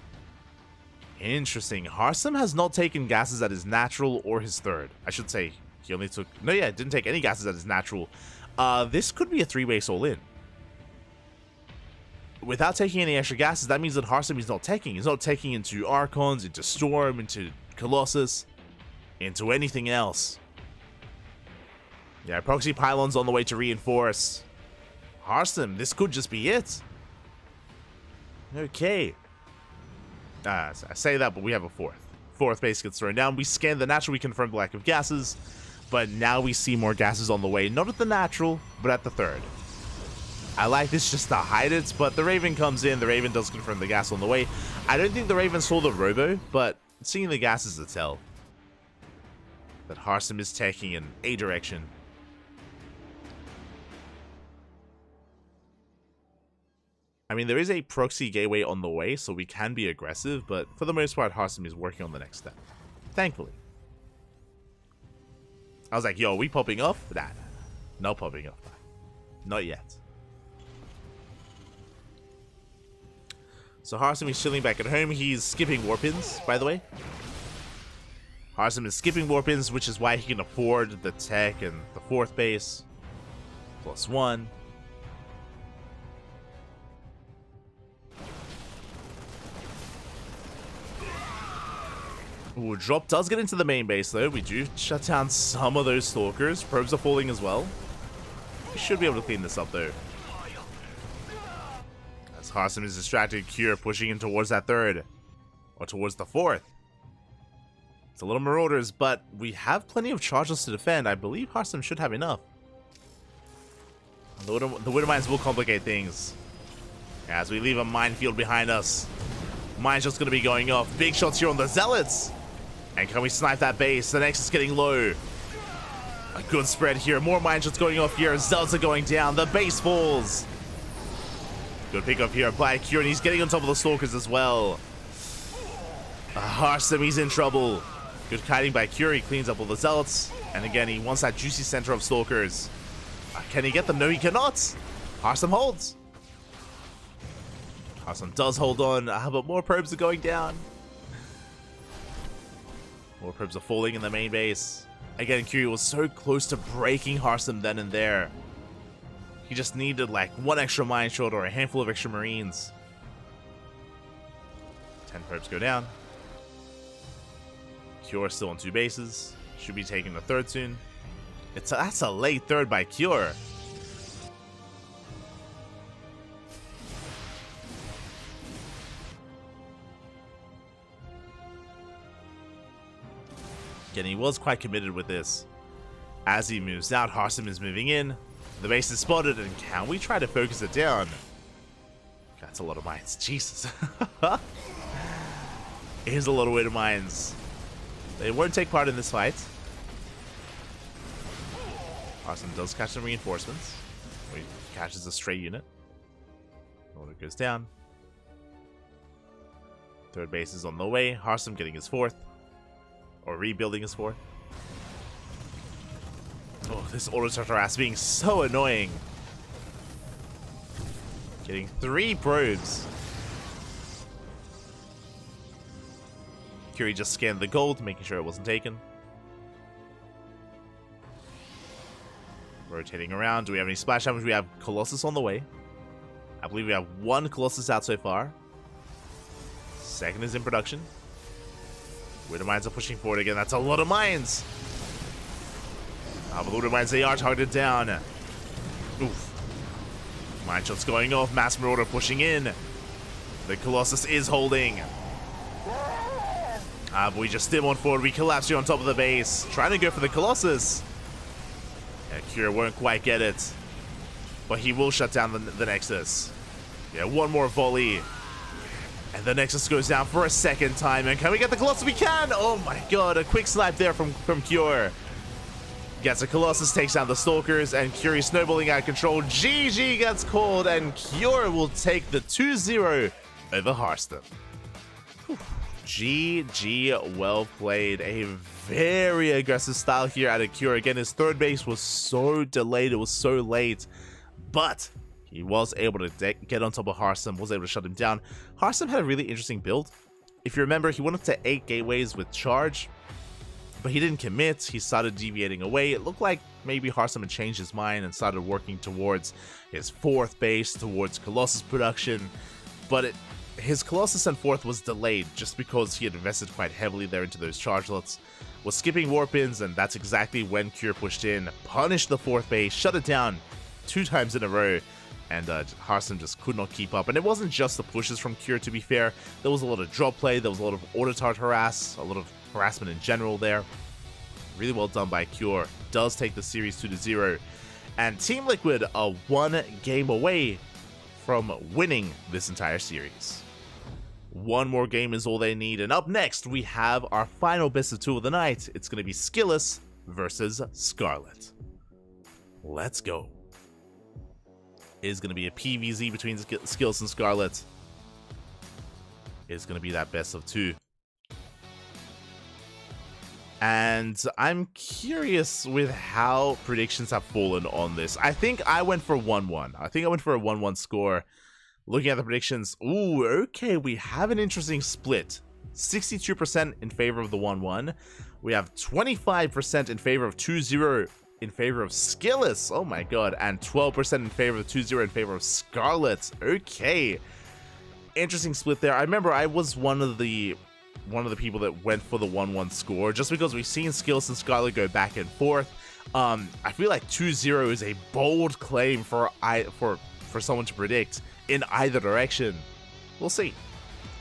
Interesting. Hearthstone has not taken gases at his natural or his third. I should say, he only took... No, yeah, didn't take any gases at his natural. This could be a 3-base all-in. Without taking any extra gases, that means that Hearthstone is not taking. He's not taking into Archons, into Storm, into Colossus, into anything else. Yeah, proxy pylons on the way to reinforce. Hearthstone, this could just be it. Okay. I say that, but we have a 4th. 4th base gets thrown down. We scan the natural, we confirm the lack of gases. But now we see more gases on the way. Not at the natural, but at the 3rd. I like this just to hide it, but the Raven comes in. The Raven does confirm the gas on the way. I don't think the Raven saw the Robo, but seeing the gas is a tell that Hearthstone is taking in a direction. I mean, there is a proxy gateway on the way, so we can be aggressive, but for the most part, Hearthstone is working on the next step. Thankfully. I was like, yo, are we popping off? Nah, no popping off. Not yet. So Hearthstone is chilling back at home. He's skipping warpins, by the way. Hearthstone is skipping warpins, which is why he can afford the tech and the 4th base. +1. Ooh, drop does get into the main base, though. We do shut down some of those stalkers. Probes are falling as well. We should be able to clean this up, though. As Hearthstone is distracted, Cure pushing in towards that 3rd. Or towards the 4th. It's a little Marauders, but we have plenty of charges to defend. I believe Hearthstone should have enough. The Widow Mines will complicate things. As we leave a minefield behind us. Mine shot's going to be going off. Big shots here on the Zealots. And can we snipe that base? The Nexus is getting low. A good spread here. More mine shots going off here. Zealots are going down. The base falls. Good pickup here by Cure, and he's getting on top of the Stalkers as well. Hearthstone, he's in trouble. Good kiting by Cure. He cleans up all the Zealots. And again, he wants that juicy center of Stalkers. Can he get them? No, he cannot. Hearthstone holds. Hearthstone does hold on, but more probes are going down. More probes are falling in the main base. Again, Cure was so close to breaking Hearthstone then and there. He just needed like 1 extra mine shot or a handful of extra Marines. 10 probes go down. Cure still on 2 bases. Should be taking the third soon. That's a late third by Cure. Again, he was quite committed with this. As he moves out, Harsum is moving in. The base is spotted, and can we try to focus it down? That's a lot of mines. Jesus. Here's a lot of weight of mines. They won't take part in this fight. Harsum does catch some reinforcements. He catches a stray unit. Order goes down. Third base is on the way. Harsum getting his 4th. Or rebuilding his 4th. Oh, this auto harass being so annoying. Getting 3 probes. Curie just scanned the gold, making sure it wasn't taken. Rotating around. Do we have any splash damage? We have Colossus on the way. I believe we have 1 Colossus out so far. 2nd is in production. Widow Mines are pushing forward again. That's a lot of mines. But the Widow Mines, they are targeted down. Oof. Mine shots going off. Mass Marauder pushing in. The Colossus is holding. But we just stim on forward. We collapse here on top of the base. Trying to go for the Colossus. Yeah, Cure won't quite get it. But he will shut down the Nexus. Yeah, 1 more volley. And the Nexus goes down for a 2nd time. And can we get the Colossus? We can! Oh my god, a quick snipe there from Cure. Gets a Colossus, takes down the Stalkers, and Cure snowballing out of control. GG gets called, and Cure will take the 2-0 over Hearthstone. GG, well played. A very aggressive style here out of Cure. Again, his 3rd base was so delayed, it was so late. But he was able to get on top of Harsum, was able to shut him down. Harsum had a really interesting build. If you remember, he went up to 8 gateways with charge, but he didn't commit. He started deviating away. It looked like maybe Harsum had changed his mind and started working towards his 4th base, towards Colossus production. But his Colossus and 4th was delayed just because he had invested quite heavily there into those charge lots. Was skipping warp-ins, and that's exactly when Cure pushed in, punished the 4th base, shut it down 2 times in a row. And Harsum just could not keep up. And it wasn't just the pushes from Cure, to be fair. There was a lot of drop play, there was a lot of auto-tart harass, a lot of harassment in general there. Really well done by Cure. Does take the series 2-0. And Team Liquid are 1 game away from winning this entire series. 1 more game is all they need. And up next, we have our final best of 2 of the night. It's going to be Skillous versus Scarlet. Let's go. Is going to be a PvZ between Skillous and Scarlet. Is going to be that best of 2. And I'm curious with how predictions have fallen on this. I think I went for 1-1. I think I went for a 1-1 score. Looking at the predictions, ooh, okay, we have an interesting split. 62% in favor of the 1-1. We have 25% in favor of 2-0 in favor of Skillous. Oh my god. And 12% in favor of 2-0 in favor of Scarlet. Okay. Interesting split there. I remember I was one of the people that went for the 1-1 score, just because we've seen Skillous and Scarlet go back and forth. I feel like 2-0 is a bold claim for someone to predict in either direction. We'll see.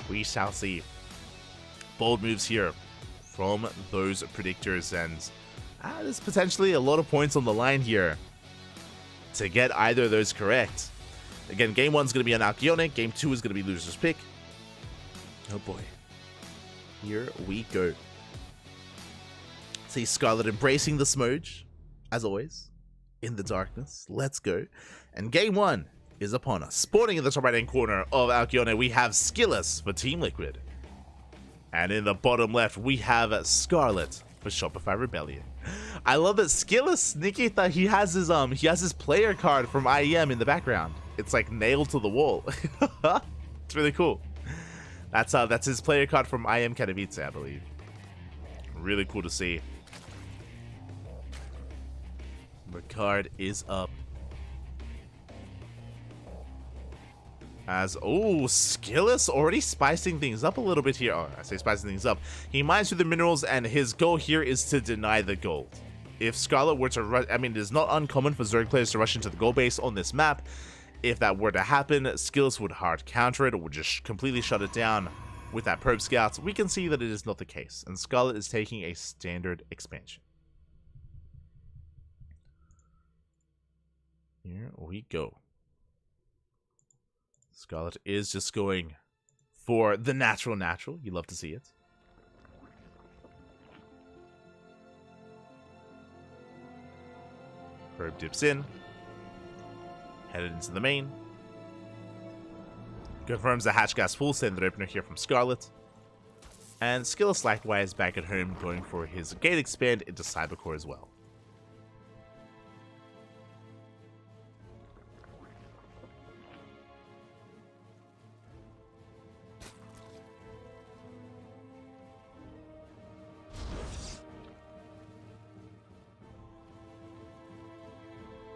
We shall see. Bold moves here from those predictors, and there's potentially a lot of points on the line here to get either of those correct. Again, game 1 is going to be on Alcyone, game 2 is going to be loser's pick. Oh boy. Here we go. See Scarlet embracing the smudge, as always, in the darkness. Let's go. And game 1 is upon us. Spawning in the top right-hand corner of Alcyone, we have Skillous for Team Liquid. And in the bottom left, we have Scarlet for Shopify Rebellion. I love that Skillous, Nikita, he has his player card from IEM in the background. It's like nailed to the wall. It's really cool. That's his player card from IEM Katowice, I believe. Really cool to see. The card is up. As, oh, Skillus already spicing things up a little bit here. Oh, I say spicing things up. He mines through the minerals, and his goal here is to deny the gold. If Scarlet were to rush, I mean, it is not uncommon for Zerg players to rush into the gold base on this map. If that were to happen, Skillus would hard counter it, or would just completely shut it down with that probe scout. We can see that it is not the case, and Scarlet is taking a standard expansion. Here we go. Scarlet is just going for the natural. You love to see it. Probe dips in. Headed into the main. Confirms the hatch gas full, standard opener here from Scarlet. And Skillus likewise back at home going for his gate expand into Cybercore as well.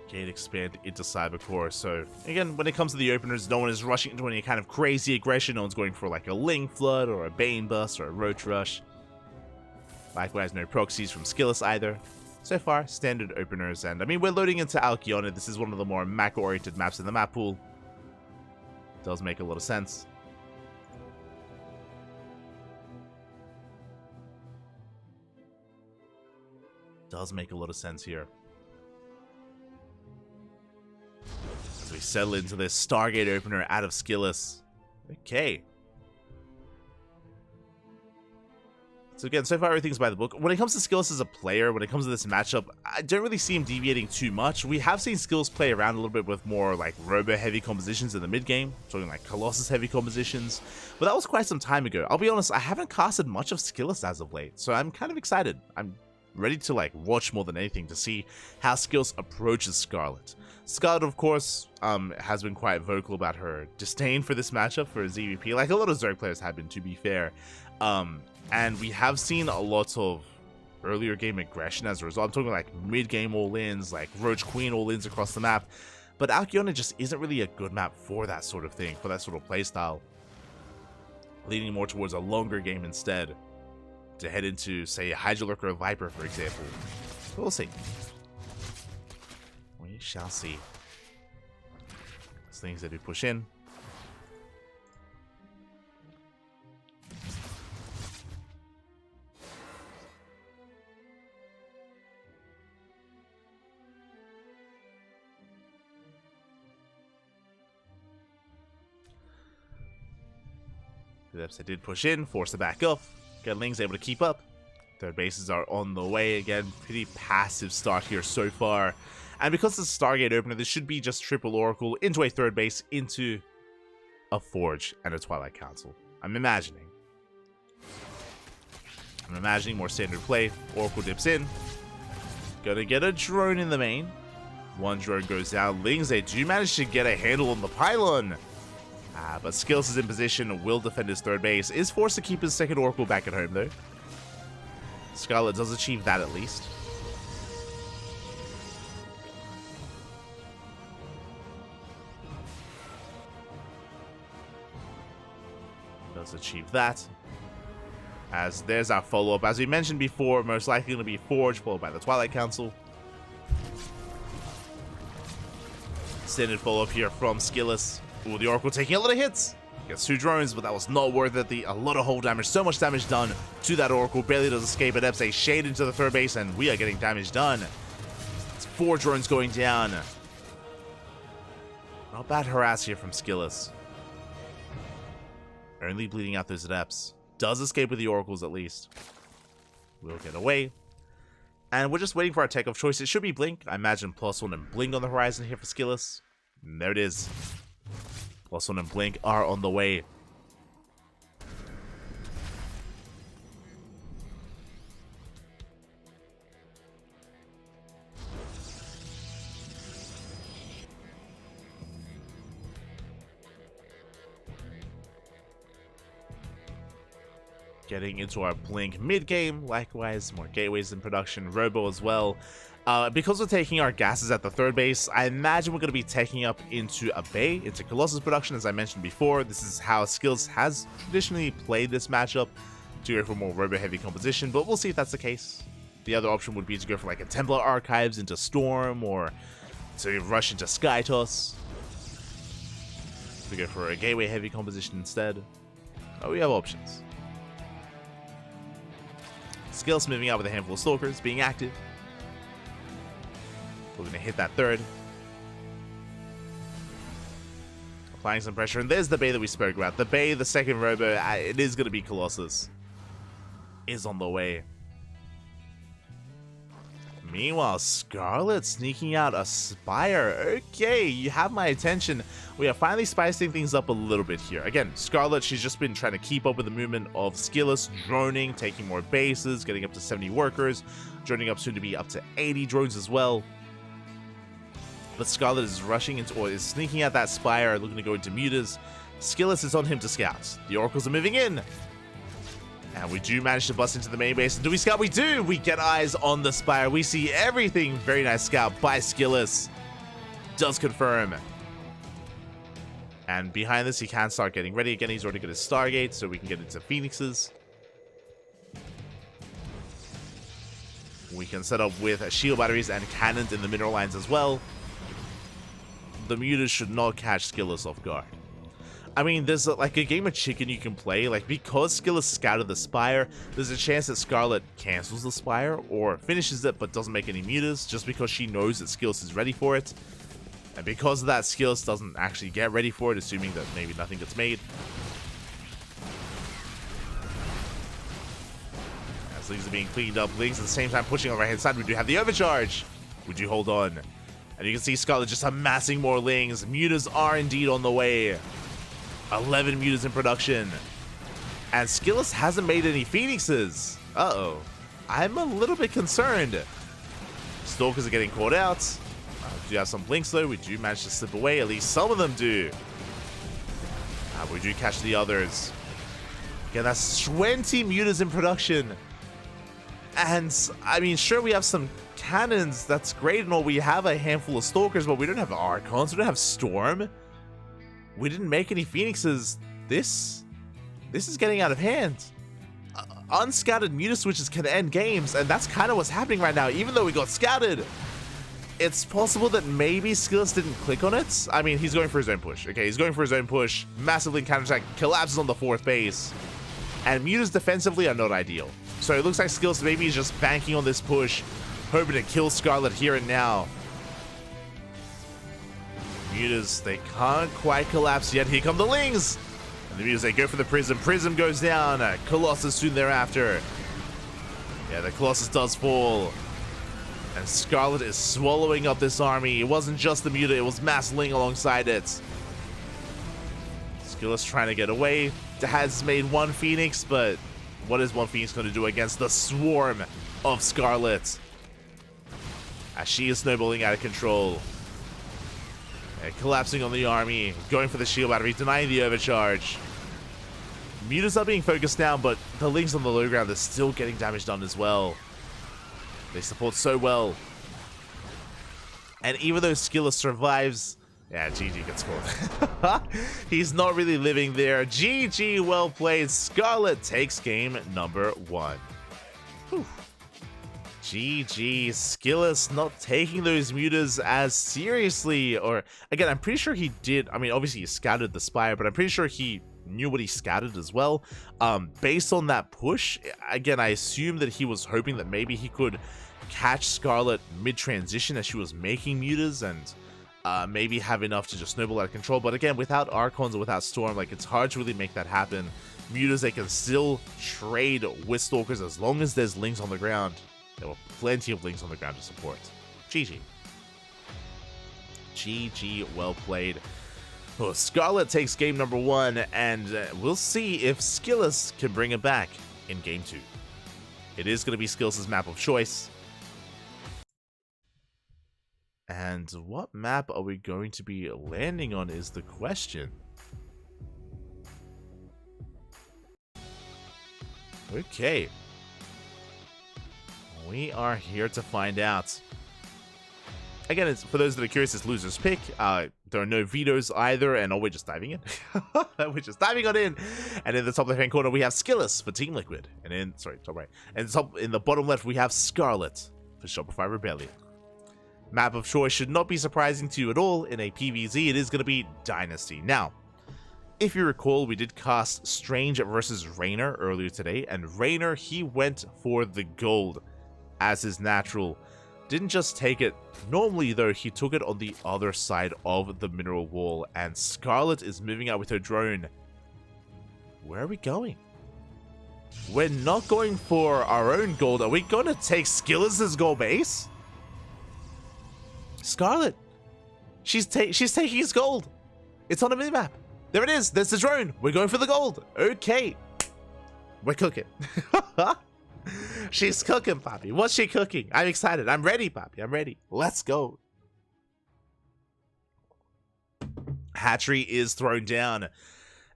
Gate expand into Cybercore. So again, when it comes to the openers, no one is rushing into any kind of crazy aggression. No one's going for like a Ling Flood or a Bane Bust or a Roach Rush. Likewise, no proxies from Skillus either. So far, standard openers. And I mean, we're loading into Alcyone. This is one of the more macro-oriented maps in the map pool. Does make a lot of sense. Does make a lot of sense here. We settle into this Stargate opener out of Skillus. Okay. So again, so far everything's by the book. When it comes to Skillus as a player, when it comes to this matchup, I don't really see him deviating too much. We have seen Skillus play around a little bit with more like Robo-heavy compositions in the mid-game. Talking like Colossus-heavy compositions. But that was quite some time ago. I'll be honest, I haven't casted much of Skillus as of late. So I'm kind of excited. I'm ready to like watch more than anything to see how Skillus approaches Scarlet. Scarlet, of course, has been quite vocal about her disdain for this matchup for ZVP, like a lot of Zerg players have been, to be fair. And we have seen a lot of earlier game aggression as a result. I'm talking like mid-game all-ins, like Roach Queen all-ins across the map. But Alcyone just isn't really a good map for that sort of thing, for that sort of playstyle. Leaning more towards a longer game instead, to head into, say, a Hydrolurk or a Viper, for example. We'll see. We shall see. There's things that do push in. The episode did push in, force it back up. Ducklings able to keep up. Third bases are on the way again. Pretty passive start here so far. And because it's a Stargate opener, this should be just triple Oracle into a third base, into a Forge and a Twilight Council. I'm imagining more standard play. Oracle dips in. Gonna get a drone in the main. One drone goes down. Lings, they do manage to get a handle on the pylon. But Skillus is in position, will defend his third base. Is forced to keep his second Oracle back at home, though. Scarlet does achieve that, at least. Does achieve that. As there's our follow-up. As we mentioned before, most likely going to be Forge, followed by the Twilight Council. Standard follow-up here from Skillus. Ooh, the Oracle taking a lot of hits. Gets 2 drones, but that was not worth it. A lot of hull damage, so much damage done to that Oracle. Barely does escape. It Eps a shade into the third base, and we are getting damage done. It's 4 drones going down. Not bad harass here from Skillus. Only bleeding out those Adepts. Does escape with the Oracles at least. We'll get away. And we're just waiting for our tech of choice. It should be Blink. I imagine +1 and Blink on the horizon here for Skillus. And there it is. +1 and Blink are on the way. Getting into our Blink mid-game. Likewise, more gateways in production. Robo as well. Because we're taking our gases at the third base, I imagine we're going to be taking up into a bay, into Colossus production, as I mentioned before. This is how Skills has traditionally played this matchup, to go for more robo-heavy composition, but we'll see if that's the case. The other option would be to go for like a Templar Archives into Storm, or to rush into Skytoss. To go for a Gateway heavy composition instead. Oh, we have options. Skills moving out with a handful of Stalkers, being active. We're going to hit that third. Applying some pressure, and there's the bay that we spoke about. The bay, the second robo, it is going to be Colossus. Is on the way. Meanwhile, Scarlet sneaking out a Spire. Okay, you have my attention. We are finally spicing things up a little bit here. Again, Scarlet, she's just been trying to keep up with the movement of Skillus, droning, taking more bases, getting up to 70 workers, droning up soon to be up to 80 drones as well. But Scarlet is rushing into, or is sneaking out that Spire, looking to go into Mutas. Skillus is on him to scout. The Oracles are moving in. And we do manage to bust into the main base. And do we scout? We do! We get eyes on the Spire. We see everything. Very nice scout by Skillus. Does confirm. And behind this, he can start getting ready. Again, he's already got his Stargate, so we can get into Phoenixes. We can set up with shield batteries and cannons in the mineral lines as well. The Mutas should not catch Skillus off guard. I mean, there's like a game of chicken you can play. Like, because Skillus scouted the Spire, there's a chance that Scarlet cancels the Spire or finishes it but doesn't make any Mutas just because she knows that Skillus is ready for it. And because of that, Skillus doesn't actually get ready for it, assuming that maybe nothing gets made. As Lings are being cleaned up, Lings at the same time pushing on the right hand side. We do have the overcharge. Would you hold on? And you can see Scarlet just amassing more Lings. Mutas are indeed on the way. 11 Mutas in production. And Skillus hasn't made any Phoenixes. Uh-oh. I'm a little bit concerned. Stalkers are getting caught out. We do have some Blinks though. We do manage to slip away. At least some of them do. We do catch the others. Yeah, that's 20 Mutas in production. And, I mean, sure, we have some cannons. That's great and all. We have a handful of Stalkers, but we don't have Archons. We don't have Storm. We didn't make any Phoenixes. This is getting out of hand. Unscouted Muta switches can end games, and that's kind of what's happening right now. Even though we got scouted, it's possible that maybe Skillus didn't click on it. I mean, he's going for his own push. Okay, he's going for his own push. Massively counterattack, collapses on the fourth base. And Mutas defensively are not ideal. So it looks like Skillus maybe is just banking on this push, hoping to kill Scarlet here and now. Mutas, they can't quite collapse yet. Here come the Lings! And the Mutas, they go for the Prism. Prism goes down. Colossus soon thereafter. Yeah, the Colossus does fall. And Scarlet is swallowing up this army. It wasn't just the Muta, it was Mass Ling alongside it. Skillus trying to get away. Has made one Phoenix, but what is one Phoenix going to do against the swarm of Scarlet? As she is snowballing out of control. Collapsing on the army, going for the shield battery, denying the overcharge. Mutas are being focused down, but the Lings on the low ground are still getting damage done as well. They support so well. And even though Skillus survives, yeah, GG gets scored. He's not really living there. GG, well played. Scarlet takes game number 1. Whew. GG, Skillus not taking those Mutas as seriously. Or, again, I'm pretty sure he did. I mean, obviously he scouted the Spire, but I'm pretty sure he knew what he scouted as well. Based on that push, again, I assume that he was hoping that maybe he could catch Scarlet mid-transition as she was making Mutas and maybe have enough to just snowball out of control. But again, without Archons or without Storm, like, it's hard to really make that happen. Mutas, they can still trade with Stalkers as long as there's Lings on the ground. There were plenty of Lings on the ground to support. GG. GG, well played. Oh, Scarlet takes game number 1, and we'll see if Skillus can bring it back in game 2. It is going to be Skillus' map of choice. And what map are we going to be landing on is the question. Okay. We are here to find out. Again, it's, for those that are curious, it's loser's pick. There are no vetoes either, and we're just diving in. We're just diving on in. And in the top left-hand corner, we have Skillus for Team Liquid. And in, sorry, top right. And in the bottom left, we have Scarlet for Shopify Rebellion. Map of choice should not be surprising to you at all. In a PvZ, it is going to be Dynasty. Now, if you recall, we did cast Strange versus Raynor earlier today, and Raynor, he went for the gold as his natural. Didn't just take it. Normally, though, he took it on the other side of the mineral wall, and Scarlet is moving out with her drone. Where are we going? We're not going for our own gold. Are we going to take Skillus' gold base? Scarlet, she's taking his gold. It's on a minimap. There it is. There's the drone. We're going for the gold. Okay. We're cooking. She's cooking, Poppy. What's she cooking? I'm excited. I'm ready, Poppy. I'm ready. Let's go. Hatchery is thrown down.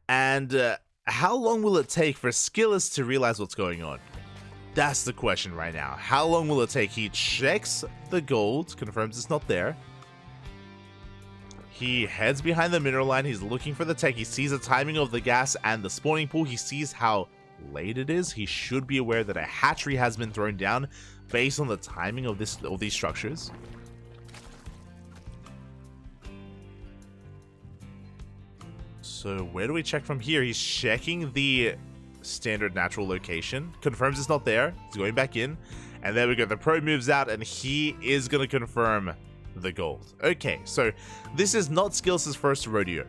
And how long will it take for Skillus to realize what's going on? That's the question right now. How long will it take? He checks the gold, confirms it's not there. He heads behind the mineral line. He's looking for the tech. He sees the timing of the gas and the spawning pool. He sees how late it is. He should be aware that a hatchery has been thrown down based on the timing of these structures. So where do we check from here? He's checking the standard natural location, confirms it's not there. He's going back in, and there we go. The pro moves out, and he is going to confirm the gold. Okay, so this is not Skillus' first rodeo.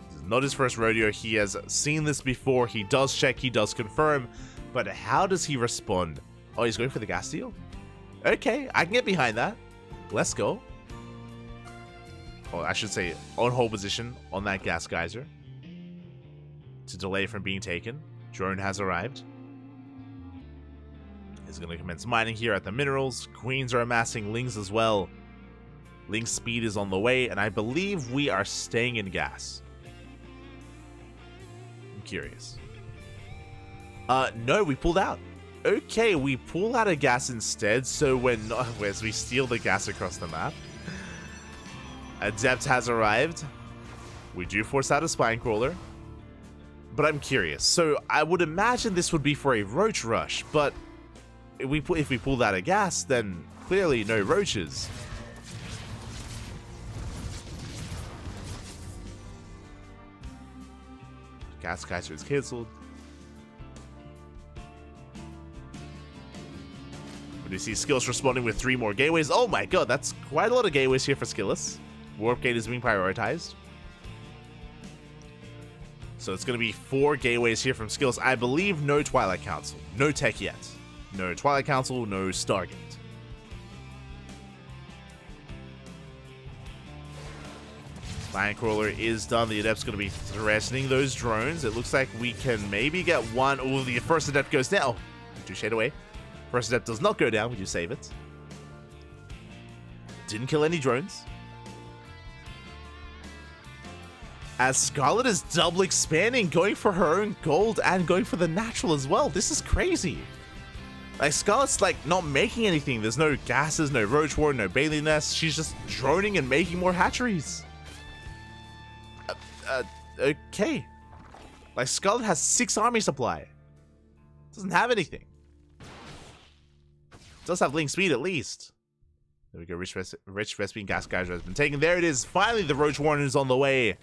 This is not his first rodeo. He has seen this before. He does check, he does confirm, but how does he respond? Oh, he's going for the gas deal? Okay, I can get behind that. Let's go. Oh, I should say on hold position on that gas geyser to delay from being taken. Drone has arrived. He's going to commence mining here at the minerals. Queens are amassing Lings as well. Ling's speed is on the way, and I believe we are staying in gas. I'm curious. No, we pulled out. Okay, we pull out of gas instead, so we're not, as we steal the gas across the map. Adept has arrived. We do force out a spine crawler. But I'm curious. So I would imagine this would be for a roach rush, but if we pull out of gas, then clearly no roaches. Gas geyser is cancelled. We do see Skillus responding with 3 more gateways. Oh my god, that's quite a lot of gateways here for Skillus. Warp gate is being prioritized. So it's going to be 4 gateways here from Skillus. I believe no Twilight Council. No tech yet. No Twilight Council, no Stargate. Spine Crawler is done. The Adept's going to be threatening those drones. It looks like we can maybe get one. Oh, the first Adept goes down. We do shade away. First Adept does not go down. We do save it. Didn't kill any drones. As Scarlet is double expanding, going for her own gold and going for the natural as well. This is crazy. Like, Scarlet's like not making anything. There's no gases, no roach ward, no Bailey nest. She's just droning and making more hatcheries. Okay. Like, Scarlet has 6 army supply. Doesn't have anything. Does have link speed at least. There we go. Rich Vespine gas geyser has been taken. There it is. Finally, the roach warning is on the way.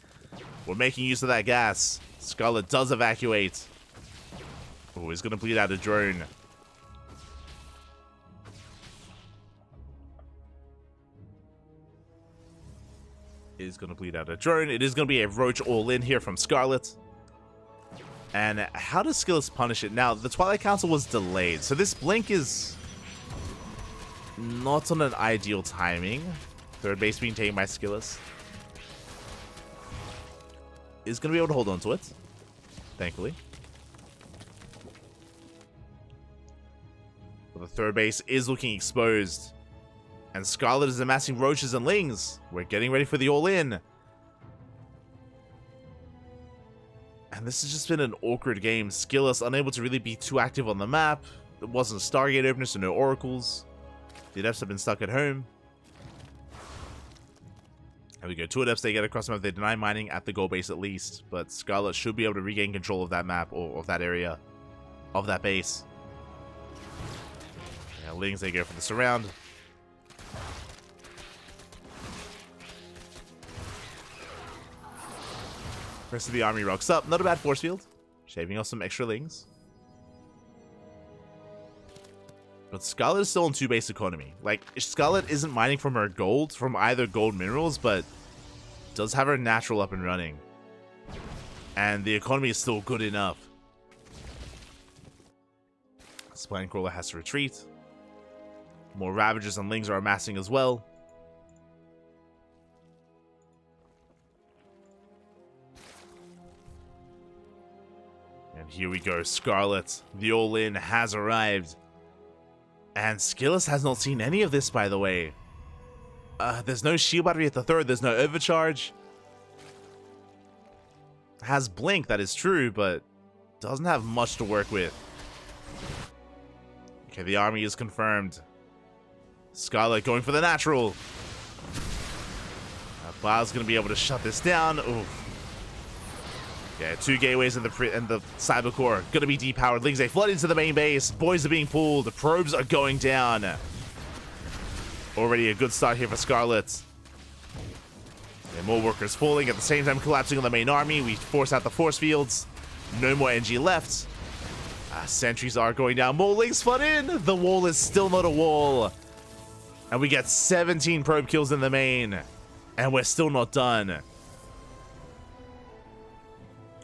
We're making use of that gas. Scarlet does evacuate. Oh, he's going to bleed out a drone. Is going to bleed out a drone. It is going to be a roach all in here from Scarlet. And how does Skillus punish it? Now, the Twilight Council was delayed, so this blink is not on an ideal timing. Third base being taken by Skillus. Is going to be able to hold on to it, thankfully. But the third base is looking exposed. And Scarlet is amassing roaches and lings. We're getting ready for the all-in. And this has just been an awkward game. Skillus unable to really be too active on the map. There wasn't a Stargate opener, so no oracles. The Adepts have been stuck at home. There we go. Two adepts, they get across the map. They deny mining at the gold base at least. But Scarlet should be able to regain control of that map or of that area. Of that base. Yeah, Lings, they go for the surround. Rest of the army rocks up. Not a bad force field. Shaving off some extra Lings. But Scarlet is still in 2 base economy. Like, Scarlet isn't mining from her gold, from either gold minerals, but does have her natural up and running. And the economy is still good enough. Spine Crawler has to retreat. More Ravagers and Lings are amassing as well. And here we go, Scarlet. The all-in has arrived. And Skillus has not seen any of this, by the way. There's no shield battery at the third. There's no overcharge. Has blink, that is true, but doesn't have much to work with. Okay, the army is confirmed. Scarlet going for the natural. Baal's going to be able to shut this down. Oof. Yeah, 2 gateways in the cyber core. Gonna be depowered. Lings, they flood into the main base. Boys are being pulled. The probes are going down. Already a good start here for Scarlet. And more workers falling at the same time collapsing on the main army. We force out the force fields. No more NG left. Sentries are going down. More Lings flood in. The wall is still not a wall. And we get 17 probe kills in the main. And we're still not done.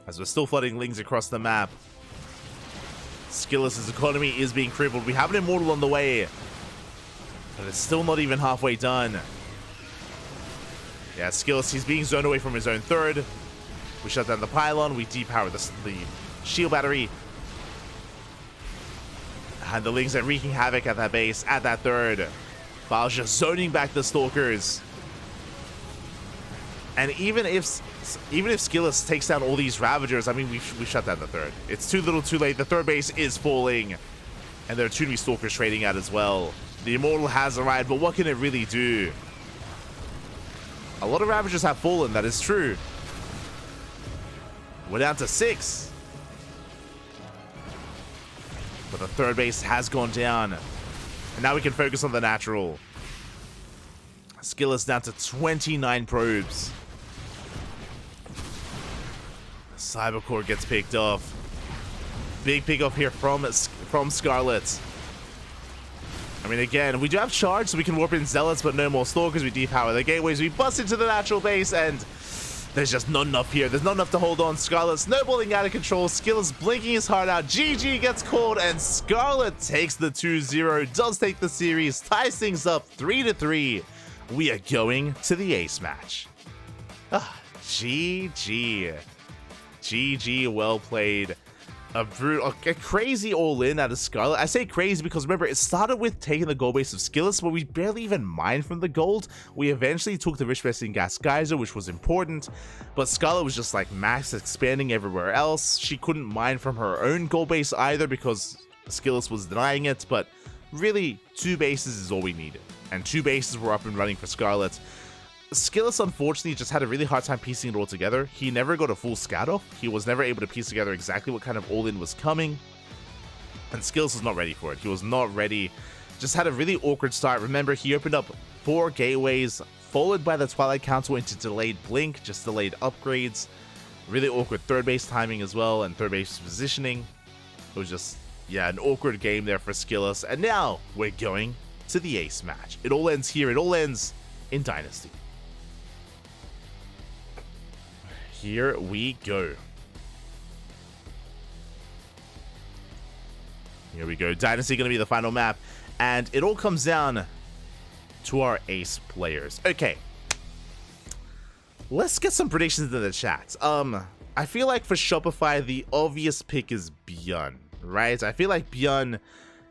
As we're still flooding Lings across the map. Skillus' economy is being crippled. We have an Immortal on the way. But it's still not even halfway done. Yeah, Skillus, he's being zoned away from his own third. We shut down the pylon. We depower the shield battery. And the Lings are wreaking havoc at that base, at that third. Baal's just zoning back the Stalkers. And even if Skillus takes down all these Ravagers, I mean, we shut down the third. It's too little too late. The third base is falling. And there are too many Stalkers trading out as well. The Immortal has arrived, but what can it really do? A lot of Ravagers have fallen, that is true. We're down to 6. But the third base has gone down. And now we can focus on the natural. Skillus down to 29 probes. Cybercore gets picked off. Big pick off here from Scarlet. I mean, again, we do have charge, so we can warp in Zealots, but no more Stalkers. We depower the gateways. We bust into the natural base, and there's just not enough here. There's not enough to hold on. Scarlet snowballing out of control. Skillus blinking his heart out. GG gets called, and Scarlet takes the 2-0. Does take the series. Ties things up 3-3. We are going to the ace match. GG. GG, well played. A crazy all-in out of Scarlet. I say crazy because remember, it started with taking the gold base of Skillus, but we barely even mined from the gold. We eventually took the Rich Besting Gas Geyser, which was important, but Scarlet was just like max expanding everywhere else. She couldn't mine from her own gold base either because Skillus was denying it, but really, 2 bases is all we needed. And 2 bases were up and running for Scarlet. Skillus, unfortunately, just had a really hard time piecing it all together. He never got a full scout off. He was never able to piece together exactly what kind of all-in was coming. And Skillus was not ready for it. He was not ready. Just had a really awkward start. Remember, he opened up 4 gateways, followed by the Twilight Council into delayed blink, just delayed upgrades. Really awkward third base timing as well, and third base positioning. It was just, yeah, an awkward game there for Skillus. And now, we're going to the ace match. It all ends here. It all ends in Dynasty. Here we go. Here we go. Dynasty going to be the final map. And it all comes down to our ace players. Okay. Let's get some predictions in the chat. I feel like for Shopify, the obvious pick is Bjorn, right? I feel like Bjorn,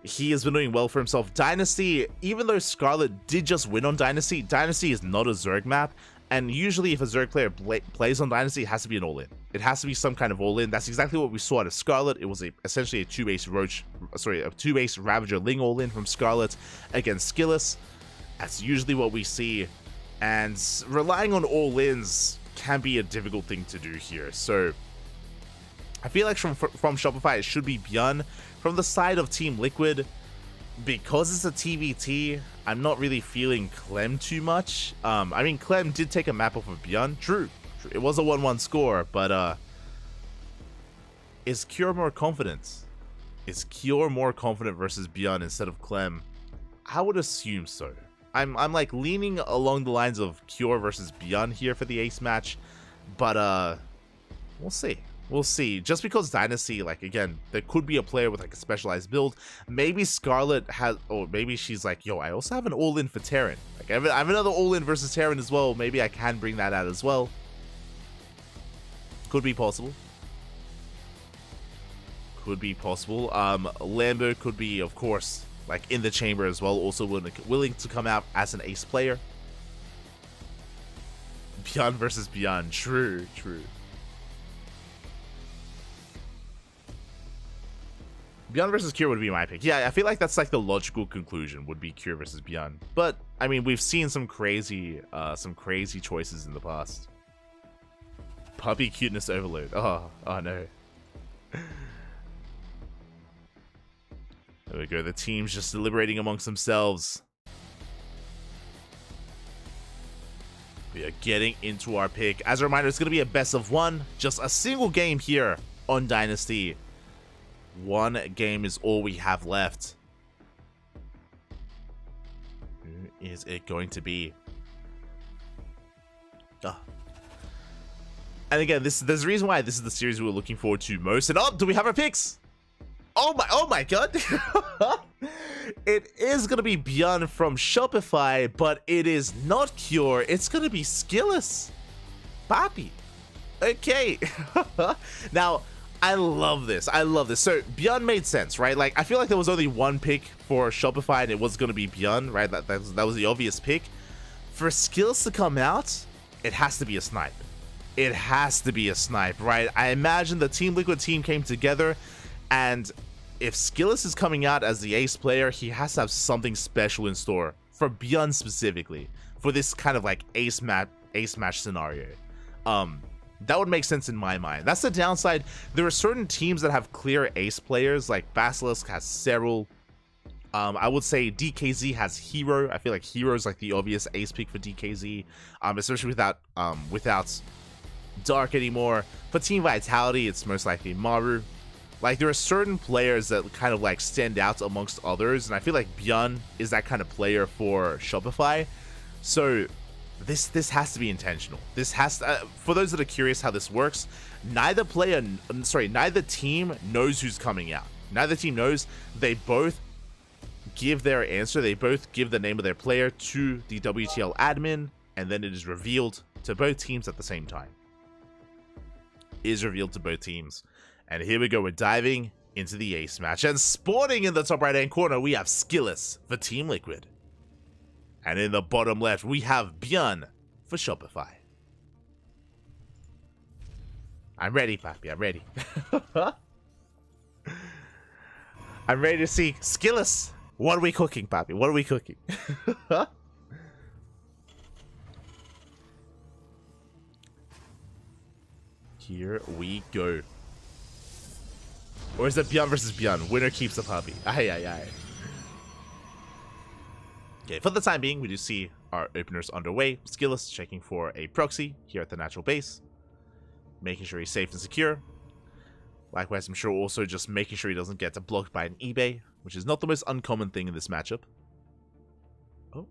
he has been doing well for himself. Dynasty, even though Scarlet did just win on Dynasty, Dynasty is not a Zerg map. And usually if a Zerg player plays on Dynasty, it has to be an all-in. It has to be some kind of all-in. That's exactly what we saw out of Scarlet. It was essentially a 2-base Ravager Ling all-in from Scarlet against Skillus. That's usually what we see And relying on all-ins can be a difficult thing to do here. So I feel like from Shopify, it should be Bjorn. From the side of Team Liquid, because it's a TVT, I'm not really feeling Clem too much. I mean, Clem did take a map off of Bjorn. True. It was a 1-1 score, but is Cure more confident? Is Cure more confident versus Bjorn instead of Clem? I would assume so. I'm like leaning along the lines of Cure versus Bjorn here for the ace match, but we'll see. We'll see. Just because Dynasty, like, again, there could be a player with like a specialized build. Maybe Scarlet has, or maybe she's like, yo, I also have an all-in for Terran. Like, I have another all-in versus Terran as well. Maybe I can bring that out as well. Could be possible. Could be possible. Lambo could be, of course, like in the chamber as well, also willing to come out as an ace player. Bjorn versus Bjorn. True, true. Bjorn versus Cure would be my pick. Yeah, I feel like that's like the logical conclusion would be Cure versus Bjorn. But I mean, we've seen some crazy choices in the past. Puppy cuteness overload. Oh no. There we go. The team's just deliberating amongst themselves. We are getting into our pick. As a reminder, it's going to be a best of one. Just a single game here on Dynasty. One game is all we have left. Who is it going to be? And again, there's a reason why this is the series we were looking forward to most. And do we have our picks? Oh my god. It is gonna be Bjorn from Shopify, but it is not Cure. It's gonna be Skillus. Papi. Okay. Now, I love this. So Bjorn made sense, right? Like, I feel like there was only one pick for Shopify and it was gonna be Bjorn, right? That was the obvious pick. For Skillus to come out, it has to be a snipe. It has to be a snipe, right? I imagine the Team Liquid team came together, and if Skillus is coming out as the ace player, he has to have something special in store for Bjorn specifically, for this kind of like ace match scenario. That would make sense in my mind. That's the downside. There are certain teams that have clear ace players, like Basilisk has several. I would say DKZ has Hero. I feel like Hero is like the obvious ace pick for DKZ, especially without Dark anymore. For Team Vitality, it's most likely Maru. Like, there are certain players that kind of like stand out amongst others, and I feel like Bjorn is that kind of player for Shopify. So this has to be intentional. This has to, for those that are curious how this works, neither team knows who's coming out. Neither team knows. They both give their answer. They both give the name of their player to the WTL admin, and then it is revealed to both teams at the same time. Is revealed to both teams. And here we go, we're diving into the ace match. And spawning in the top right hand corner, we have Skillus for Team Liquid. And in the bottom left, we have Bjorn for Shopify. I'm ready, Papi, I'm ready. I'm ready to see Skillus. What are we cooking, Papi? What are we cooking? Here we go. Or is it Bjorn versus Bjorn? Winner keeps the puppy. Aye. Okay, for the time being, we do see our openers underway. Skillus checking for a proxy here at the natural base, making sure he's safe and secure. Likewise, I'm sure also just making sure he doesn't get blocked by an eBay, which is not the most uncommon thing in this matchup. Oh.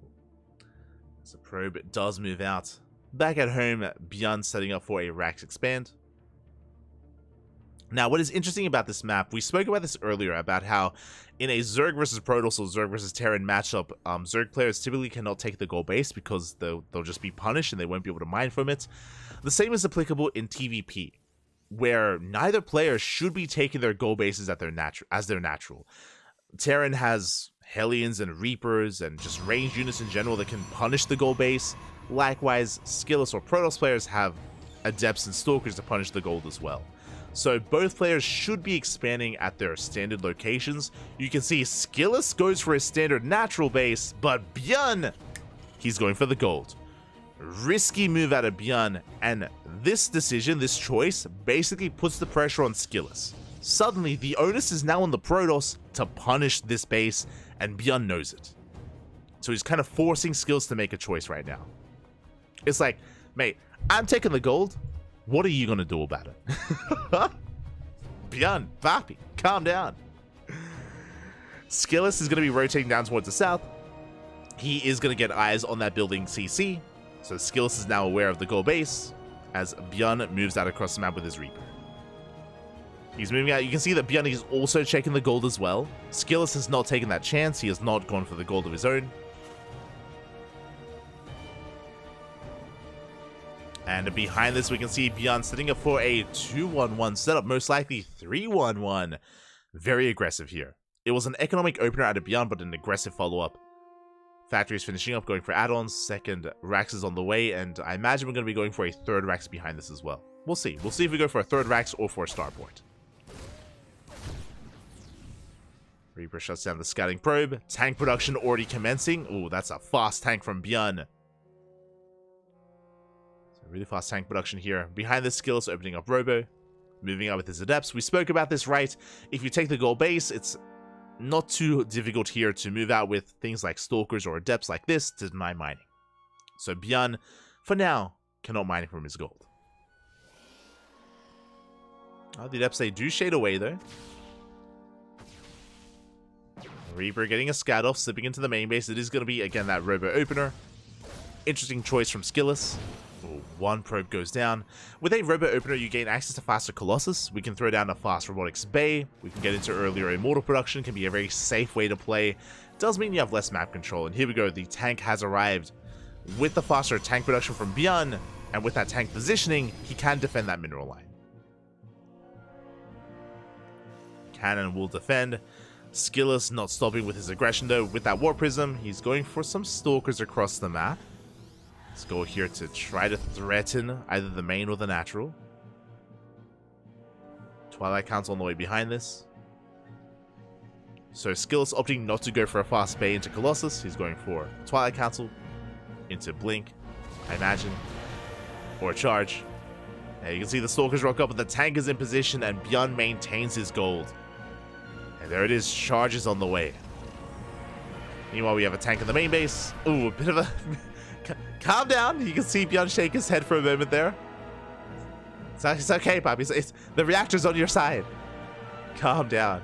So probe does move out. Back at home, Bjorn setting up for a Rax expand. Now, what is interesting about this map, we spoke about this earlier, about how in a Zerg versus Protoss or Zerg versus Terran matchup, Zerg players typically cannot take the gold base because they'll just be punished and they won't be able to mine from it. The same is applicable in TVP, where neither player should be taking their gold bases as their natural. Terran has Hellions and Reapers and just ranged units in general that can punish the gold base. Likewise, Skillus or Protoss players have Adepts and Stalkers to punish the gold as well. So both players should be expanding at their standard locations. You can see Skillus goes for his standard natural base, but Bjorn, he's going for the gold. Risky move out of Bjorn, and this decision, this choice, basically puts the pressure on Skillus. Suddenly, the onus is now on the Protoss to punish this base, and Bjorn knows it. So he's kind of forcing Skillus to make a choice right now. It's like, mate, I'm taking the gold. What are you going to do about it? Bjorn, Vapi, calm down. Skillus is going to be rotating down towards the south. He is going to get eyes on that building CC. So Skillus is now aware of the gold base as Bjorn moves out across the map with his Reaper. He's moving out. You can see that Bjorn is also checking the gold as well. Skillus has not taken that chance. He has not gone for the gold of his own. And behind this, we can see Bjorn setting up for a 2-1-1 setup, most likely 3-1-1. Very aggressive here. It was an economic opener out of Bjorn, but an aggressive follow-up. Factory is finishing up, going for add-ons. Second Rax is on the way, and I imagine we're going to be going for a third Rax behind this as well. We'll see. We'll see if we go for a third Rax or for a starport. Reaper shuts down the scouting probe. Tank production already commencing. Ooh, that's a fast tank from Bjorn. So really fast tank production here. Behind this, Skillus opening up Robo. Moving out with his Adepts. We spoke about this, right? If you take the gold base, it's not too difficult here to move out with things like Stalkers or Adepts like this to deny mining. So Bjorn, for now, cannot mine from his gold. The Adepts, they do shade away though. Reaper getting a scout off, slipping into the main base. It is going to be, again, that Robo opener. Interesting choice from Skillus. Ooh, one probe goes down. With a Robo opener, you gain access to faster Colossus. We can throw down a fast Robotics Bay. We can get into earlier Immortal production. Can be a very safe way to play. Does mean you have less map control. And here we go. The tank has arrived. With the faster tank production from Bjorn, and with that tank positioning, he can defend that mineral line. Cannon will defend. Skillus not stopping with his aggression though. With that War Prism, he's going for some Stalkers across the map. Let's go here to try to threaten either the main or the natural. Twilight Council on the way behind this. So Skillus opting not to go for a fast bay into Colossus. He's going for Twilight Council into Blink, I imagine, or a charge. And you can see the Stalkers rock up, but the tank is in position, and Bjorn maintains his gold. And there it is, charges on the way. Meanwhile, we have a tank in the main base. Ooh, a bit of a... Calm down. You can see Bjorn shake his head for a moment there. It's okay, Poppy. The reactor's on your side. Calm down.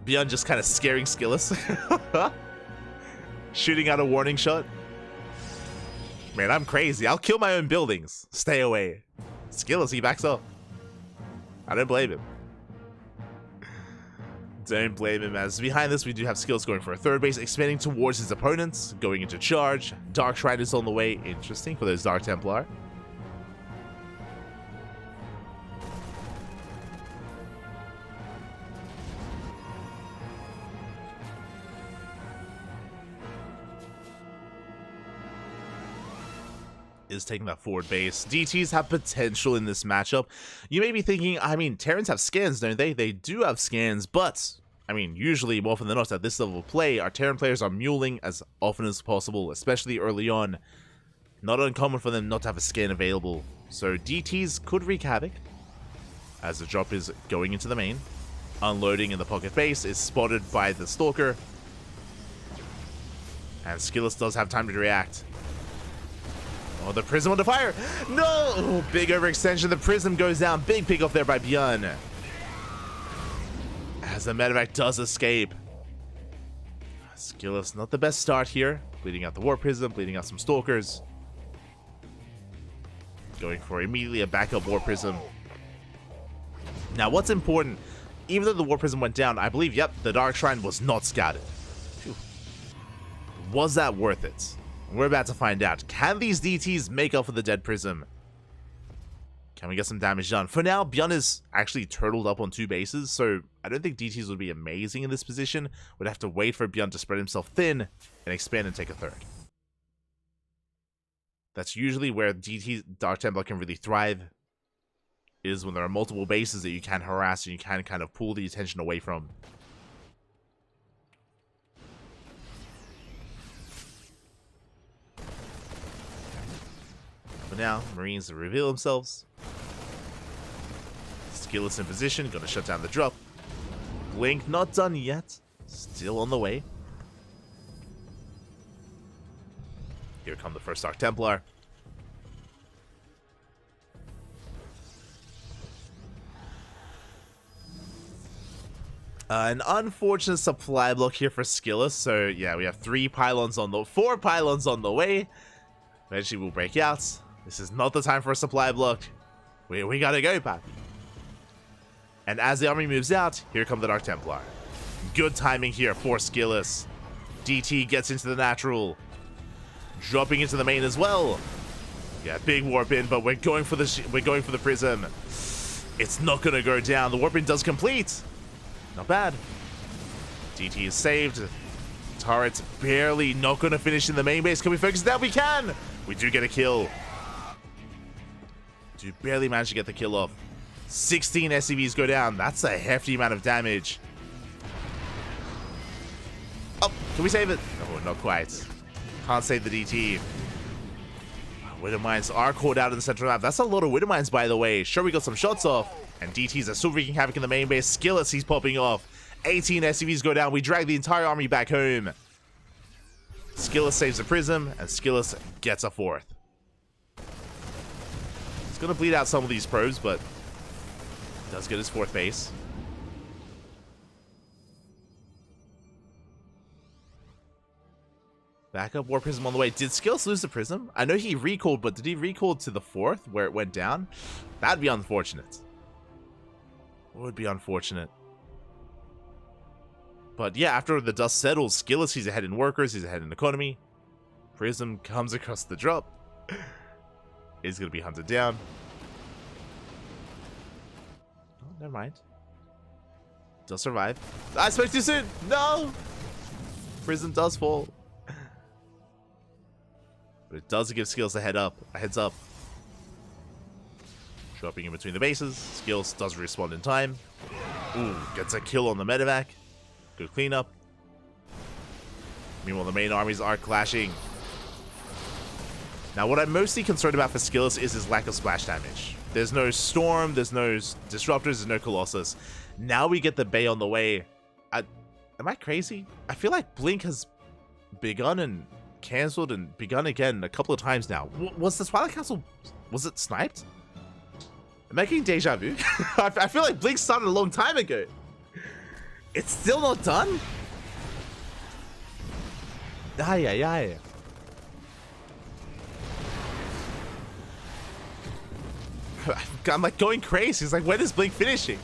Bjorn just kind of scaring Skillus. Shooting out a warning shot. Man, I'm crazy. I'll kill my own buildings. Stay away. Skillus, he backs up. I don't blame him. Don't blame him, as behind this we do have Skillus going for a third base, expanding towards his opponents, going into charge. Dark Shrine is on the way. Interesting for those Dark Templar. Is taking that forward base. DTs have potential in this matchup. You may be thinking, I mean, Terrans have scans, don't they? They do have scans, but, I mean, usually, more often than not, at this level of play, our Terran players are muling as often as possible, especially early on. Not uncommon for them not to have a scan available. So DTs could wreak havoc, as the drop is going into the main. Unloading in the pocket base is spotted by the Stalker. And Skillus does have time to react. Oh, the Prism on the fire! No! Oh, big overextension. The Prism goes down. Big pick off there by Bjorn. As the medevac does escape. Skillus, not the best start here. Bleeding out the War Prism, bleeding out some Stalkers. Going for immediately a backup War Prism. Now, what's important, even though the War Prism went down, I believe, yep, the Dark Shrine was not scouted. Phew. Was that worth it? We're about to find out. Can these DTs make up for the dead Prism? Can we get some damage done? For now, Bjorn is actually turtled up on 2 bases, so I don't think DTs would be amazing in this position. We'd have to wait for Bjorn to spread himself thin and expand and take a third. That's usually where DT Dark Templar can really thrive, is when there are multiple bases that you can harass and you can kind of pull the attention away from. For now, Marines reveal themselves. Skillus in position, gonna shut down the drop. Blink not done yet. Still on the way. Here come the first Dark Templar. An unfortunate supply block here for Skillus. So yeah, we have 4 pylons on the way. Eventually we'll break out. This is not the time for a supply block. We gotta go, Pappy. And as the army moves out, here come the Dark Templar. Good timing here for Skillus. DT gets into the natural. Dropping into the main as well. Yeah, big warp in, but we're going for the prism. It's not gonna go down. The warp in does complete. Not bad. DT is saved. Turret's barely not gonna finish in the main base. Can we focus that? We can! We do get a kill. Do barely manage to get the kill off. 16 SCVs go down. That's a hefty amount of damage. Oh, can we save it? No, not quite. Can't save the DT. Widow Mines are caught out in the central map. That's a lot of Widow Mines, by the way. Sure, we got some shots off. And DTs are still wreaking havoc in the main base. Skillus, he's popping off. 18 SCVs go down. We drag the entire army back home. Skillus saves the prism, and Skillus gets a 4th. He's going to bleed out some of these probes, but does get his 4th base. Backup War Prism on the way. Did Skillus lose the prism? I know he recalled, but did he recall to the 4th where it went down? That'd be unfortunate. Would be unfortunate. But yeah, after the dust settles, Skillus, he's ahead in workers, he's ahead in economy. Prism comes across the drop. Is going to be hunted down. Oh, never mind. Does survive. I spoke too soon! No! Prism does fall. But it does give Skillus a heads up. Dropping in between the bases. Skillus does respond in time. Ooh, gets a kill on the medevac. Good cleanup. Meanwhile, the main armies are clashing. Now, what I'm mostly concerned about for Skillus is his lack of splash damage. There's no Storm, there's no Disruptors, there's no Colossus. Now we get the Bay on the way. Am I crazy? I feel like Blink has begun and cancelled and begun again a couple of times now. Was the Twilight Castle, was it sniped? Am I getting deja vu? I feel like Blink started a long time ago. It's still not done? Ay, ay, ay. I'm like going crazy. It's like, when is Blink finishing?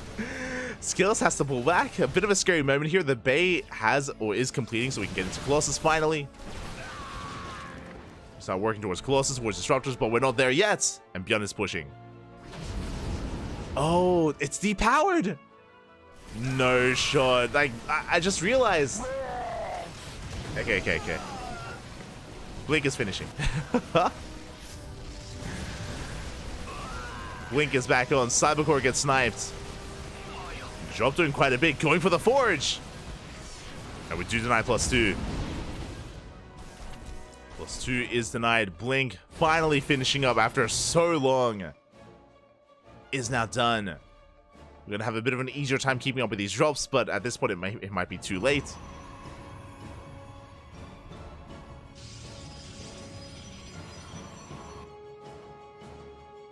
Skillus has to pull back. A bit of a scary moment here. The Bay has or is completing, so we can get into Colossus finally. Start working towards Colossus, towards Disruptors, but we're not there yet. And Bjorn is pushing. Oh, it's depowered. No shot. Like, I just realized. Okay. Blink is finishing. Blink is back on. Cybercore gets sniped. Drop doing quite a bit. Going for the Forge. And we do deny +2. +2 is denied. Blink finally finishing up after so long. Is now done. We're going to have a bit of an easier time keeping up with these drops, but at this point it might be too late.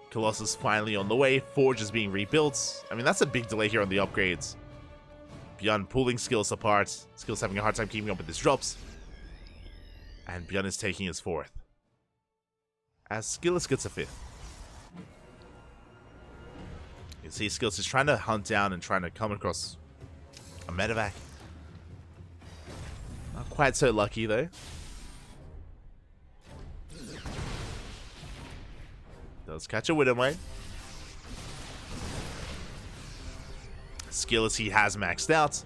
Colossus finally on the way. Forge is being rebuilt. I mean, that's a big delay here on the upgrades. Bjorn pulling Skillus apart. Skillus having a hard time keeping up with his drops. And Bjorn is taking his 4th. As Skillus gets a 5th. You can see Skillus is trying to hunt down and trying to come across a medevac. Not quite so lucky though. Does catch a Widowmane. Skillus he has maxed out.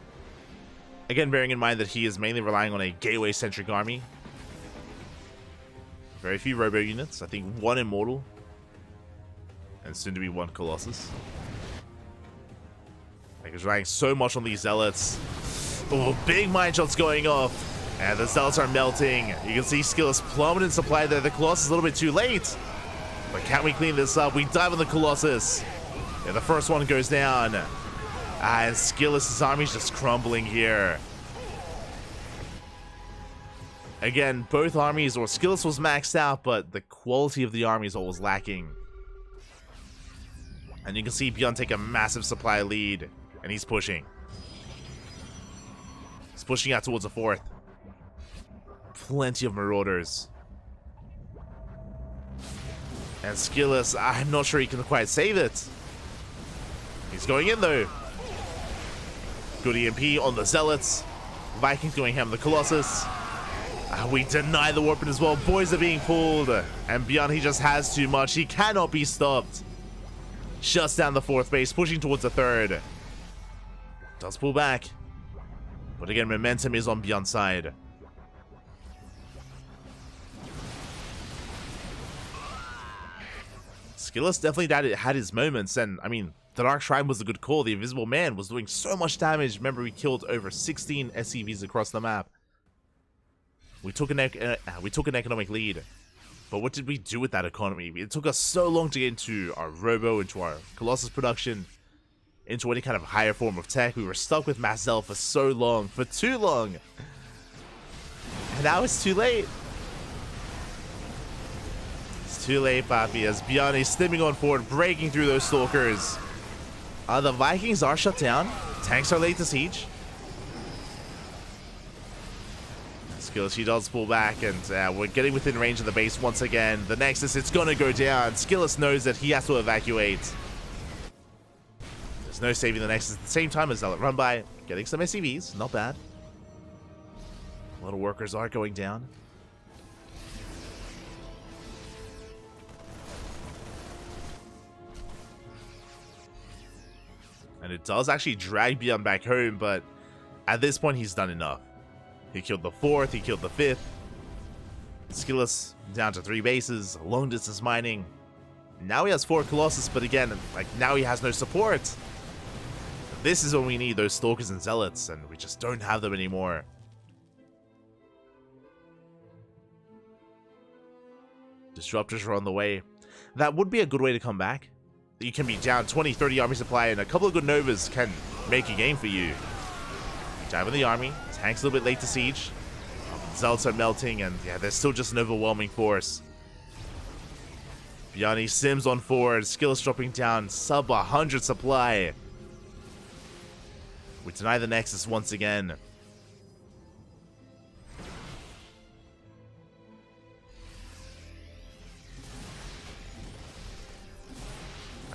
Again, bearing in mind that he is mainly relying on a gateway-centric army. Very few robo units. I think 1 Immortal. And soon to be 1 Colossus. Like, he's relying so much on these Zealots. Oh, big mine shots going off. And the Zealots are melting. You can see Skillus plummet in supply there. The Colossus is a little bit too late. But can we clean this up? We dive on the Colossus. Yeah, the first one goes down. And Skillous' army's just crumbling here. Again, both armies, or Skillous was maxed out, but the quality of the army is always lacking. And you can see Beyond take a massive supply lead, and he's pushing. He's pushing out towards the fourth. Plenty of Marauders. And Skillous, I'm not sure he can quite save it. He's going in though. Good EMP on the Zealots. Vikings going ham on the Colossus. We deny the weapon as well. Boys are being pulled. And Beyond, he just has too much. He cannot be stopped. Shuts down the fourth base, pushing towards the third. Does pull back. But again, momentum is on Beyond's side. Skillous definitely had his moments, and I mean, the Dark Shrine was a good call. The Invisible Man was doing so much damage. Remember, we killed over 16 SCVs across the map. We took an economic lead. But what did we do with that economy? It took us so long to get into our Robo, into our Colossus production, into any kind of higher form of tech. We were stuck with Mass Zealot for so long, for too long. And now it's too late. It's too late, Papi, as Beyond is stimming on forward, breaking through those Stalkers. The Vikings are shut down. Tanks are laid to siege. Skillous, he does pull back, and we're getting within range of the base once again. The Nexus, it's gonna go down. Skillous knows that he has to evacuate. There's no saving the Nexus at the same time as Zealot run by. Getting some SCVs, not bad. A lot of workers are going down. And it does actually drag Beyond back home, but at this point he's done enough. He killed the fourth, he killed the fifth. Skillous down to 3 bases, long distance mining. Now he has 4 Colossus, but again, like, now he has no support. This is when we need those Stalkers and Zealots, and we just don't have them anymore. Disruptors are on the way. That would be a good way to come back. You can be down 20, 30 army supply, and a couple of good Novas can make a game for you. Dive in the army. Tanks a little bit late to siege. Zealots are melting, and yeah, there's still just an overwhelming force. Beyond, Sims on forward. Skillous dropping down. Sub 100 supply. We deny the Nexus once again.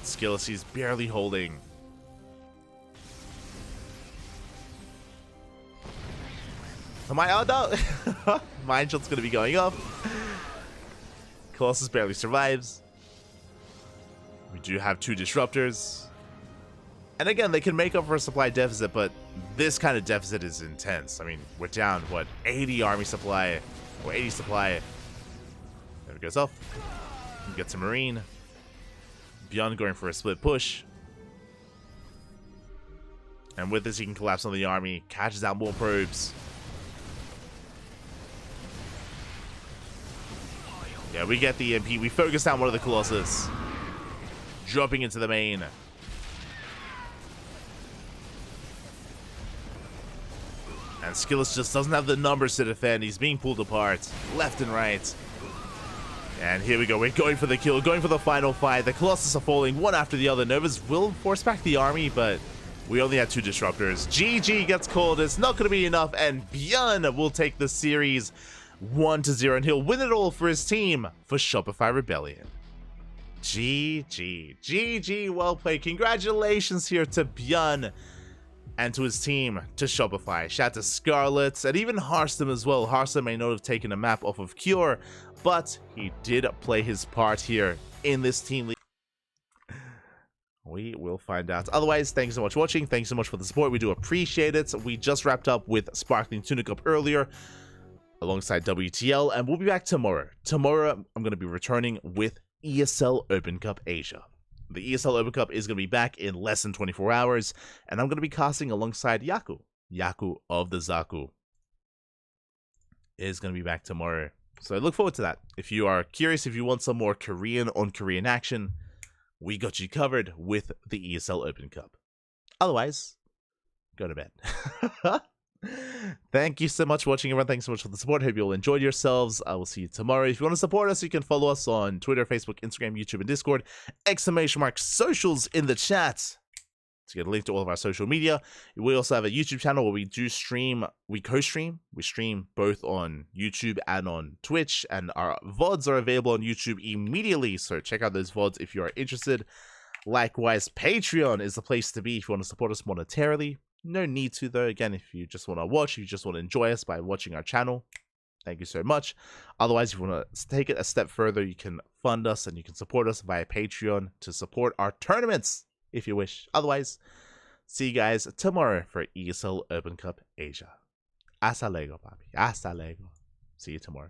Skillous, he's barely holding. Mine shot's gonna be going up. Colossus barely survives. We do have 2 disruptors. And again, they can make up for a supply deficit, but this kind of deficit is intense. I mean, we're down, what, 80 army supply, or 80 supply. There it goes up. We get some Marine. Beyond going for a split push. And with this, he can collapse on the army, catches out more probes. Yeah, we get the EMP. We focus down one of the Colossus. Dropping into the main. And Skillous just doesn't have the numbers to defend. He's being pulled apart, left and right. And here we go. We're going for the kill, going for the final fight. The Colossus are falling one after the other. Novas will force back the army, but we only had 2 disruptors. GG gets called. It's not going to be enough, and Björn will take the series 1-0, and he'll win it all for his team for Shopify Rebellion. GG. GG, well played. Congratulations here to Björn and to his team, to Shopify. Shout out to Scarlet, and even Harstam as well. Harstam may not have taken a map off of Cure, but he did play his part here in this team league. We will find out. Otherwise, thanks so much for watching. Thanks so much for the support. We do appreciate it. We just wrapped up with Sparkling Tunic up earlier alongside WTL, and we'll be back tomorrow. Tomorrow, I'm going to be returning with ESL Open Cup Asia. The ESL Open Cup is going to be back in less than 24 hours, and I'm going to be casting alongside Yaku. Yaku of the Zaku is going to be back tomorrow. So look forward to that. If you are curious, if you want some more Korean on Korean action, we got you covered with the ESL Open Cup. Otherwise, go to bed. Thank you so much for watching, everyone. Thanks so much for the support. Hope you all enjoyed yourselves. I will see you tomorrow. If you want to support us, you can follow us on Twitter, Facebook, Instagram, YouTube, and Discord. ! Socials in the chat to get a link to all of our social media. We also have a YouTube channel where we do stream, we co-stream. We stream both on YouTube and on Twitch, and our VODs are available on YouTube immediately, so check out those VODs if you are interested. Likewise, Patreon is the place to be if you want to support us monetarily. No need to, though. Again, if you just want to watch, if you just want to enjoy us by watching our channel, thank you so much. Otherwise, if you want to take it a step further, you can fund us and you can support us via Patreon to support our tournaments if you wish. Otherwise, see you guys tomorrow for ESL Open Cup Asia. Hasta luego, papi. Hasta luego. See you tomorrow.